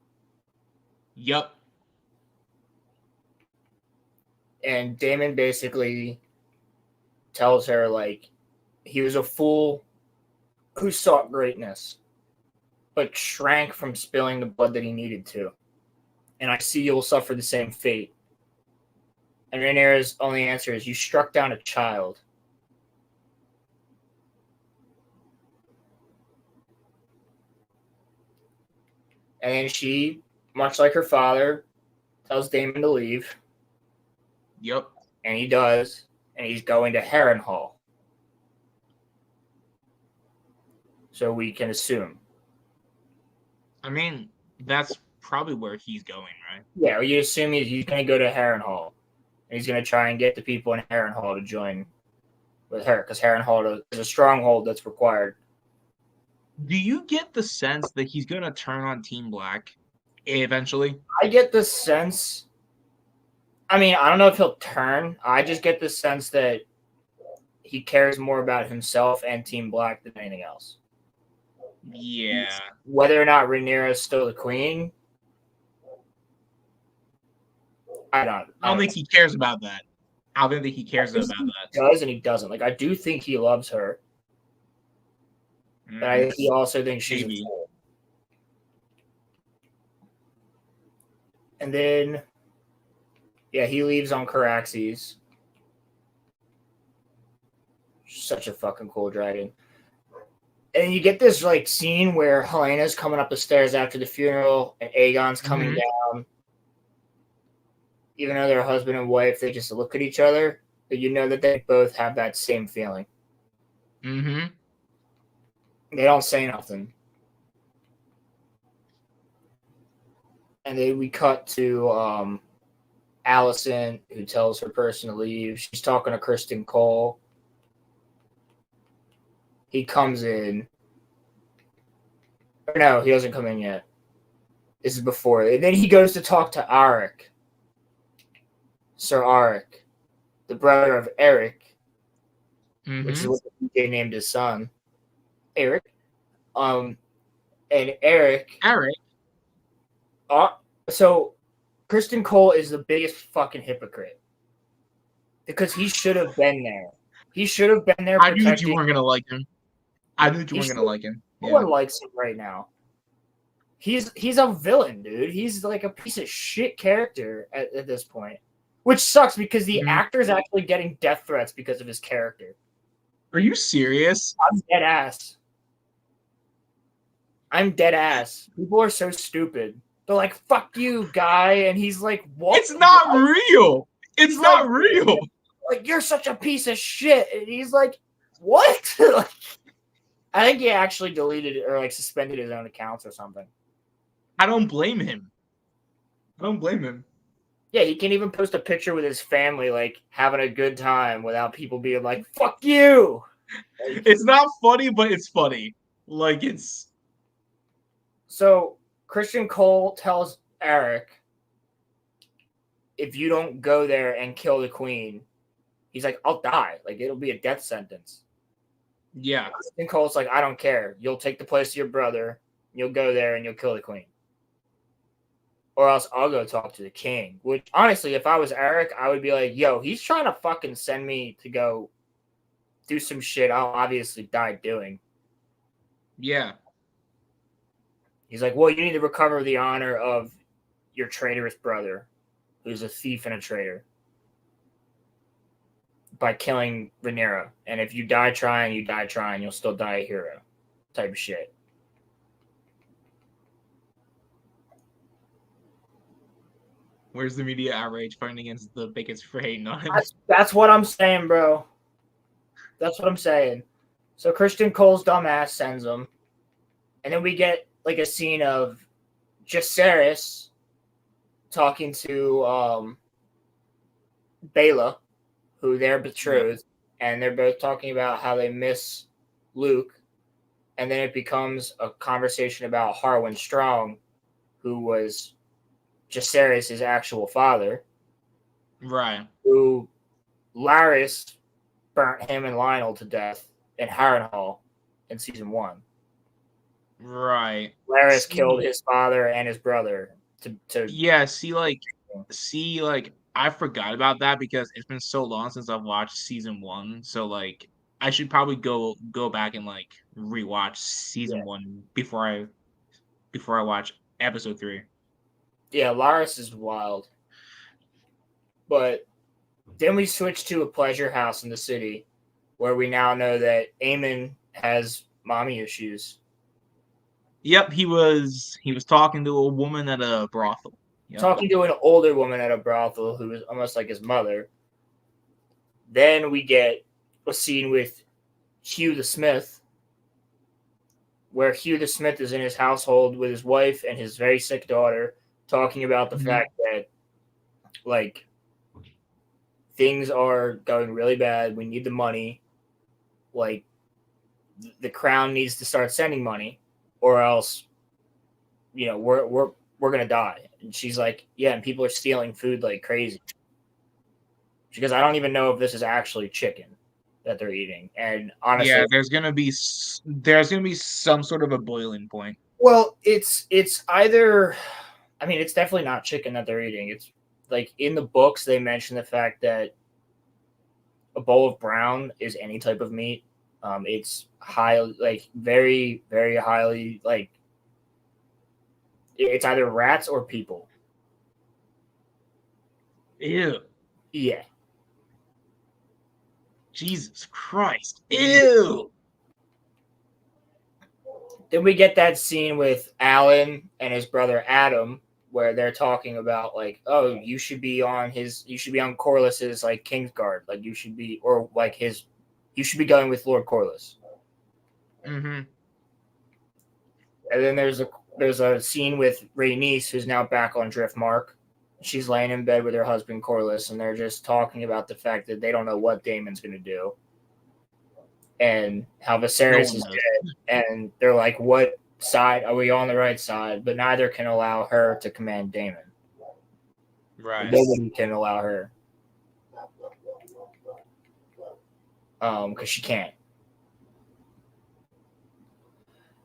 Yep. And Daemon basically tells her, like, he was a fool who sought greatness, but shrank from spilling the blood that he needed to. And I see you'll suffer the same fate. And Rhaenyra's only answer is, you struck down a child. And then she, much like her father, tells Daemon to leave. Yep. And he does. And he's going to Harrenhal. So we can assume. I mean, that's probably where he's going, right? Yeah, you assume he's going to go to Harrenhal. And he's going to try and get the people in Harrenhal to join with her, because Harrenhal is a stronghold that's required. Do you get the sense that he's going to turn on Team Black eventually? I get the sense. I mean, I don't know if he'll turn. I just get the sense that he cares more about himself and Team Black than anything else. Yeah. Whether or not Rhaenyra is still the queen, I don't think he cares about that. I don't think he cares about that. He does and he doesn't. Like, I do think he loves her. But I think he also thinks she's a fool. And then, yeah, he leaves on Caraxes. Such a fucking cool dragon. And you get this, like, scene where Helena's coming up the stairs after the funeral and Aegon's coming down. Even though they're husband and wife, they just look at each other. But you know that they both have that same feeling. Mm-hmm. They don't say nothing. And then we cut to Allison, who tells her person to leave. She's talking to Kristen Cole. He comes in. No, he doesn't come in yet. This is before. And then he goes to talk to Arik. Sir Arik, the brother of Eric, which is what they named his son, Eric. And Eric. So Kristen Cole is the biggest fucking hypocrite because he should have been there. He should have been there. I knew that you weren't gonna like him. I knew you weren't gonna like him. No one likes him right now. He's a villain, dude. He's like a piece of shit character at this point, which sucks because the actor's actually getting death threats because of his character. Are you serious? I'm dead ass. I'm dead ass. People are so stupid. They're like, "Fuck you, guy," and he's like, "What?" It's not real. It's He's not like, real. Like, you're such a piece of shit, and he's like, "What?" Like, I think he actually deleted or like suspended his own accounts or something. I don't blame him. I don't blame him. Yeah, he can't even post a picture with his family, like having a good time, without people being like, "Fuck you." Like, It's not funny, but it's funny. Like it's. So Christian Cole tells Eric, "If you don't go there and kill the queen," he's like, "I'll die. Like it'll be a death sentence." Yeah. Christian Cole's like, "I don't care. You'll take the place of your brother. You'll go there and you'll kill the queen. Or else I'll go talk to the king." Which, honestly, if I was Eric, I would be like, "Yo, he's trying to fucking send me to go do some shit I'll obviously die doing." Yeah. He's like, "Well, you need to recover the honor of your traitorous brother, who's a thief and a traitor, by killing Rhaenyra. And if you die trying, you die trying. You'll still die a hero," type of shit. Where's the media outrage fighting against the bigots for hating on him? That's what I'm saying, bro. That's what I'm saying. So Christian Cole's dumbass sends him, and then we get like a scene of Jacaerys talking to Bela, who they're betrothed, and they're both talking about how they miss Luke, and then it becomes a conversation about Harwin Strong, who was Jacaerys' actual father, Right. who Larys burnt him and Lionel to death in Harrenhal in season 1. Right. Larys killed his father and his brother to Yeah, see, I forgot about that because it's been so long since I've watched season 1. So like I should probably go back and like rewatch season 1 before I watch episode 3. Yeah, Larys is wild. But then we switch to a pleasure house in the city where we now know that Aemon has mommy issues. Yep, he was talking to a woman at a brothel. Yep. Talking to an older woman at a brothel who is almost like his mother. Then we get a scene with Hugh the Smith, where Hugh the Smith is in his household with his wife and his very sick daughter, talking about the fact that, like, things are going really bad. We need the money. Like, the crown needs to start sending money, or else, you know, we're gonna die. And she's like, "Yeah," and people are stealing food like crazy. Because I don't even know if this is actually chicken that they're eating. And honestly, yeah, there's gonna be some sort of a boiling point. Well, it's either, I mean, it's definitely not chicken that they're eating. It's like in the books they mention the fact that a bowl of brown is any type of meat. It's very, very highly like it's either rats or people. Ew. Yeah. Jesus Christ. Ew. Then we get that scene with Alan and his brother Adam, where they're talking about like, "Oh, you should be on Corliss's like Kingsguard, like you should be going with Lord Corliss." Mm-hmm. And then there's a scene with Rhaenys, who's now back on Driftmark. She's laying in bed with her husband Corlys, and they're just talking about the fact that they don't know what Daemon's going to do, and how Viserys is dead. And they're like, "What side are we on? The right side?" But neither can allow her to command Daemon. Right. Nobody can allow her, because she can't.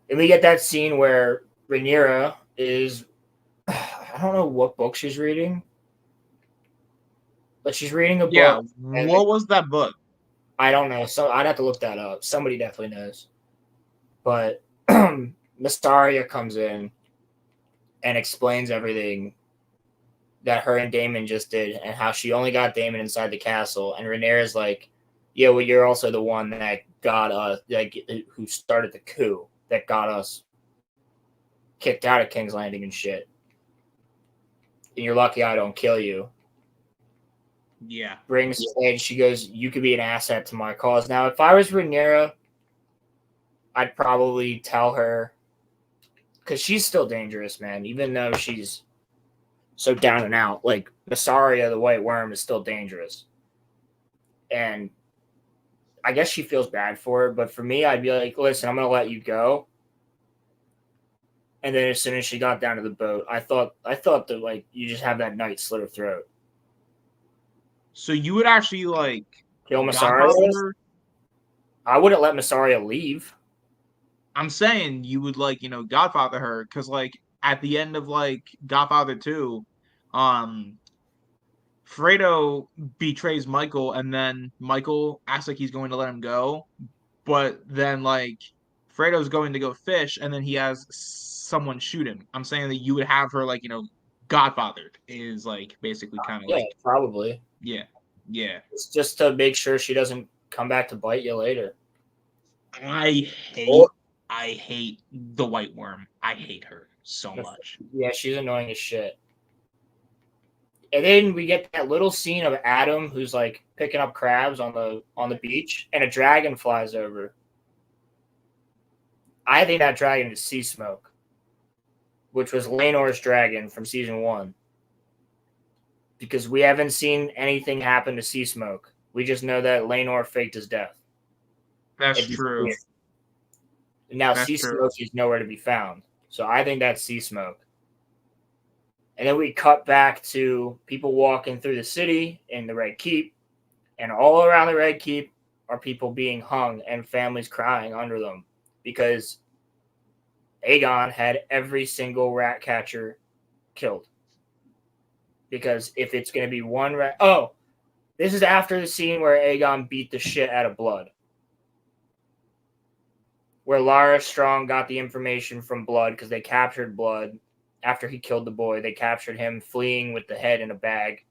And we get that scene where Rhaenyra is, I don't know what book she's reading, but she's reading a book. Yeah, what was that book? I don't know. So I'd have to look that up. Somebody definitely knows. But Mystaria comes in and explains everything that her and Daemon just did and how she only got Daemon inside the castle. And Rhaenyra's like, yeah, well, you're also the one that got us, who started the coup that got us kicked out of King's Landing and shit. And you're lucky I don't kill you. Yeah. And she goes, you could be an asset to my cause. Now, if I was Rhaenyra, I'd probably tell her, because she's still dangerous, man, even though she's so down and out. Like, Mysaria, the White Worm, is still dangerous. And I guess she feels bad for it, but for me, I'd be like, listen, I'm going to let you go. And then as soon as she got down to the boat, I thought that, like, you just have that knight slit her throat. So you would actually, like, kill Mysaria? I wouldn't let Mysaria leave. I'm saying you would, like, Godfather her, because, like, at the end of, like, Godfather 2, Fredo betrays Michael, and then Michael acts like he's going to let him go, but then, like, Fredo's going to go fish, and then he has someone shoot him. I'm saying that you would have her, like, Godfathered is, like, basically kind of yeah, like... probably. Yeah. It's just to make sure she doesn't come back to bite you later. I hate the White Worm. I hate her so much. Yeah, she's annoying as shit. And then we get that little scene of Adam who's like picking up crabs on the beach, and a dragon flies over. I think that dragon is Sea Smoke, which was Laenor's dragon from season 1. Because we haven't seen anything happen to Sea Smoke. We just know that Laenor faked his death. That's true. Now Sea Smoke is nowhere to be found. So I think that's Sea Smoke. And then we cut back to people walking through the city in the Red Keep. And all around the Red Keep are people being hung and families crying under them. Because Aegon had every single rat catcher killed. Because if it's going to be one rat... Oh, this is after the scene where Aegon beat the shit out of Blood. Where Lara Strong got the information from Blood because they captured Blood after he killed the boy. They captured him fleeing with the head in a bag.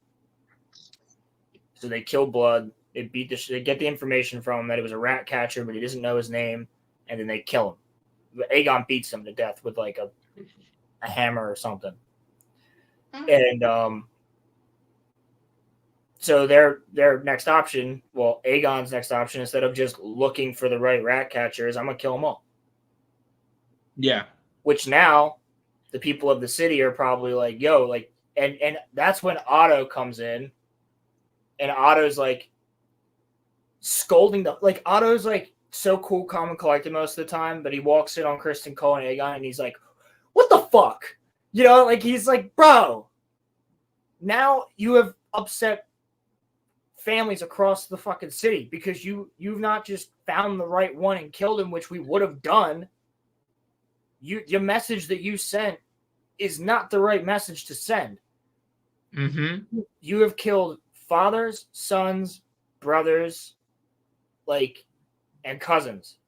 So they kill Blood. They beat the shit. They get the information from him that it was a rat catcher, but he doesn't know his name, and then they kill him. But Aegon beats him to death with like a hammer or something. And so their next option, well, Aegon's next option, instead of just looking for the right rat catcher, is I'm gonna kill them all. Yeah. Which now the people of the city are probably like, yo, like, and that's when Otto comes in, and Otto's like scolding Otto's like so cool, calm, and collected most of the time, but he walks in on Kristen Cole and Aegon, and he's like, what the fuck? Like, he's like, bro, now you have upset families across the fucking city because you've not just found the right one and killed him, which we would have done. Your message that you sent is not the right message to send. Mm-hmm. You have killed fathers, sons, brothers, and cousins.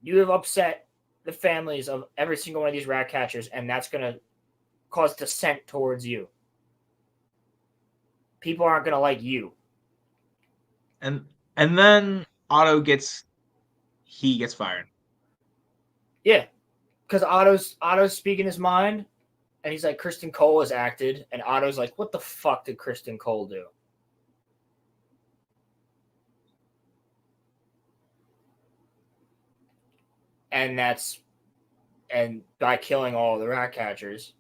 You have upset the families of every single one of these rat catchers, and that's going to cause dissent towards you. People aren't going to like you. And then Otto gets fired. Yeah. Because Otto's speaking his mind, and he's like, Kristen Cole has acted, and Otto's like, what the fuck did Kristen Cole do? And by killing all the rat catchers.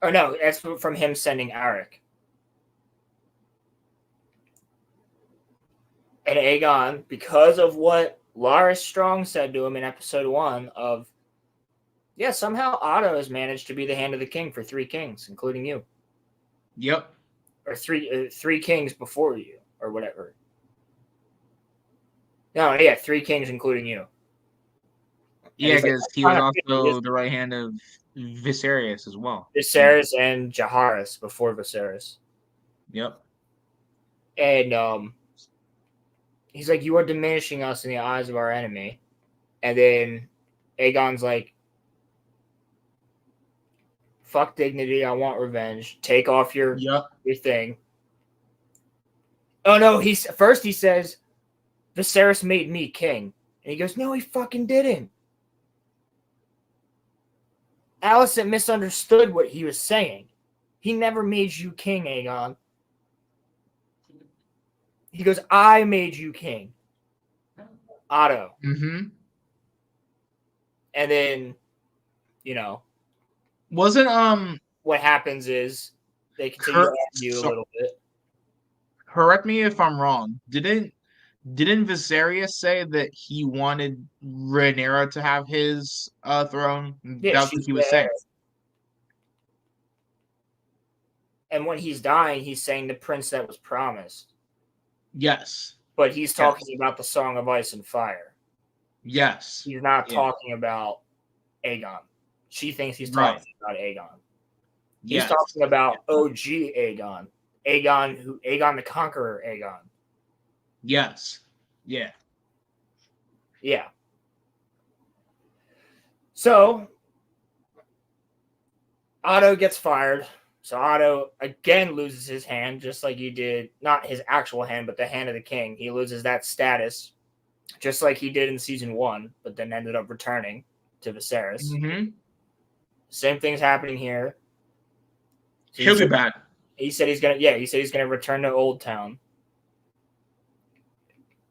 Or no, that's from him sending Arik. And Aegon, because of what Lara Strong said to him in episode 1 of, yeah, somehow Otto has managed to be the hand of the king for 3 kings, including you. Yep. Or three kings before you, or whatever. No, yeah, 3 kings, including you. Yeah, because he was also the right hand of Viserys as well. Viserys and Jaehaerys before Viserys. Yep. And he's like, you are diminishing us in the eyes of our enemy. And then Aegon's like, fuck dignity, I want revenge. Take off your thing. Oh no, he says, Viserys made me king. And he goes, no, he fucking didn't. Alicent misunderstood what he was saying. He never made you king, Aegon. He goes, I made you king. Otto. Mm-hmm. And then, you know. Wasn't what happens is they continue to argue a little bit. Correct me if I'm wrong. Didn't Viserys say that he wanted Rhaenyra to have his throne? Yeah, That's what he was saying. And when he's dying, he's saying the prince that was promised. Yes. But he's talking about the Song of Ice and Fire. Yes. He's not talking about Aegon. She thinks he's talking about Aegon. He's talking about OG Aegon. Aegon the Conqueror Aegon. Yes. Yeah. Yeah. So Otto gets fired. So Otto again loses his hand, just like he did, not his actual hand, but the hand of the king. He loses that status, just like he did in season 1, but then ended up returning to Viserys. Mm-hmm. Same thing's happening here. So He'll be back. He said he's gonna return to Old Town.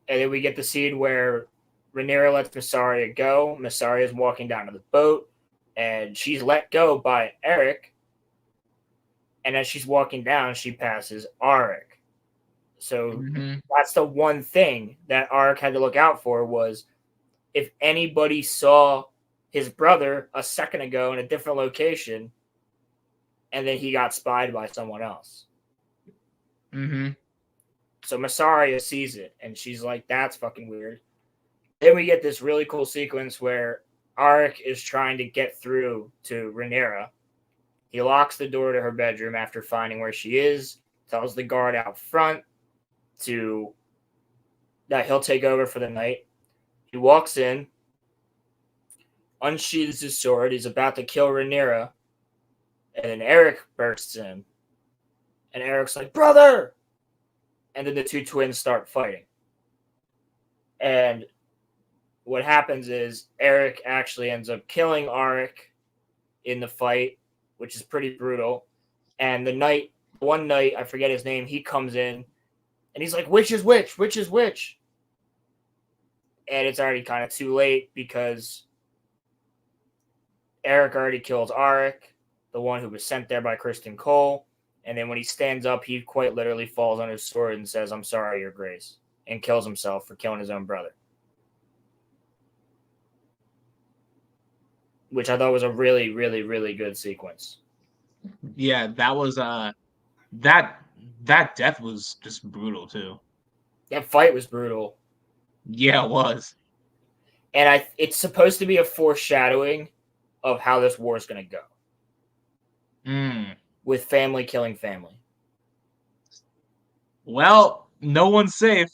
And then we get the scene where Rhaenyra lets Mysaria go. Mysaria is walking down to the boat, and she's let go by Eric. And as she's walking down, she passes Arik. So that's the one thing that Arik had to look out for, was if anybody saw his brother a second ago in a different location, and then he got spied by someone else. Mm-hmm. So Mysaria sees it, and she's like, that's fucking weird. Then we get this really cool sequence where Arik is trying to get through to Rhaenyra. He locks the door to her bedroom after finding where she is, tells the guard out front that he'll take over for the night. He walks in, unsheathes his sword. He's about to kill Rhaenyra. And then Eric bursts in. And Eric's like, brother! And then the two twins start fighting. And what happens is Eric actually ends up killing Arik in the fight, which is pretty brutal. And one night, I forget his name, he comes in and he's like, which is which? Which is which? And it's already kind of too late because Eric already kills Arik, the one who was sent there by Kristen Cole. And then when he stands up, he quite literally falls on his sword and says, I'm sorry, Your Grace, and kills himself for killing his own brother. Which I thought was a really, really, really good sequence. Yeah, that was that death was just brutal too. That fight was brutal. Yeah, it was. And it's supposed to be a foreshadowing of how this war is going to go. With family killing family. Well, no one's safe.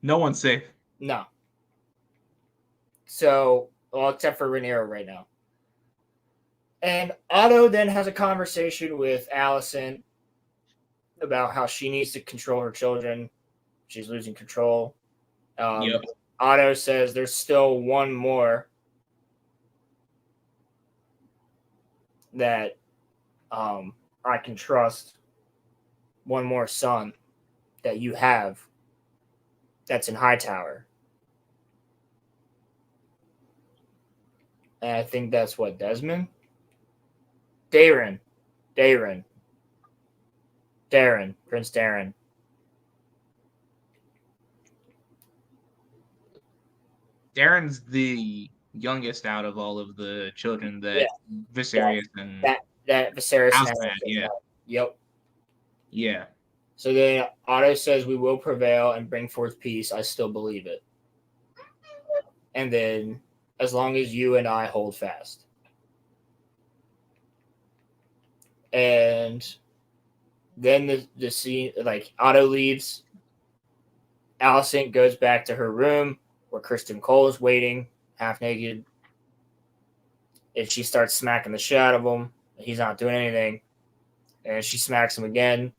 No one's safe. No. So, well, except for Rhaenyra right now. And Otto then has a conversation with Alicent about how she needs to control her children. She's losing control. Otto says there's still one more that I can trust. One more son that you have that's in Hightower. And I think that's what, Desmond? Darren. Prince Darren. Darren's the youngest out of all of the children that Viserys and that Viserys House had. Yeah. Yep. Yeah. So then Otto says we will prevail and bring forth peace. I still believe it. And then as long as you and I hold fast. And then the scene, like Otto leaves. Allison goes back to her room where Kristen Cole is waiting, half naked. And she starts smacking the shit out of him. He's not doing anything. And she smacks him again.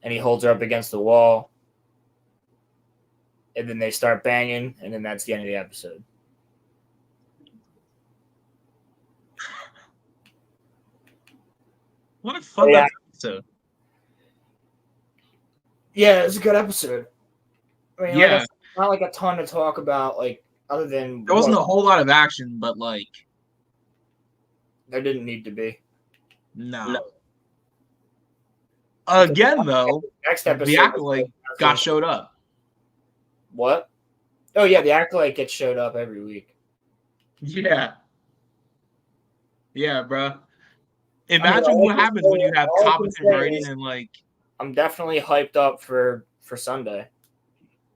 And he holds her up against the wall. And then they start banging. And then that's the end of the episode. What a fun episode. Yeah, it was a good episode. I mean, Yeah. Not like a ton to talk about, like, other than... There wasn't a whole lot of action, but, like... There didn't need to be. No. Again, though, next episode, the Acolyte showed up. What? Oh, yeah, the Acolyte gets showed up every week. Yeah. Yeah, bro. Imagine what happens when you have competent writing and, like... I'm definitely hyped up for Sunday.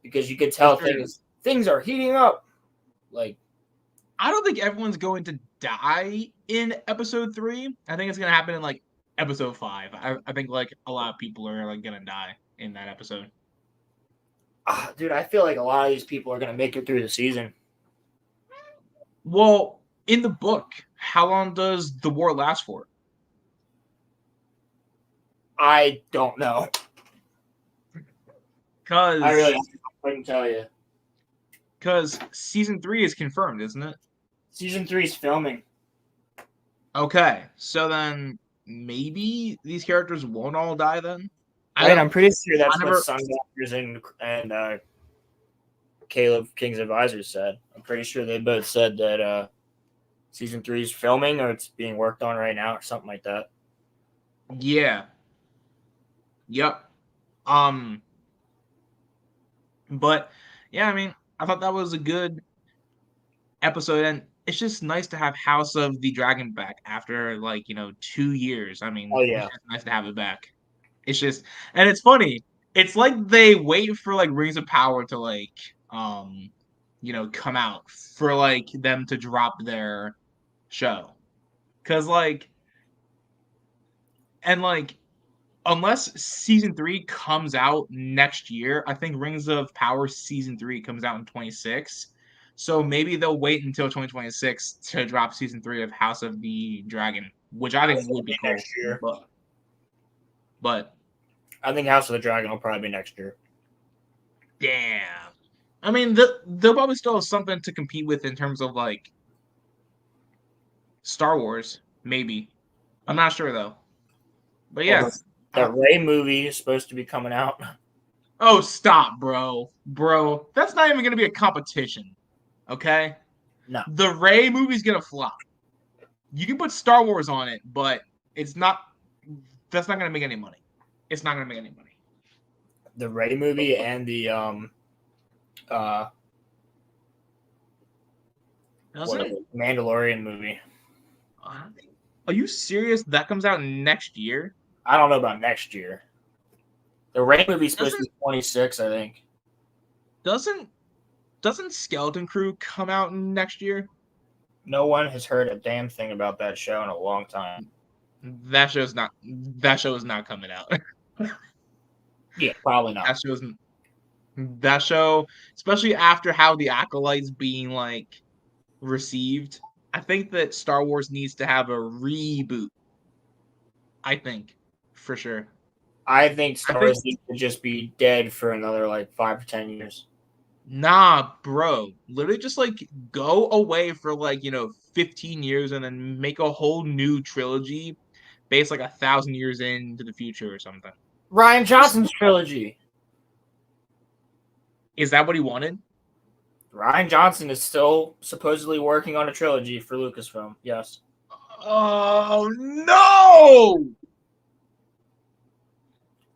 Because you can tell things are heating up. Like, I don't think everyone's going to die in episode 3. I think it's going to happen in, like, episode 5. I think, like, a lot of people are, like, going to die in that episode. Dude, I feel like a lot of these people are going to make it through the season. Well, in the book, how long does the war last for? I don't know. Because I couldn't tell you. Because season 3 is confirmed, isn't it? Season 3 is filming. Okay, so then maybe these characters won't all die then? I'm pretty sure that's what Sundowner's and Caleb King's advisors said. I'm pretty sure they both said that season 3 is filming or it's being worked on right now or something like that. Yeah. Yep. But yeah, I mean, I thought that was a good episode, and it's just nice to have House of the Dragon back after 2 years. I mean, yeah, it's nice to have it back. It's just, and it's funny. It's like they wait for Rings of Power to come out for them to drop their show, because unless season 3 comes out next year, I think Rings of Power season 3 comes out in 2026. So maybe they'll wait until 2026 to drop season 3 of House of the Dragon, which I think would be cool. Next year. But I think House of the Dragon will probably be next year. Damn. I mean, they'll probably still have something to compete with in terms of Star Wars, maybe. I'm not sure though. But yeah. That Rey movie is supposed to be coming out. Oh, stop, bro. Bro, that's not even going to be a competition. Okay? No. The Rey movie's going to flop. You can put Star Wars on it, but that's not going to make any money. It's not going to make any money. The Rey movie and the Mandalorian movie. Are you serious? That comes out next year? I don't know about next year. The Rey movie's supposed to be 26, I think. Doesn't Skeleton Crew come out next year? No one has heard a damn thing about that show in a long time. That show is not coming out. Yeah, probably not. That show, especially after how the Acolyte's being received, I think that Star Wars needs to have a reboot. I think, for sure. I think Star Wars needs to just be dead for another 5 to 10 years. Nah, bro. Literally just go away for 15 years and then make a whole new trilogy based 1,000 years into the future or something. Rian Johnson's trilogy. Is that what he wanted? Rian Johnson is still supposedly working on a trilogy for Lucasfilm. Yes. Oh no!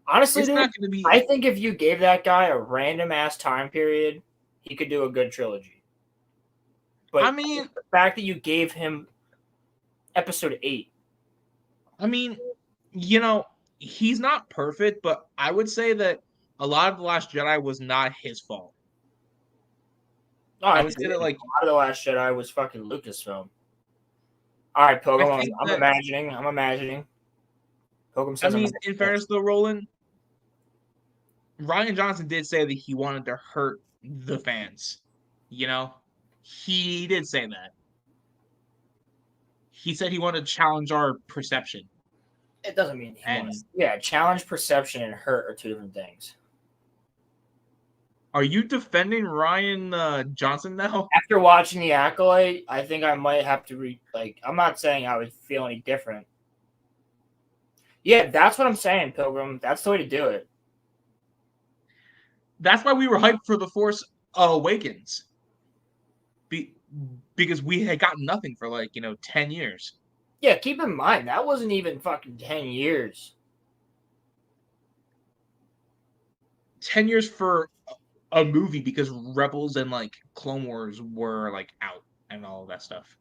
Honestly, it's dude, not gonna be... I think if you gave that guy a random ass time period, he could do a good trilogy. But I mean, the fact that you gave him episode 8. I mean, he's not perfect, but I would say that a lot of The Last Jedi was not his fault. No, I would say that a lot of The Last Jedi was fucking Lucasfilm. All right, Pokemon. I'm imagining. Pokemon says in fairness though, Roland, Ryan Johnson did say that he wanted to hurt the fans. You know, he did say that. He said he wanted to challenge our perception. It doesn't mean he And wants. Yeah, challenge perception and hurt are two different things. are you defending Ryan Johnson now? After watching The Acolyte, I think I might have to I'm not saying I would feel any different. Yeah, that's what I'm saying, Pilgrim. That's the way to do it. That's why we were hyped for The Force Awakens. Because we had gotten nothing for 10 years. Yeah, keep in mind, that wasn't even fucking 10 years. 10 years for a movie because Rebels and Clone Wars were out and all of that stuff.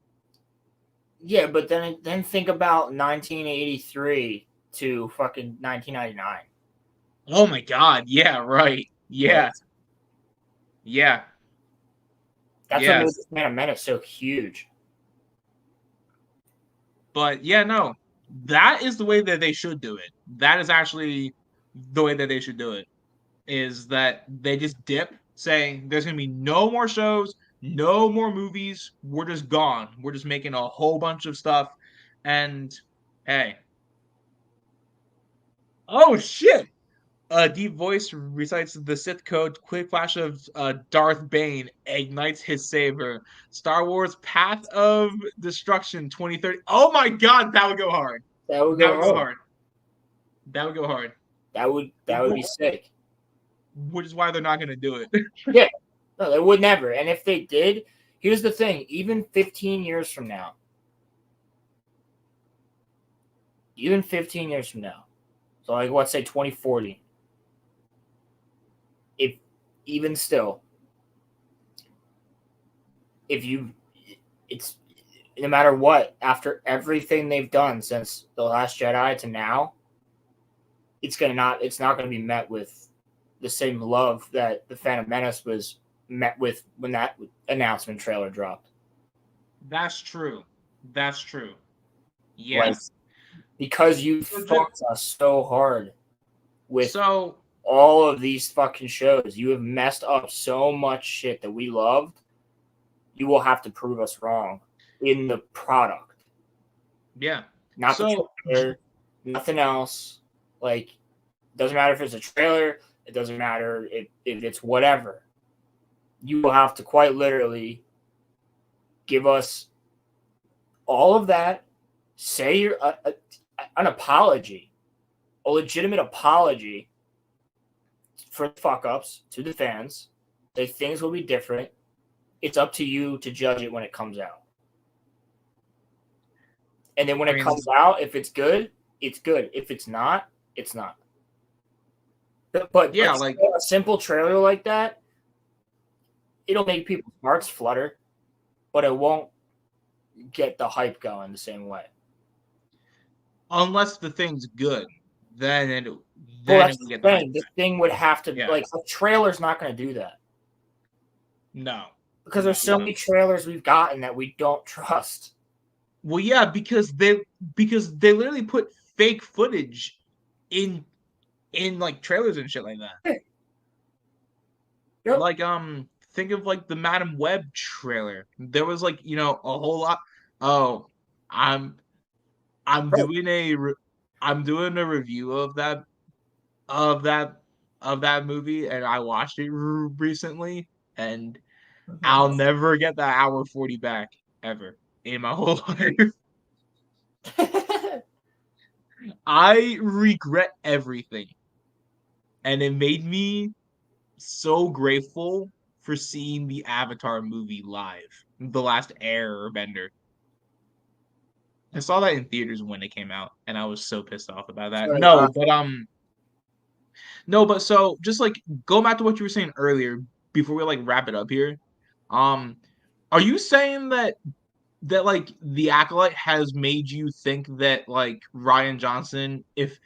Yeah, but then think about 1983 to fucking 1999. Oh my god, yeah, right. Yeah. Yeah. That's what made this Phantom Menace so huge. But yeah, no. That is the way that they should do it. That is actually the way that they should do it. Is that they just dip, saying there's gonna be no more shows, no more movies. We're just gone. We're just making a whole bunch of stuff. And hey. Oh shit! A deep voice recites the Sith code. Quick flash of Darth Bane ignites his saber. Star Wars Path of Destruction 2030. Oh my god, that would go hard. That would go hard. That would go hard. That would be sick. Which is why they're not going to do it. Yeah. No, they would never. And if they did, here's the thing. Even 15 years from now. So let's say 2040. Even still, it's no matter what, after everything they've done since The Last Jedi to now, it's not gonna be met with the same love that the Phantom Menace was met with when that announcement trailer dropped. That's true. Yes. Because you fucked us so hard with all of these fucking shows. You have messed up so much shit that we loved. You will have to prove us wrong in the product. Yeah. Not the trailer, nothing else. Doesn't matter if it's a trailer. It doesn't matter if it's whatever. You will have to quite literally give us all of that. Say an apology, a legitimate apology for the fuck ups to the fans. That things will be different. It's up to you to judge it when it comes out. And then when it comes out, if it's good, it's good. If it's not, it's not. But yeah, a simple trailer like that, it'll make people's hearts flutter, but it won't get the hype going the same way. Unless the thing's good, then it'll get the hype. This thing would have to a trailer's not going to do that. No, because there's so many trailers we've gotten that we don't trust. Well, yeah, because they literally put fake footage in trailers and shit like that. Yep. Think of the Madam Web trailer. There was a whole lot. Oh, I'm doing a review of that movie, and I watched it recently, and I'll never get that hour 40 back ever in my whole life. I regret everything, and it made me so grateful for seeing the Avatar movie live, The Last Airbender. I saw that in theaters when it came out, and I was so pissed off about that. But so just go back to what you were saying earlier before we wrap it up here. Are you saying that The Acolyte has made you think that Ryan Johnson, if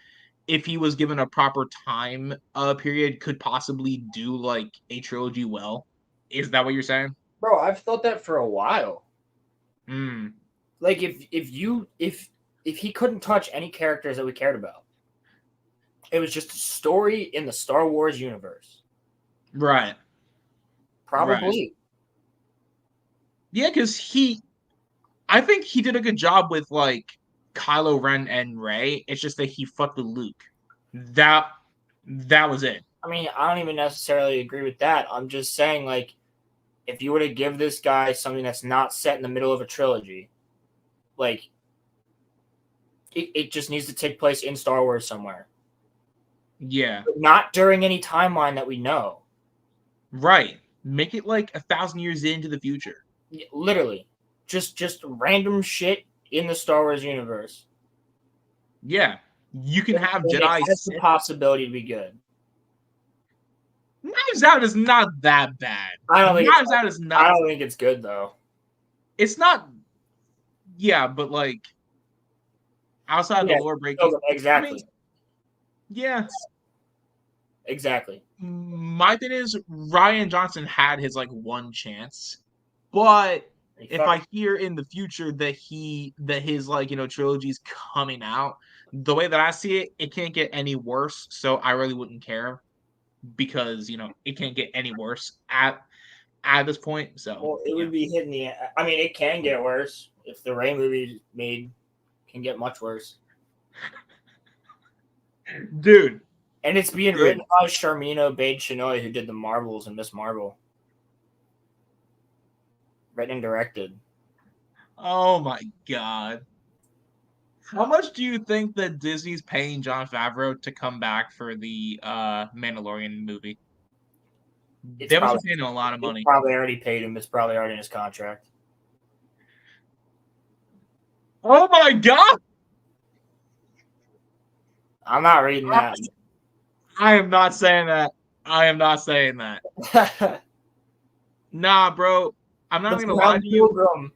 he was given a proper time period, could possibly do a trilogy well? Is that what you're saying? Bro, I've thought that for a while. Mm. If he couldn't touch any characters that we cared about, It was just a story in the Star Wars universe. Right. Probably. Right. Yeah, because I think he did a good job with like Kylo Ren and Rey. It's just that he fucked with Luke. That was it. I mean, I don't even necessarily agree with that. I'm just saying, like, if you were to give this guy something that's not set in the middle of a trilogy, like, it just needs to take place in Star Wars somewhere. Yeah. But not during any timeline that we know. Right. Make it like 1,000 years into the future. Literally. Just random shit in the Star Wars universe. Yeah. You can have And Jedi. It has the possibility to be good. Knives Out is not that bad. I don't think it's good though. It's not. Yeah, but like outside the lore breaking. Exactly. I mean, yeah. Exactly. My thing is Ryan Johnson had his like one chance, but if I hear in the future that his like trilogy's coming out, the way that I see it, it can't get any worse. So I really wouldn't care because it can't get any worse at this point. So well, it would be hitting the. I mean, it can get worse if the Rey movie made. Can get much worse, dude. And it's being written by Sharmino Obaid-Chinoy, who did the Marvels and Miss Marvel. Written and directed. Oh my god. How much do you think that Disney's paying Jon Favreau to come back for the Mandalorian movie? They must be paying him a lot of money. Probably already paid him. It's probably already in his contract. Oh my god! I'm not reading that. I am not saying that. I am not saying that. Nah, bro. I'm not gonna lie to you.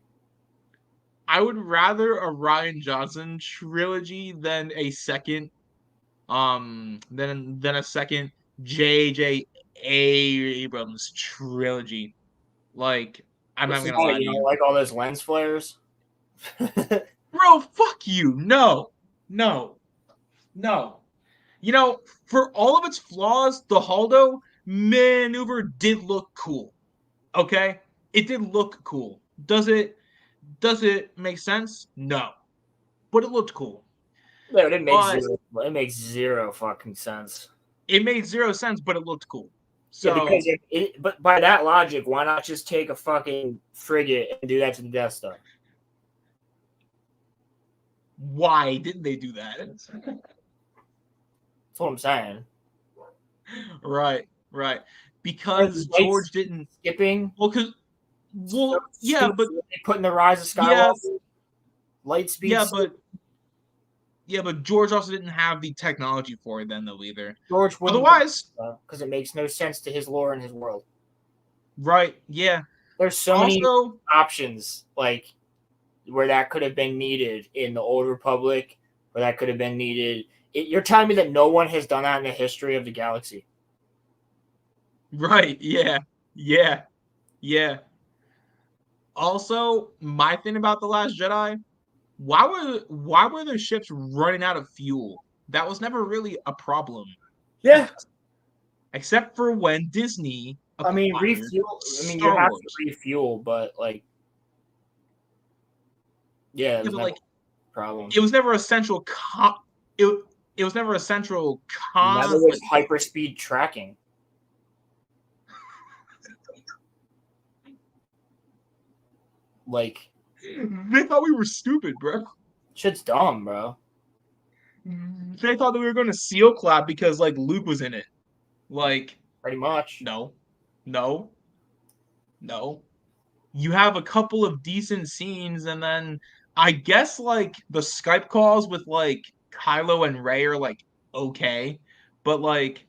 I would rather a Ryan Johnson trilogy than a second than a second J.J. Abrams trilogy. Like, I'm not gonna lie to you. You don't like all those lens flares? Bro, fuck you. No. For all of its flaws, the Holdo maneuver did look cool. Okay? It did look cool. Does it make sense? No. But it looked cool. No, it makes zero fucking sense. It made zero sense, but it looked cool. So because but by that logic, why not just take a fucking frigate and do that to the Death Star? Why didn't they do that? That's what I'm saying. Right. Because George didn't skipping. Yeah, but putting the Rise of Skywalker, light speed. Yeah, but George also didn't have the technology for it then, though, either. George, otherwise, because it makes no sense to his lore and his world. Right? Yeah. There's so many options, like where that could have been needed in the Old Republic, where that could have been needed. You're telling me that no one has done that in the history of the galaxy? Right? Yeah. Also, my thing about The Last Jedi, why were their ships running out of fuel? That was never really a problem. Yeah. Except for when Disney refuel. You have to refuel, but like it was never a problem. It was never a central it was never a central Never was hyperspeed tracking. Like they thought we were stupid, bro. Shit's dumb, bro. They thought that we were going to seal clap because like Luke was in it. Like pretty much. No. You have a couple of decent scenes, and then I guess like the Skype calls with like Kylo and Rey are like okay, but like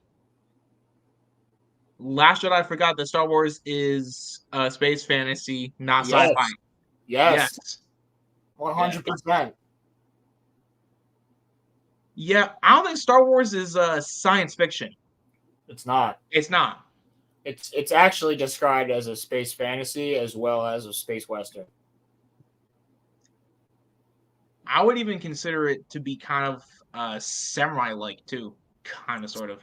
Last Jedi forgot that Star Wars is space fantasy, not sci-fi. Yes. 100%. Yeah, I don't think Star Wars is science fiction. It's not. It's actually described as a space fantasy as well as a space western. I would even consider it to be kind of samurai-like too, kind of, sort of.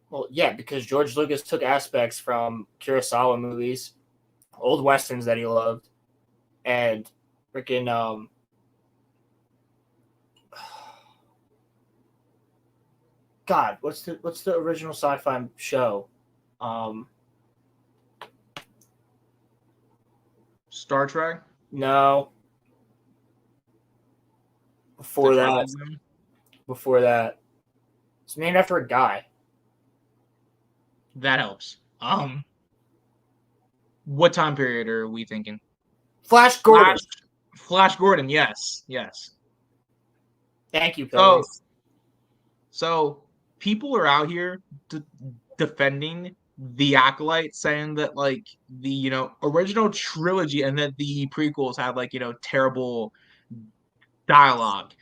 Well, yeah, because George Lucas took aspects from Kurosawa movies, old westerns that he loved, and freaking God, what's the original sci-fi show? Star Trek. No. Before that, it's named after a guy. That helps. What time period are we thinking? Flash Gordon. Flash Gordon. Yes. Thank you, Pilgrim. So people are out here defending the Acolyte, saying that like the original trilogy and that the prequels had like terrible dialogue.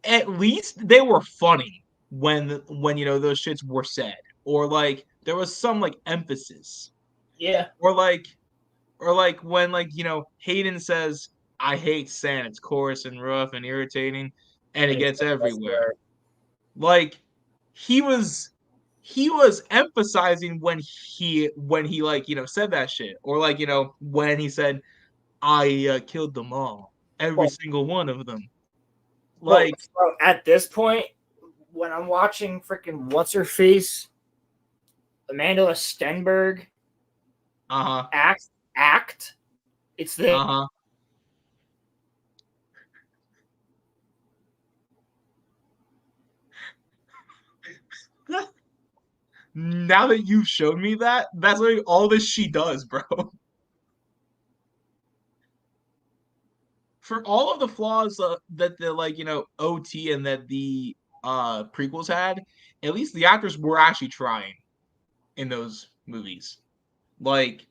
At least they were funny when those shits were said, or like there was some like emphasis. Yeah. Or like when Hayden says, "I hate sand. It's coarse and rough and irritating, and it gets everywhere." Like he was emphasizing when he said that shit, or like when he said, "I killed them all, every single one of them." Like at this point, when I'm watching freaking what's her face, Amanda Stenberg, act, it's the Now that you've shown me that, that's like all that she does, bro. For all of the flaws that the OT and that the prequels had, at least the actors were actually trying in those movies. Like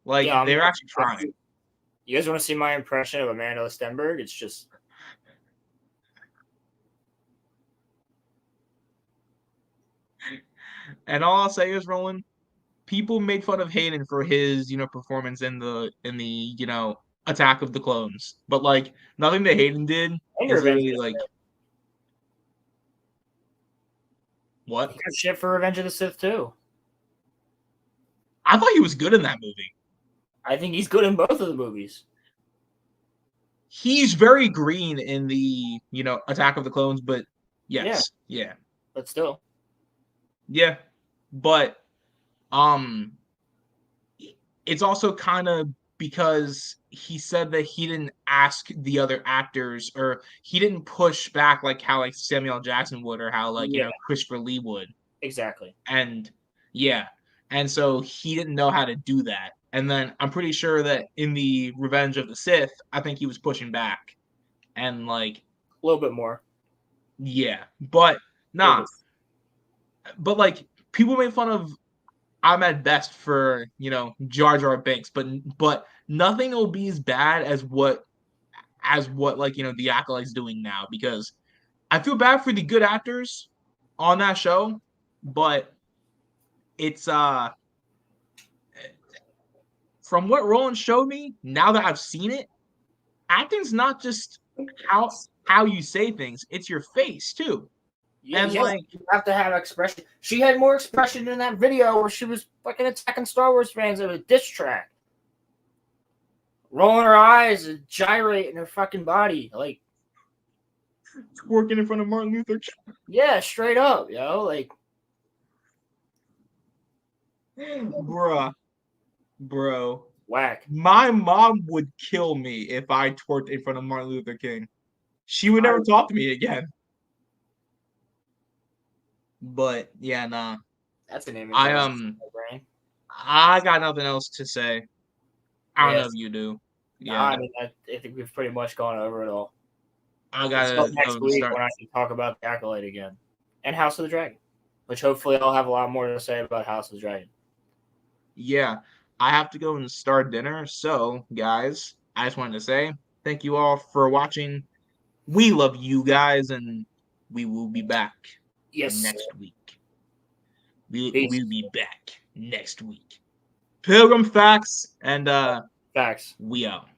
they're actually trying. You guys want to see my impression of Amanda Stenberg? It's just And all I'll say is, Roland, people made fun of Hayden for his, performance in the Attack of the Clones, but like nothing that Hayden did is really like. What? He got shit for Revenge of the Sith too. I thought he was good in that movie. I think he's good in both of the movies. He's very green in the Attack of the Clones, but yes, yeah. But still. Yeah, but it's also kind of because he said that he didn't ask the other actors, or he didn't push back like how like Samuel Jackson would, or how like Christopher Lee would. Exactly. And and so he didn't know how to do that. And then I'm pretty sure that in the Revenge of the Sith, I think he was pushing back, and like a little bit more. Yeah, but nah. But like people made fun of Ahmed Best for Jar Jar Binks, but nothing will be as bad as what like the Acolyte's doing now, because I feel bad for the good actors on that show, but it's from what Roland showed me, now that I've seen it, acting's not just how you say things, it's your face too. Yeah, like you have to have expression. She had more expression in that video where she was fucking attacking Star Wars fans of a diss track, rolling her eyes and gyrating her fucking body, like working in front of Martin Luther. Yeah, straight up, like, bro, whack. My mom would kill me if I twerked in front of Martin Luther King. She would never talk to me again. But yeah, nah. That's an image. I got nothing else to say. I don't know if you do. Yeah, I mean, I think we've pretty much gone over it all. I gotta next week when I can talk about the Acolyte again and House of the Dragon, which hopefully I'll have a lot more to say about House of the Dragon. Yeah, I have to go and start dinner. So, guys, I just wanted to say thank you all for watching. We love you guys, and we will be back. Next week. We'll be back next week. Pilgrim Facts and Facts. We out.